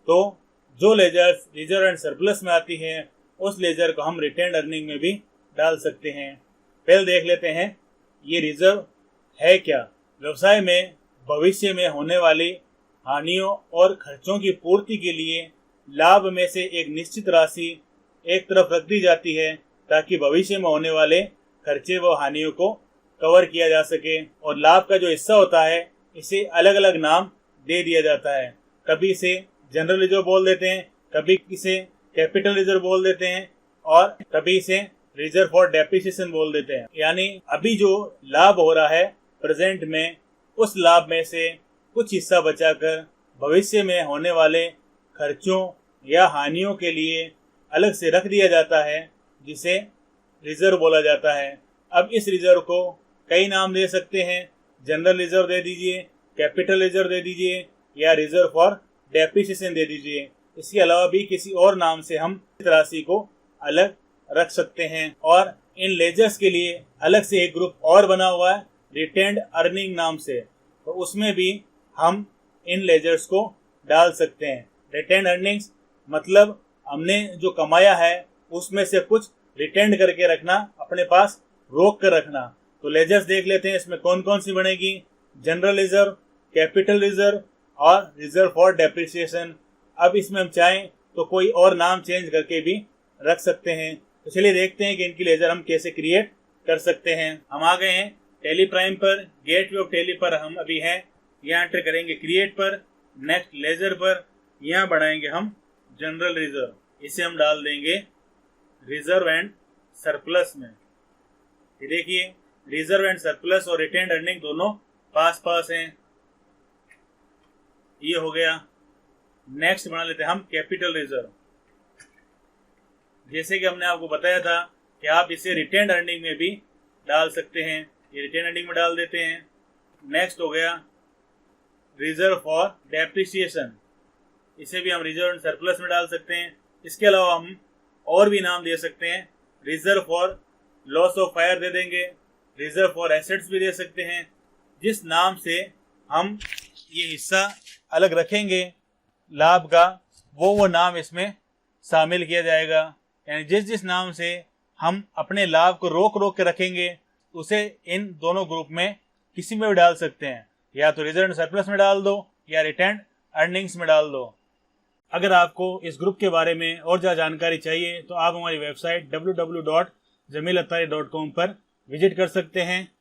A: तो जो लेजर्स रिजर्व एंड सरप्लस में आती हैं उस लेजर को हम रिटेन्ड अर्निंग में भी डाल सकते हैं। पहले देख लेते हैं ये रिजर्व है क्या। व्यवसाय में भविष्य में होने वाली हानियों और खर्चों की पूर्ति के लिए लाभ में से एक निश्चित राशि एक तरफ रख दी जाती है ताकि भविष्य में होने वाले खर्चे व हानियों को कवर किया जा सके। और लाभ का जो हिस्सा होता है इसे अलग अलग नाम दे दिया जाता है। कभी इसे जनरल रिजर्व बोल देते हैं, कभी इसे कैपिटल रिजर्व बोल देते हैं और कभी इसे रिजर्व फॉर डेप्रिसिएशन बोल देते हैं। यानी अभी जो लाभ हो रहा है प्रेजेंट में, उस लाभ में से कुछ हिस्सा बचाकर भविष्य में होने वाले खर्चों या हानियों के लिए अलग से रख दिया जाता है जिसे रिजर्व बोला जाता है। अब इस रिजर्व को कई नाम दे सकते हैं, जनरल रिजर्व दे दीजिए, कैपिटल रिजर्व दे दीजिए या रिजर्व फॉर डेप्रिसिएशन दे दीजिए। इसके अलावा भी किसी और नाम से हम इस राशि को अलग रख सकते हैं। और इन लेजर्स के लिए अलग से एक ग्रुप और बना हुआ है रिटेन्ड अर्निंग नाम से, तो उसमें भी हम इन लेजर्स को डाल सकते हैं। रिटेन्ड अर्निंग्स मतलब हमने जो कमाया है उसमें से कुछ रिटेन्ड करके रखना, अपने पास रोक कर रखना। तो लेजर्स देख लेते हैं इसमें कौन कौन सी बनेगी। जनरल रिजर्व, कैपिटल रिजर्व और रिजर्व फॉर डेप्रिसिएशन। अब इसमें हम चाहें तो कोई और नाम चेंज करके भी रख सकते हैं। तो चलिए देखते हैं कि इनकी लेजर हम कैसे क्रिएट कर सकते हैं। हम आ गए हैं टेली प्राइम पर, गेटवे ऑफ टेली पर हम अभी हैं। यहाँ एंटर करेंगे क्रिएट पर, नेक्स्ट लेजर पर, यहाँ बढ़ाएंगे हम जनरल रिजर्व, इसे हम डाल देंगे रिजर्व एंड सरप्लस में। ये देखिए रिजर्व एंड सरप्लस और रिटेन्ड अर्निंग दोनों पास पास हैं। ये हो गया। नेक्स्ट बना लेते हैं हम कैपिटल रिजर्व। जैसे कि हमने आपको बताया था कि आप इसे रिटेन्ड अर्निंग में भी डाल सकते हैं, ये रिटेन्ड अर्निंग में डाल देते हैं। नेक्स्ट हो गया रिजर्व फॉर डेप्रिसिएशन, इसे भी हम रिजर्व एंड सरप्लस में डाल सकते हैं। इसके अलावा हम और भी नाम दे सकते हैं, reserve for loss of fire दे देंगे, रिजर्व फॉर एसेट्स भी दे सकते हैं। जिस नाम से हम ये हिस्सा अलग रखेंगे लाभ का, वो नाम इसमें शामिल किया जाएगा। यानी जिस जिस नाम से हम अपने लाभ को रोक रोक के रखेंगे उसे इन दोनों ग्रुप में किसी में भी डाल सकते हैं, या तो रिजर्व एंड सरप्लस में डाल दो या रिटेन्ड अर्निंग्स में डाल दो। अगर आपको इस ग्रुप के बारे में और ज़्यादा जानकारी चाहिए तो आप हमारी वेबसाइट www.jamilattari.com पर विजिट कर सकते हैं।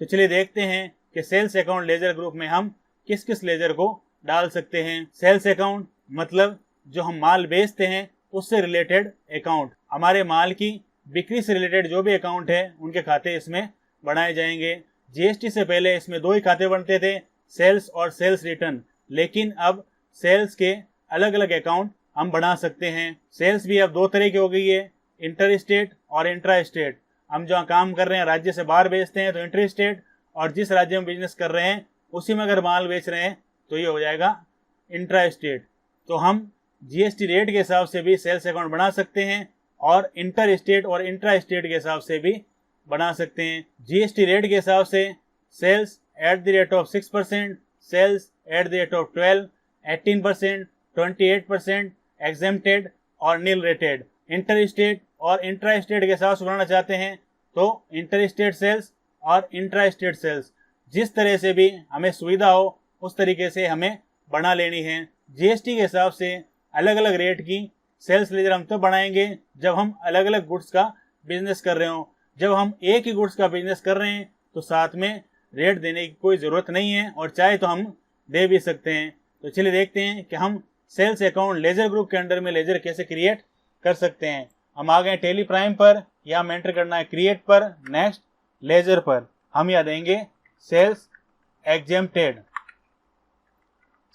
A: तो चलिए देखते हैं कि सेल्स अकाउंट लेजर ग्रुप में हम किस किस लेजर को डाल सकते हैं। सेल्स अकाउंट मतलब जो हम माल बेचते हैं उससे रिलेटेड अकाउंट, हमारे माल की बिक्री से रिलेटेड जो भी अकाउंट है उनके खाते इसमें बनाए जाएंगे। जीएसटी से पहले इसमें दो ही खाते बनते थे, सेल्स और सेल्स रिटर्न, लेकिन अब सेल्स के अलग अलग अकाउंट हम बना सकते हैं। सेल्स भी अब दो तरह की हो गई है, इंटर स्टेट और इंट्रा स्टेट। हम जहाँ काम कर रहे हैं राज्य से बाहर बेचते हैं तो इंटर स्टेट, और जिस राज्य में बिजनेस कर रहे हैं उसी में अगर माल बेच रहे हैं तो ये हो जाएगा इंट्रा स्टेट। तो हम जीएसटी रेट के हिसाब से भी सेल्स अकाउंट बना सकते हैं और इंटर स्टेट और इंट्रा स्टेट के हिसाब से भी बना सकते हैं। जीएसटी रेट के हिसाब से sales at the rate of 6%, sales at the rate of 12, 18%, 28%, exempted और नील रेटेड। इंटर स्टेट और इंट्रा स्टेट के हिसाब से बनाना चाहते हैं तो इंटर स्टेट सेल्स और इंट्रा स्टेट सेल्स, जिस तरह से भी हमें सुविधा हो उस तरीके से हमें बना लेनी है। जीएसटी के हिसाब से अलग अलग रेट की सेल्स लेजर हम तो बनाएंगे जब हम अलग अलग गुड्स का बिजनेस कर रहे हो। जब हम एक ही गुड्स का बिजनेस कर रहे हैं तो साथ में रेट देने की कोई ज़रूरत नहीं है, और चाहे तो हम दे भी सकते हैं। तो चलिए देखते हैं कि हम सेल्स अकाउंट लेजर ग्रुप के अंडर में लेजर कैसे क्रिएट कर सकते हैं। हम आ गए टेली प्राइम पर, यहाँ हमें एंटर करना है क्रिएट पर, नेक्स्ट लेजर पर। हम यहाँ देंगे सेल्स एग्जेम्प्टेड।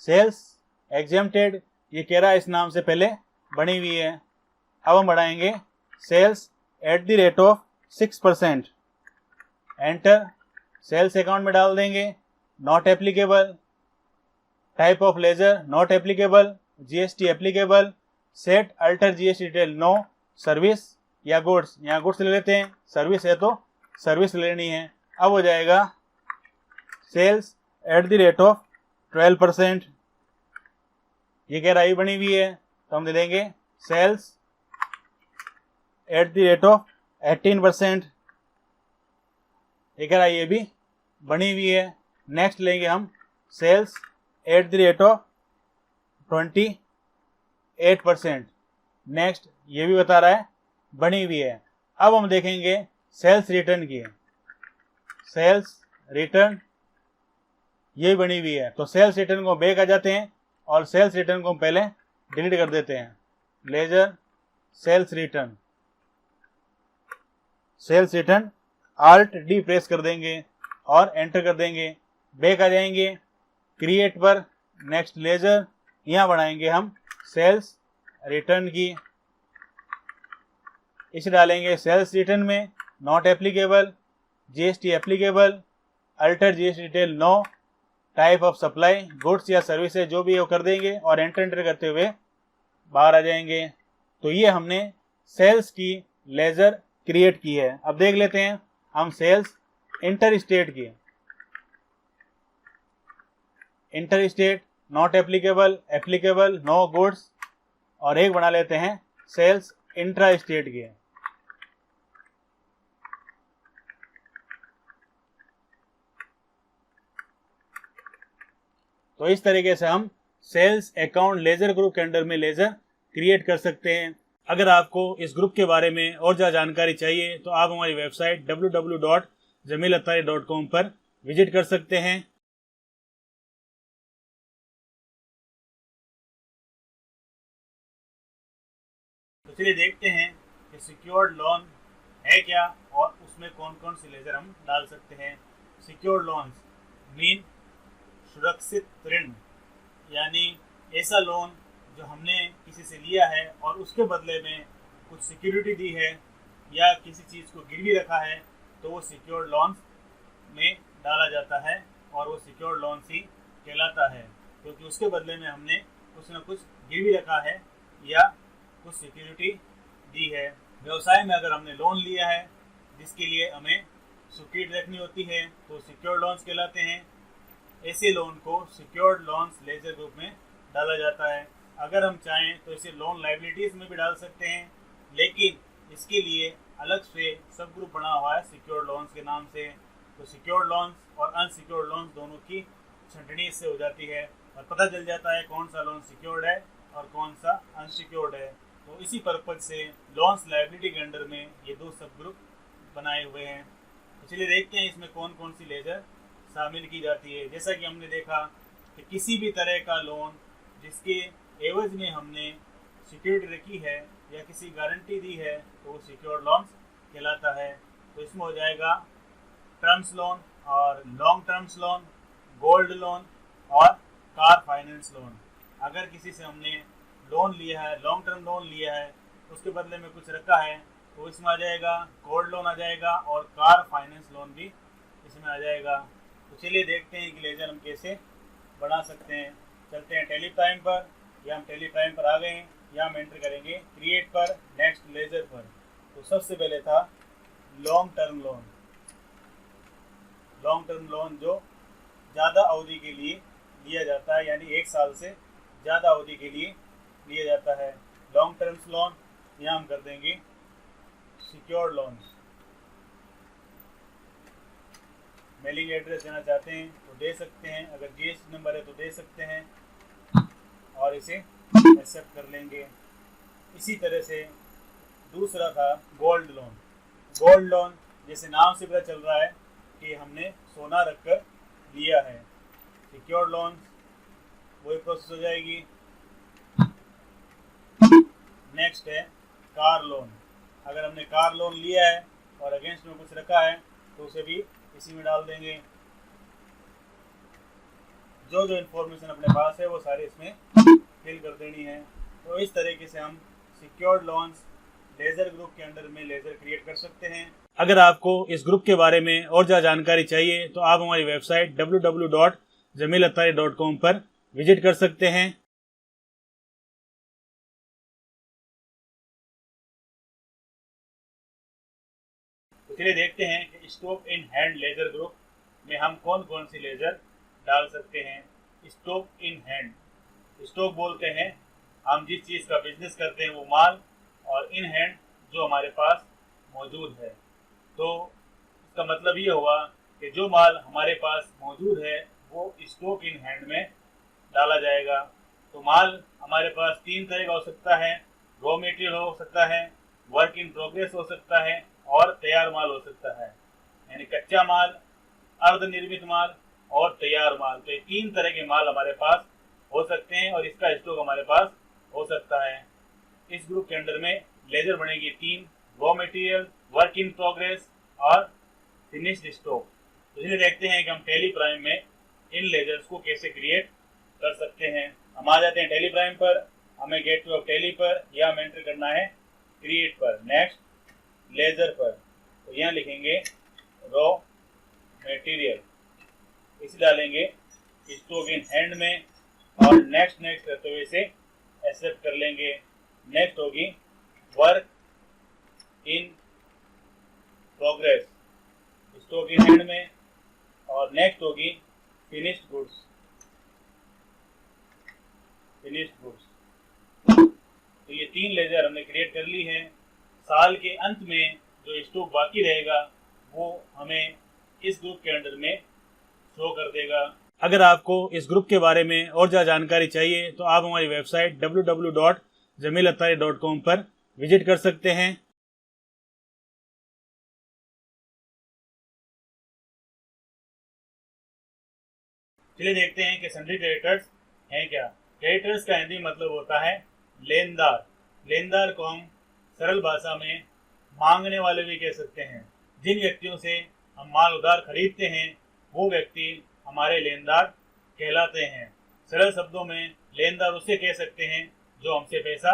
A: सेल्स एग्जेम्प्टेड ये कह रहा है इस नाम से पहले बनी हुई है। अब हम बढ़ाएंगे sales at the rate of 6%, enter. Sales account में डाल देंगे not applicable, type of ledger not applicable, GST applicable, set alter GST detail no service या गुड्स, यहाँ गुड्स ले लेते हैं, सर्विस है तो सर्विस लेनी है। अब हो जाएगा sales at the rate of 12%, ये कह रहा है बनी हुई है तो हम दे देंगे sales at the rate of 18%, ये कह रहा है ये भी बनी हुई है। नेक्स्ट लेंगे हम sales at the rate of 28%, next ये भी बता रहा है बनी हुई है। अब हम देखेंगे सेल्स रिटर्न की, सेल्स रिटर्न ये बनी हुई है, तो सेल्स रिटर्न को बैक आ जाते हैं और सेल्स रिटर्न को हम पहले डिलीट कर देते हैं। Ledger sales return, sales return Alt D press कर देंगे और एंटर कर देंगे, बैक आ जाएंगे क्रिएट पर। नेक्स्ट लेजर, यहाँ बनाएंगे हम सेल्स रिटर्न की, इसे डालेंगे सेल्स रिटर्न में not applicable, GST applicable, alter GST detail no, type of supply goods या सर्विसेज जो भी है वो कर देंगे और एंटर करते हुए बाहर आ जाएंगे। तो ये हमने सेल्स की लेजर क्रिएट की है। अब देख लेते हैं हम सेल्स इंटर स्टेट की, inter state not applicable, applicable, no goods, और एक बना लेते हैं सेल्स इंट्रा स्टेट की। तो इस तरीके से हम सेल्स अकाउंट लेजर ग्रुप के अंडर में लेजर क्रिएट कर सकते हैं। अगर आपको इस ग्रुप के बारे में और ज़्यादा जानकारी चाहिए तो आप हमारी वेबसाइट www.jamilattari.com पर विजिट कर सकते हैं। तो चलिए देखते हैं कि सिक्योर्ड लोन है क्या और उसमें कौन कौन से लेजर हम डाल सकते हैं। सिक्योर्ड लोन्स मीन सुरक्षित ऋण, यानी ऐसा लोन जो हमने किसी से लिया है और उसके बदले में कुछ सिक्योरिटी दी है या किसी चीज़ को गिरवी रखा है, तो वो सिक्योर्ड लोन्स में डाला जाता है और वो सिक्योर्ड लोन्स ही कहलाता है, क्योंकि उसके बदले में हमने कुछ ना कुछ गिरवी रखा है या कुछ सिक्योरिटी दी है। व्यवसाय में अगर हमने लोन लिया है जिसके लिए हमें सिक्योरिटी रखनी होती है तो सिक्योर्ड लोन्स कहलाते हैं। ऐसे लोन को सिक्योर्ड लोन्स लेजर ग्रुप में डाला जाता है। अगर हम चाहें तो इसे लोन लायबिलिटीज में भी डाल सकते हैं, लेकिन इसके लिए अलग से सब ग्रुप बना हुआ है सिक्योर्ड लोन्स के नाम से। तो सिक्योर्ड लोन्स और अनसिक्योर्ड लोन्स दोनों की छंटनी इससे हो जाती है और पता चल जाता है कौन सा लोन सिक्योर्ड है और कौन सा अनसिक्योर्ड है। तो इसी पर्पज से लोन्स लायबिलिटी के अंडर में ये दो सब ग्रुप बनाए हुए हैं। तो चलिए देखते हैं इसमें कौन कौन सी लेजर शामिल की जाती है। जैसा कि हमने देखा कि किसी भी तरह का लोन जिसके एवज में हमने सिक्योरिटी रखी है या किसी गारंटी दी है तो वो सिक्योर्ड लोन्स कहलाता है। तो इसमें हो जाएगा टर्म्स लोन और long terms loan, gold loan और कार फाइनेंस लोन। अगर किसी से हमने लोन लिया है, लॉन्ग टर्म लोन लिया है, उसके बदले में कुछ रखा है तो इसमें आ जाएगा गोल्ड लोन आ जाएगा और कार फाइनेंस लोन भी इसमें आ जाएगा। तो चलिए देखते हैं कि लेजर हम कैसे बना सकते हैं। चलते हैं टेलीटाइम पर, या हम टेलीटाइम पर आ गए हैं, या हम एंटर करेंगे क्रिएट पर, नेक्स्ट लेजर पर। तो सबसे पहले था long term loan. Long term loan जो ज़्यादा अवधि के लिए लिया जाता है, यानी 1 साल से ज़्यादा अवधि के लिए लिया जाता है। लॉन्ग टर्म्स लोन यहाँ हम कर देंगे सिक्योर्ड लोन। मेलिंग एड्रेस देना चाहते हैं तो दे सकते हैं, अगर जीएसटी नंबर है तो दे सकते हैं और इसे एक्सेप्ट कर लेंगे। इसी तरह से दूसरा था गोल्ड लोन। गोल्ड लोन जैसे नाम से पता चल रहा है कि हमने सोना रखकर लिया है। सिक्योर्ड लोन वही प्रोसेस हो जाएगी। नेक्स्ट है कार लोन। अगर हमने कार लोन लिया है और अगेंस्ट में कुछ रखा है तो उसे भी इसी में डाल देंगे। जो जो इन्फॉर्मेशन अपने पास है वो सारी इसमें फिल कर देनी है। तो इस तरीके से हम सिक्योर्ड लोन्स लेजर ग्रुप के अंडर में लेजर क्रिएट कर सकते हैं। अगर आपको इस ग्रुप के बारे में और ज़्यादा जानकारी चाहिए तो आप हमारी वेबसाइट www.jamilattari.com पर विजिट कर सकते हैं। चलिए देखते हैं कि stock in hand ledger group में हम कौन कौन सी लेजर डाल सकते हैं। स्टॉक इन हैंड, स्टॉक बोलते हैं हम जिस चीज़ का बिजनेस करते हैं वो माल, और इन हैंड जो हमारे पास मौजूद है। तो इसका मतलब ये हुआ कि जो माल हमारे पास मौजूद है वो स्टॉक इन हैंड में डाला जाएगा। तो माल हमारे पास तीन तरह का हो सकता है, रॉ मटेरियल हो सकता है, वर्क इन प्रोग्रेस हो सकता है, और तैयार माल हो सकता है। यानी कच्चा माल, अर्धनिर्मित माल और तैयार माल। तो ये तीन तरह के माल हमारे पास हो सकते हैं और इसका स्टॉक हमारे पास हो सकता है। इस ग्रुप के अंडर में लेजर बनेगी तीन, raw material, work in progress और फिनिश्ड स्टॉक। तो इसलिए देखते हैं कि हम टैली प्राइम में इन लेजर्स को कैसे क्रिएट कर सकते हैं। हम आ जाते हैं टैली प्राइम पर, हमें गेटवे ऑफ टैली पर या हमें एंटर करना है क्रिएट पर, नेक्स्ट लेजर पर। तो यहाँ लिखेंगे रॉ मटेरियल, इसे डालेंगे स्टॉक इन हैंड में और नेक्स्ट करते हुए इसे एक्सेप्ट कर लेंगे। नेक्स्ट होगी work in progress, stock in hand में, और नेक्स्ट होगी फिनिश्ड गुड्स, तो ये तीन लेजर हमने क्रिएट कर ली हैं। साल के अंत में जो स्टॉक बाकी रहेगा वो हमें इस ग्रुप के अंडर में शो कर देगा। अगर आपको इस ग्रुप के बारे में और ज़्यादा जानकारी चाहिए तो आप हमारी वेबसाइट www.jamilattari.com पर विजिट कर सकते हैं। चलिए देखते हैं कि सन्ड्री क्रेडिटर्स हैं क्या। क्रेडिटर्स का हिंदी मतलब होता है लेनदार। लेनदार को हम सरल भाषा में मांगने वाले भी कह सकते हैं। जिन व्यक्तियों से हम माल उधार खरीदते हैं वो व्यक्ति हमारे लेनदार कहलाते हैं। सरल शब्दों में लेनदार उसे कह सकते हैं जो हमसे पैसा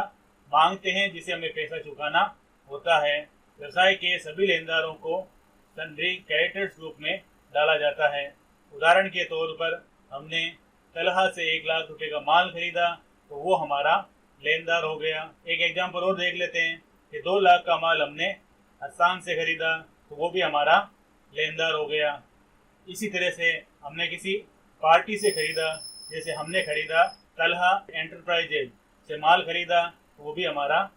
A: मांगते हैं, जिसे हमें पैसा चुकाना होता है। व्यवसाय के सभी लेनदारों को सन्ड्री क्रेडिटर्स ग्रुप में डाला जाता है। उदाहरण के तौर पर हमने तलहा से 1 लाख रुपए का माल खरीदा तो वो हमारा लेनदार हो गया। एक एग्जाम्पल और देख लेते हैं कि 2 लाख का माल हमने हसन से खरीदा तो वो भी हमारा लेनदार हो गया। इसी तरह से हमने किसी पार्टी से खरीदा, जैसे हमने खरीदा तलहा एंटरप्राइजेज से माल खरीदा तो वो भी हमारा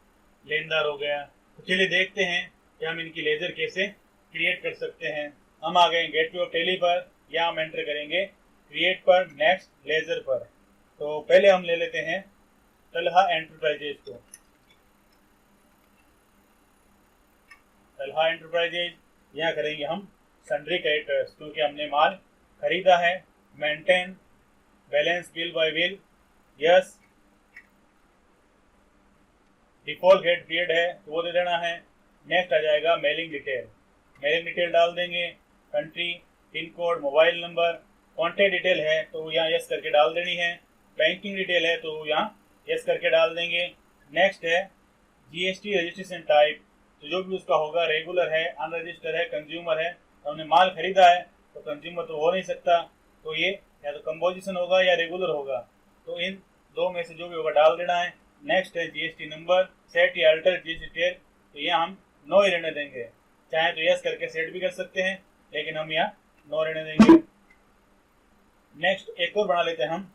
A: लेनदार हो गया। तो चलिए देखते हैं कि हम इनकी लेजर कैसे क्रिएट कर सकते हैं। हम आ गए गेटवे ऑफ टैली पर, या हम एंटर करेंगे क्रिएट पर, नेक्स्ट लेजर पर। तो पहले हम ले लेते हैं तलहा एंटरप्राइजेज को। तलहा एंटरप्राइजेज, यहाँ करेंगे हम सन्ड्री क्रेडिटर्स, क्योंकि हमने माल खरीदा है। Maintain balance bill by bill, yes. Default credit period है तो वो दे देना है। नेक्स्ट आ जाएगा मेलिंग डिटेल, मेलिंग डिटेल डाल देंगे। Country, pin code, mobile number, contact detail है तो यहाँ यस करके डाल देनी है। बैंकिंग डिटेल है तो यहाँ यस करके डाल देंगे। नेक्स्ट है जीएसटी रजिस्ट्रेशन टाइप, तो जो भी उसका होगा रेगुलर है, अनरजिस्टर्ड है, कंज्यूमर है। तो हमने माल खरीदा है तो कंज्यूमर तो हो नहीं सकता, तो ये या तो कंपोजिशन होगा या रेगुलर होगा। तो इन दो में से जो भी होगा डाल देना है। नेक्स्ट है जीएसटी नंबर, सेट या अल्टर जीएसटी डिटेल, तो यहाँ हम नो ही रहने देंगे। चाहे तो यस करके सेट भी कर सकते हैं, लेकिन हम यहाँ नो रहने देंगे। नेक्स्ट एक और बना लेते हैं हम,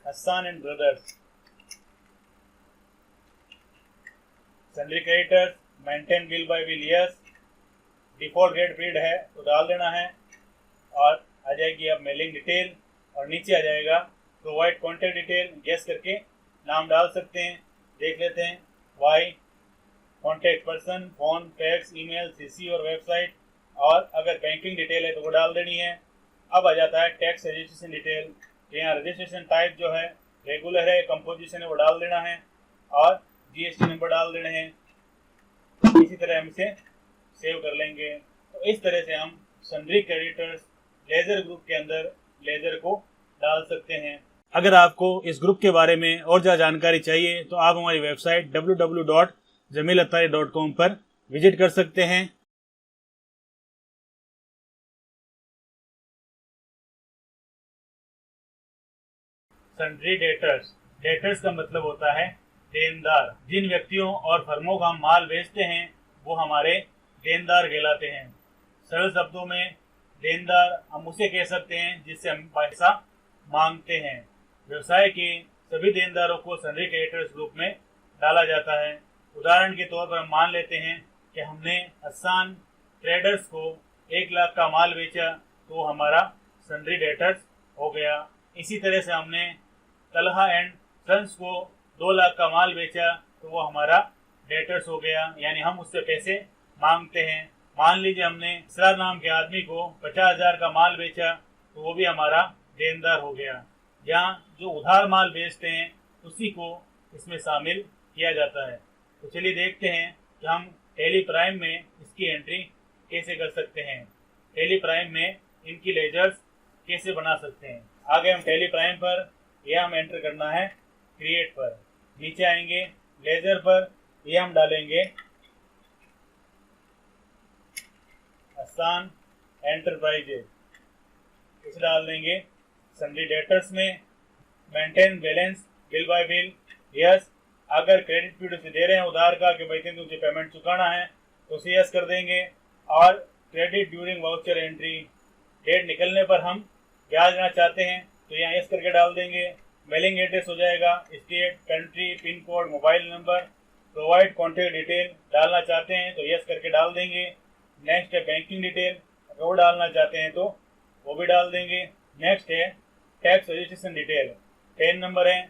A: Hasan and brothers, sundry creditors, maintain bill by bill, yes. Default credit period है तो डाल देना है, और आ जाएगी अब मेलिंग डिटेल, और नीचे आ जाएगा प्रोवाइड कॉन्टैक्ट डिटेल, यस करके नाम डाल सकते हैं। देख लेते हैं, Y, contact person, phone, fax, email, CC और वेबसाइट, और अगर बैंकिंग डिटेल है तो वो डाल देनी है। अब आ जाता है टैक्स रजिस्ट्रेशन डिटेल, यहाँ रजिस्ट्रेशन टाइप जो है रेगुलर है, कंपोजिशन है वो डाल देना है, और जीएसटी नंबर डाल देने हैं। इसी तरह हम इसे सेव कर लेंगे। तो इस तरह से हम सन्ड्री क्रेडिटर्स लेजर ग्रुप के अंदर लेजर को डाल सकते हैं। अगर आपको इस ग्रुप के बारे में और ज़्यादा जानकारी चाहिए तो आप हमारी वेबसाइट www.jamilattari.com पर विजिट कर सकते हैं। सन्ड्री डेटर्स, डेटर्स का मतलब होता है देनदार। जिन व्यक्तियों और फर्मों का हम माल बेचते हैं वो हमारे देनदार कहलाते हैं। सरल शब्दों में देनदार हम उसे कह सकते हैं जिससे हम पैसा मांगते हैं। व्यवसाय के सभी देनदारों को सन्ड्री क्रेडिटर्स ग्रुप में डाला जाता है। उदाहरण के तौर पर हम मान लेते हैं कि हमने हसन ट्रेडर्स को 1 लाख का माल बेचा तो हमारा सन्ड्री डेटर्स हो गया। इसी तरह से हमने तलहा एंड सन्स को 2 लाख का माल बेचा तो वो हमारा डेटर्स हो गया, यानी हम उससे पैसे मांगते हैं। मान लीजिए हमने इसरार नाम के आदमी को 50,000 का माल बेचा तो वो भी हमारा देनदार हो गया। यहाँ जो उधार माल बेचते हैं उसी को इसमें शामिल किया जाता है। तो चलिए देखते हैं कि हम टैली प्राइम में इसकी एंट्री कैसे कर सकते हैं। टैली प्राइम में इनकी लेजर्स कैसे बना सकते हैं। आगे हम टैली प्राइम पर, यह हम एंटर करना है क्रिएट पर। नीचे आएंगे लेजर पर, यह हम डालेंगे हसन एंटरप्राइजेज, इसे डाल देंगे। सन्ड्री डेटर्स में maintain balance bill by bill, yes. अगर क्रेडिट पीरियड से दे रहे हैं उधार का कि भाई तुझे पेमेंट चुकाना है तो उसे यस कर देंगे। और credit during voucher entry, date निकलने पर हम ब्याज लेना चाहते हैं तो यहाँ यस करके डाल देंगे। मेलिंग एड्रेस हो जाएगा, state, country, pin code, mobile number, provide contact detail डालना चाहते हैं तो यस करके डाल देंगे। नेक्स्ट है बैंकिंग डिटेल, अगर वो डालना चाहते हैं तो वो भी डाल देंगे। नेक्स्ट है tax registration detail, pan number है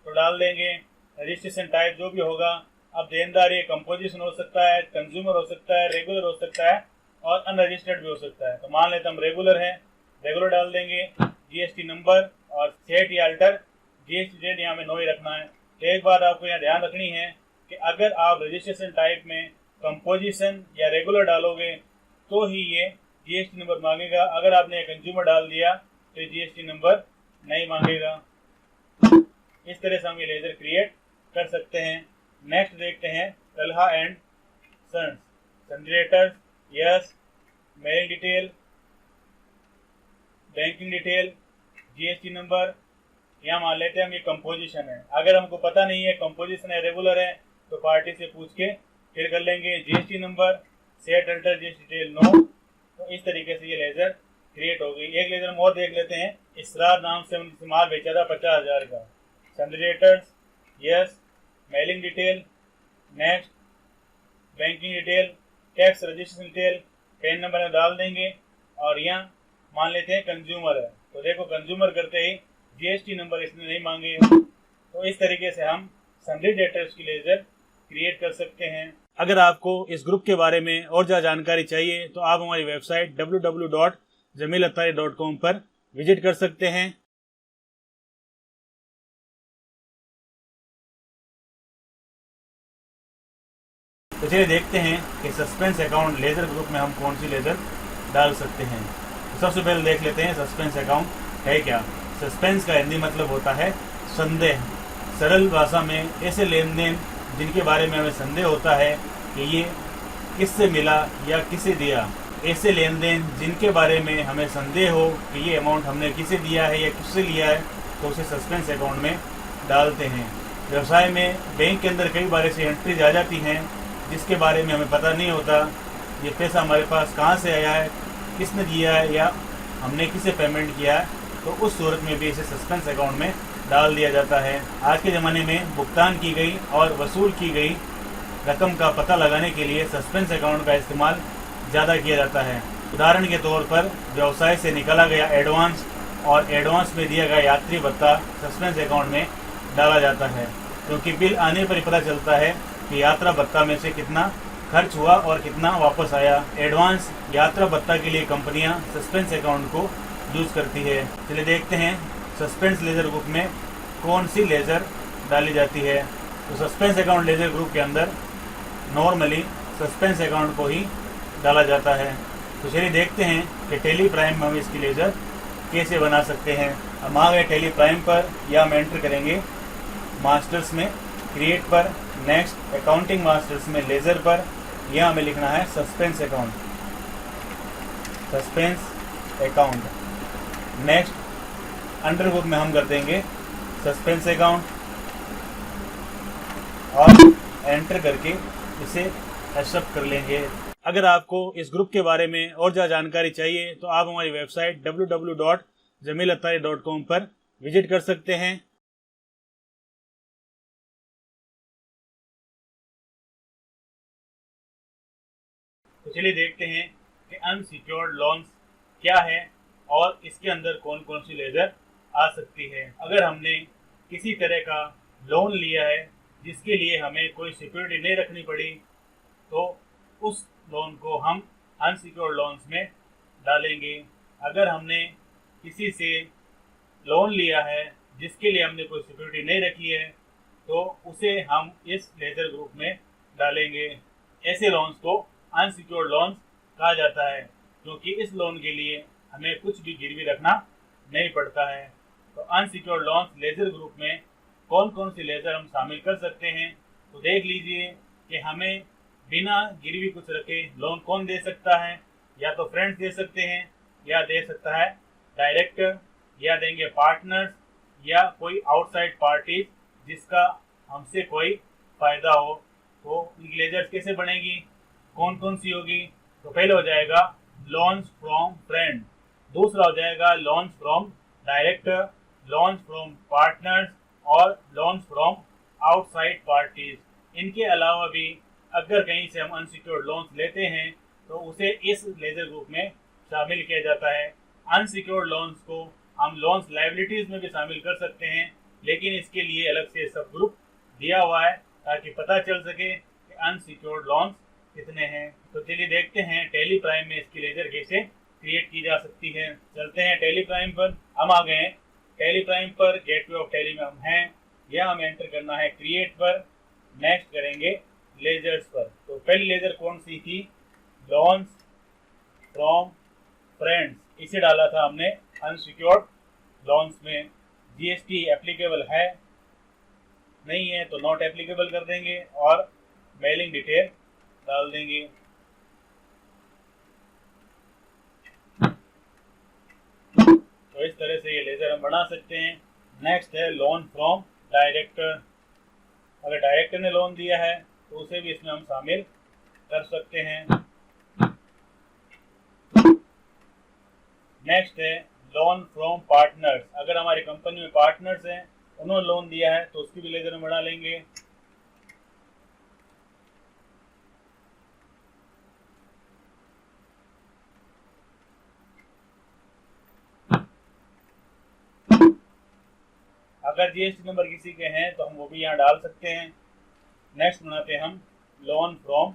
A: तो डाल देंगे। रजिस्ट्रेशन टाइप जो भी होगा, अब देनदार ये कंपोजिशन हो सकता है, कंज्यूमर हो सकता है, रेगुलर हो सकता है और अनरजिस्टर्ड भी हो सकता है। तो मान लेते हम रेगुलर है, रेगुलर डाल देंगे। जीएसटी नंबर और सेट या अल्टर, जीएसटी डेट यहाँ में नो ही रखना है। तो एक बात आपको यहाँ ध्यान रखनी है कि अगर आप रजिस्ट्रेशन टाइप में कंपोजिशन या रेगुलर डालोगे तो ही ये जीएसटी नंबर मांगेगा। अगर आपने कंज्यूमर डाल दिया तो जीएसटी नंबर नहीं मांगेगा। इस तरह से हम ये लेजर क्रिएट कर सकते हैं। नेक्स्ट देखते हैं Talha and sons, sundry debtors, yes. Mail detail, banking detail, GST number, यहाँ मान लेते हैं हम ये कंपोजिशन है। अगर हमको पता नहीं है कंपोजिशन है रेगुलर है तो पार्टी से पूछ के फिर कर लेंगे। GST number, set alter GST detail no. तो इस तरीके से ये लेजर क्रिएट हो गई। एक लेजर हम और देख लेते हैं। इसरार नाम से हमने माल बेचा था 50,000 का, sundry debtors, yes. Mailing detail, next. Banking detail, tax registration detail, pan number डाल देंगे। और यहाँ मान लेते हैं कंज्यूमर है तो देखो कंज्यूमर करते ही जीएसटी नंबर इसने नहीं मांगे। तो इस तरीके से हम सन्ड्री डेटर्स की लेजर क्रिएट कर सकते हैं। अगर आपको इस ग्रुप के बारे में और ज़्यादा जानकारी चाहिए तो आप हमारी वेबसाइट www.jamilattari.com पर विजिट कर सकते हैं। तो चलिए देखते हैं कि सस्पेंस अकाउंट लेजर ग्रुप में हम कौन सी लेजर डाल सकते हैं। तो सबसे पहले देख लेते हैं सस्पेंस अकाउंट है क्या। सस्पेंस का हिंदी मतलब होता है संदेह। सरल भाषा में ऐसे लेन देन जिनके बारे में हमें संदेह होता है कि ये किससे मिला या किसे दिया। ऐसे लेन देन जिनके बारे में हमें संदेह हो कि ये अमाउंट हमने किसे दिया है या किससे लिया है तो उसे सस्पेंस अकाउंट में डालते हैं। व्यवसाय में बैंक के अंदर कई बार ऐसी एंट्रीज आ जाती हैं जिसके बारे में हमें पता नहीं होता ये पैसा हमारे पास कहाँ से आया है, किसने दिया है या हमने किसे पेमेंट किया है। तो उस सूरत में भी इसे सस्पेंस अकाउंट में डाल दिया जाता है। आज के ज़माने में भुगतान की गई और वसूल की गई रकम का पता लगाने के लिए सस्पेंस अकाउंट का इस्तेमाल ज़्यादा किया जाता है। उदाहरण के तौर पर व्यवसाय से निकाला गया एडवांस और एडवांस में दिया गया यात्री भत्ता सस्पेंस अकाउंट में डाला जाता है, क्योंकि बिल आने पर ही पता चलता है कि यात्रा भत्ता में से कितना खर्च हुआ और कितना वापस आया। एडवांस यात्रा भत्ता के लिए कंपनियां सस्पेंस अकाउंट को यूज़ करती है। चलिए देखते हैं सस्पेंस लेजर ग्रुप में कौन सी लेजर डाली जाती है। तो सस्पेंस अकाउंट लेजर ग्रुप के अंदर नॉर्मली सस्पेंस अकाउंट को ही डाला जाता है। तो चलिए देखते हैं कि टैली प्राइम में हम इसकी लेजर कैसे बना सकते हैं। हम आ गए टैली प्राइम पर, या हम एंटर करेंगे मास्टर्स में, क्रिएट पर, नेक्स्ट अकाउंटिंग मास्टर्स में लेजर पर, यह हमें लिखना है suspense account, suspense account. Next under group में हम कर देंगे सस्पेंस अकाउंट और एंटर करके इसे एक्सेप्ट कर लेंगे। अगर आपको इस ग्रुप के बारे में और ज़्यादा जानकारी चाहिए तो आप हमारी वेबसाइट www.jamilattari.com पर विजिट कर सकते हैं। तो चलिए देखते हैं कि अनसिक्योर्ड लोन्स क्या है और इसके अंदर कौन कौन सी लेजर आ सकती है। अगर हमने किसी तरह का लोन लिया है जिसके लिए हमें कोई सिक्योरिटी नहीं रखनी पड़ी तो उस लोन को हम अनसिक्योर्ड लोन्स में डालेंगे। अगर हमने किसी से लोन लिया है जिसके लिए हमने कोई सिक्योरिटी नहीं रखी है तो उसे हम इस लेजर ग्रुप में डालेंगे। ऐसे लोन्स को अनसिक्योर्ड लोन्स कहा जाता है क्योंकि इस लोन के लिए हमें कुछ भी गिरवी रखना नहीं पड़ता है। तो अनसिक्योर्ड लोन्स लेजर ग्रुप में कौन कौन सी लेजर हम शामिल कर सकते हैं तो देख लीजिए कि हमें बिना गिरवी कुछ रखे लोन कौन दे सकता है। या तो फ्रेंड्स दे सकते हैं या दे सकता है डायरेक्टर या देंगे पार्टनर्स या कोई आउटसाइड पार्टी जिसका हमसे कोई फायदा हो। तो लेजर्स कैसे बनेगी, कौन कौन सी होगी? तो पहले हो जाएगा लोन्स फ्रॉम फ्रेंड, दूसरा हो जाएगा loans from director, loans from partners और लोन्स फ्रॉम आउटसाइड पार्टीज। इनके अलावा भी अगर कहीं से हम अनसिक्योर्ड लोन्स लेते हैं तो उसे इस लेजर ग्रुप में शामिल किया जाता है। अनसिक्योर्ड लोन्स को हम लोन्स लायबिलिटीज में भी शामिल कर सकते हैं, लेकिन इसके लिए अलग से सब ग्रुप दिया हुआ है ताकि पता चल सके कि अनसिक्योर्ड लोन्स कितने हैं। तो चलिए देखते हैं टैली प्राइम में इसकी लेजर कैसे क्रिएट की जा सकती है। चलते हैं टैली प्राइम पर। हम आ गए हैं टैली प्राइम पर, गेटवे ऑफ टैली में हम हैं। यह हमें एंटर करना है क्रिएट पर, नेक्स्ट करेंगे लेजर्स पर। तो पहली लेजर कौन सी थी? लोन्स फ्रॉम फ्रेंड्स, इसे डाला था हमने अनसिक्योर्ड लोन्स में। जीएसटी एप्लीकेबल है नहीं है तो नॉट एप्लीकेबल कर देंगे और मेलिंग डिटेल डाल देंगे। तो इस तरह से ये लेजर हम बना सकते हैं। नेक्स्ट है लोन फ्रॉम डायरेक्टर। अगर डायरेक्टर ने लोन दिया है तो उसे भी इसमें हम शामिल कर सकते हैं। नेक्स्ट है लोन फ्रॉम पार्टनर्स। अगर हमारी कंपनी में पार्टनर्स हैं, उन्होंने लोन दिया है तो उसकी भी लेजर हम बना लेंगे। अगर जीएसटी नंबर किसी के हैं तो हम वो भी यहाँ डाल सकते हैं। नेक्स्ट बनाते हैं हम लोन फ्रॉम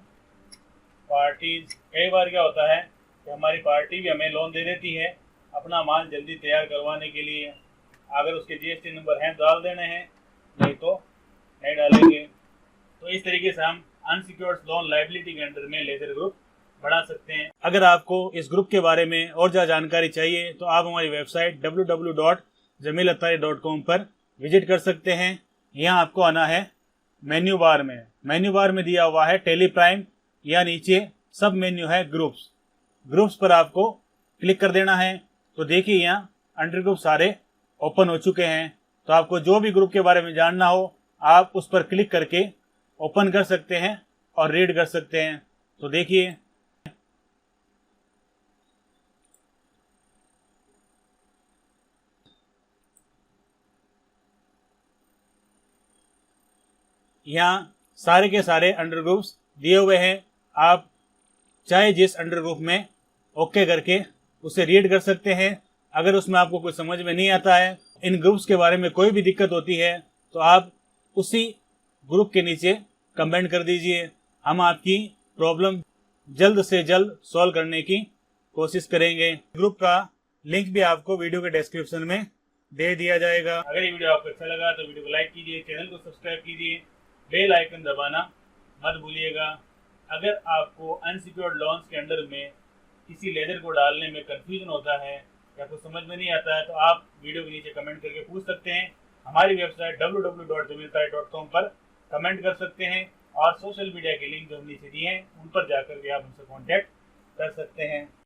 A: पार्टीज। कई बार क्या होता है कि हमारी पार्टी भी हमें लोन दे देती है अपना माल जल्दी तैयार करवाने के लिए। अगर उसके जीएसटी नंबर हैं तो डाल देने हैं, नहीं तो नहीं डालेंगे। तो इस तरीके से हम अनसिक्योर्ड लोन लायबिलिटी के अंडर में लेजर ग्रुप बना सकते हैं। अगर आपको इस ग्रुप के बारे में और ज़्यादा जानकारी चाहिए तो आप हमारी वेबसाइट www.jamilattari.com पर विजिट कर सकते हैं। यहाँ आपको आना है मेन्यू बार में। मेन्यू बार में दिया हुआ है टैली प्राइम, या नीचे सब मेन्यू है ग्रुप्स। ग्रुप्स पर आपको क्लिक कर देना है। तो देखिए यहाँ अंडर ग्रुप सारे ओपन हो चुके हैं। तो आपको जो भी ग्रुप के बारे में जानना हो आप उस पर क्लिक करके ओपन कर सकते हैं और रीड कर सकते हैं। तो देखिए यहाँ सारे के सारे अंडर ग्रुप्स दिए हुए हैं। आप चाहे जिस अंडर ग्रुप में ओके करके उसे रीड कर सकते हैं। अगर उसमें आपको कुछ समझ में नहीं आता है, इन ग्रुप्स के बारे में कोई भी दिक्कत होती है तो आप उसी ग्रुप के नीचे कमेंट कर दीजिए। हम आपकी प्रॉब्लम जल्द से जल्द सॉल्व करने की कोशिश करेंगे। ग्रुप का लिंक भी आपको वीडियो के डिस्क्रिप्शन में दे दिया जाएगा। अगर ये वीडियो आपको अच्छा लगा तो वीडियो को लाइक कीजिए, चैनल को सब्सक्राइब कीजिए, बेल आइकन दबाना मत भूलिएगा। अगर आपको अनसिक्योर्ड लोन्स के अंडर में किसी लेजर को डालने में कंफ्यूजन होता है या कुछ समझ में नहीं आता है तो आप वीडियो के नीचे कमेंट करके पूछ सकते हैं। हमारी वेबसाइट www.jamilattari.com पर कमेंट कर सकते हैं और सोशल मीडिया के लिंक जो हम नीचे दिए हैं उन पर जाकर भी आप हमसे कांटेक्ट कर सकते हैं।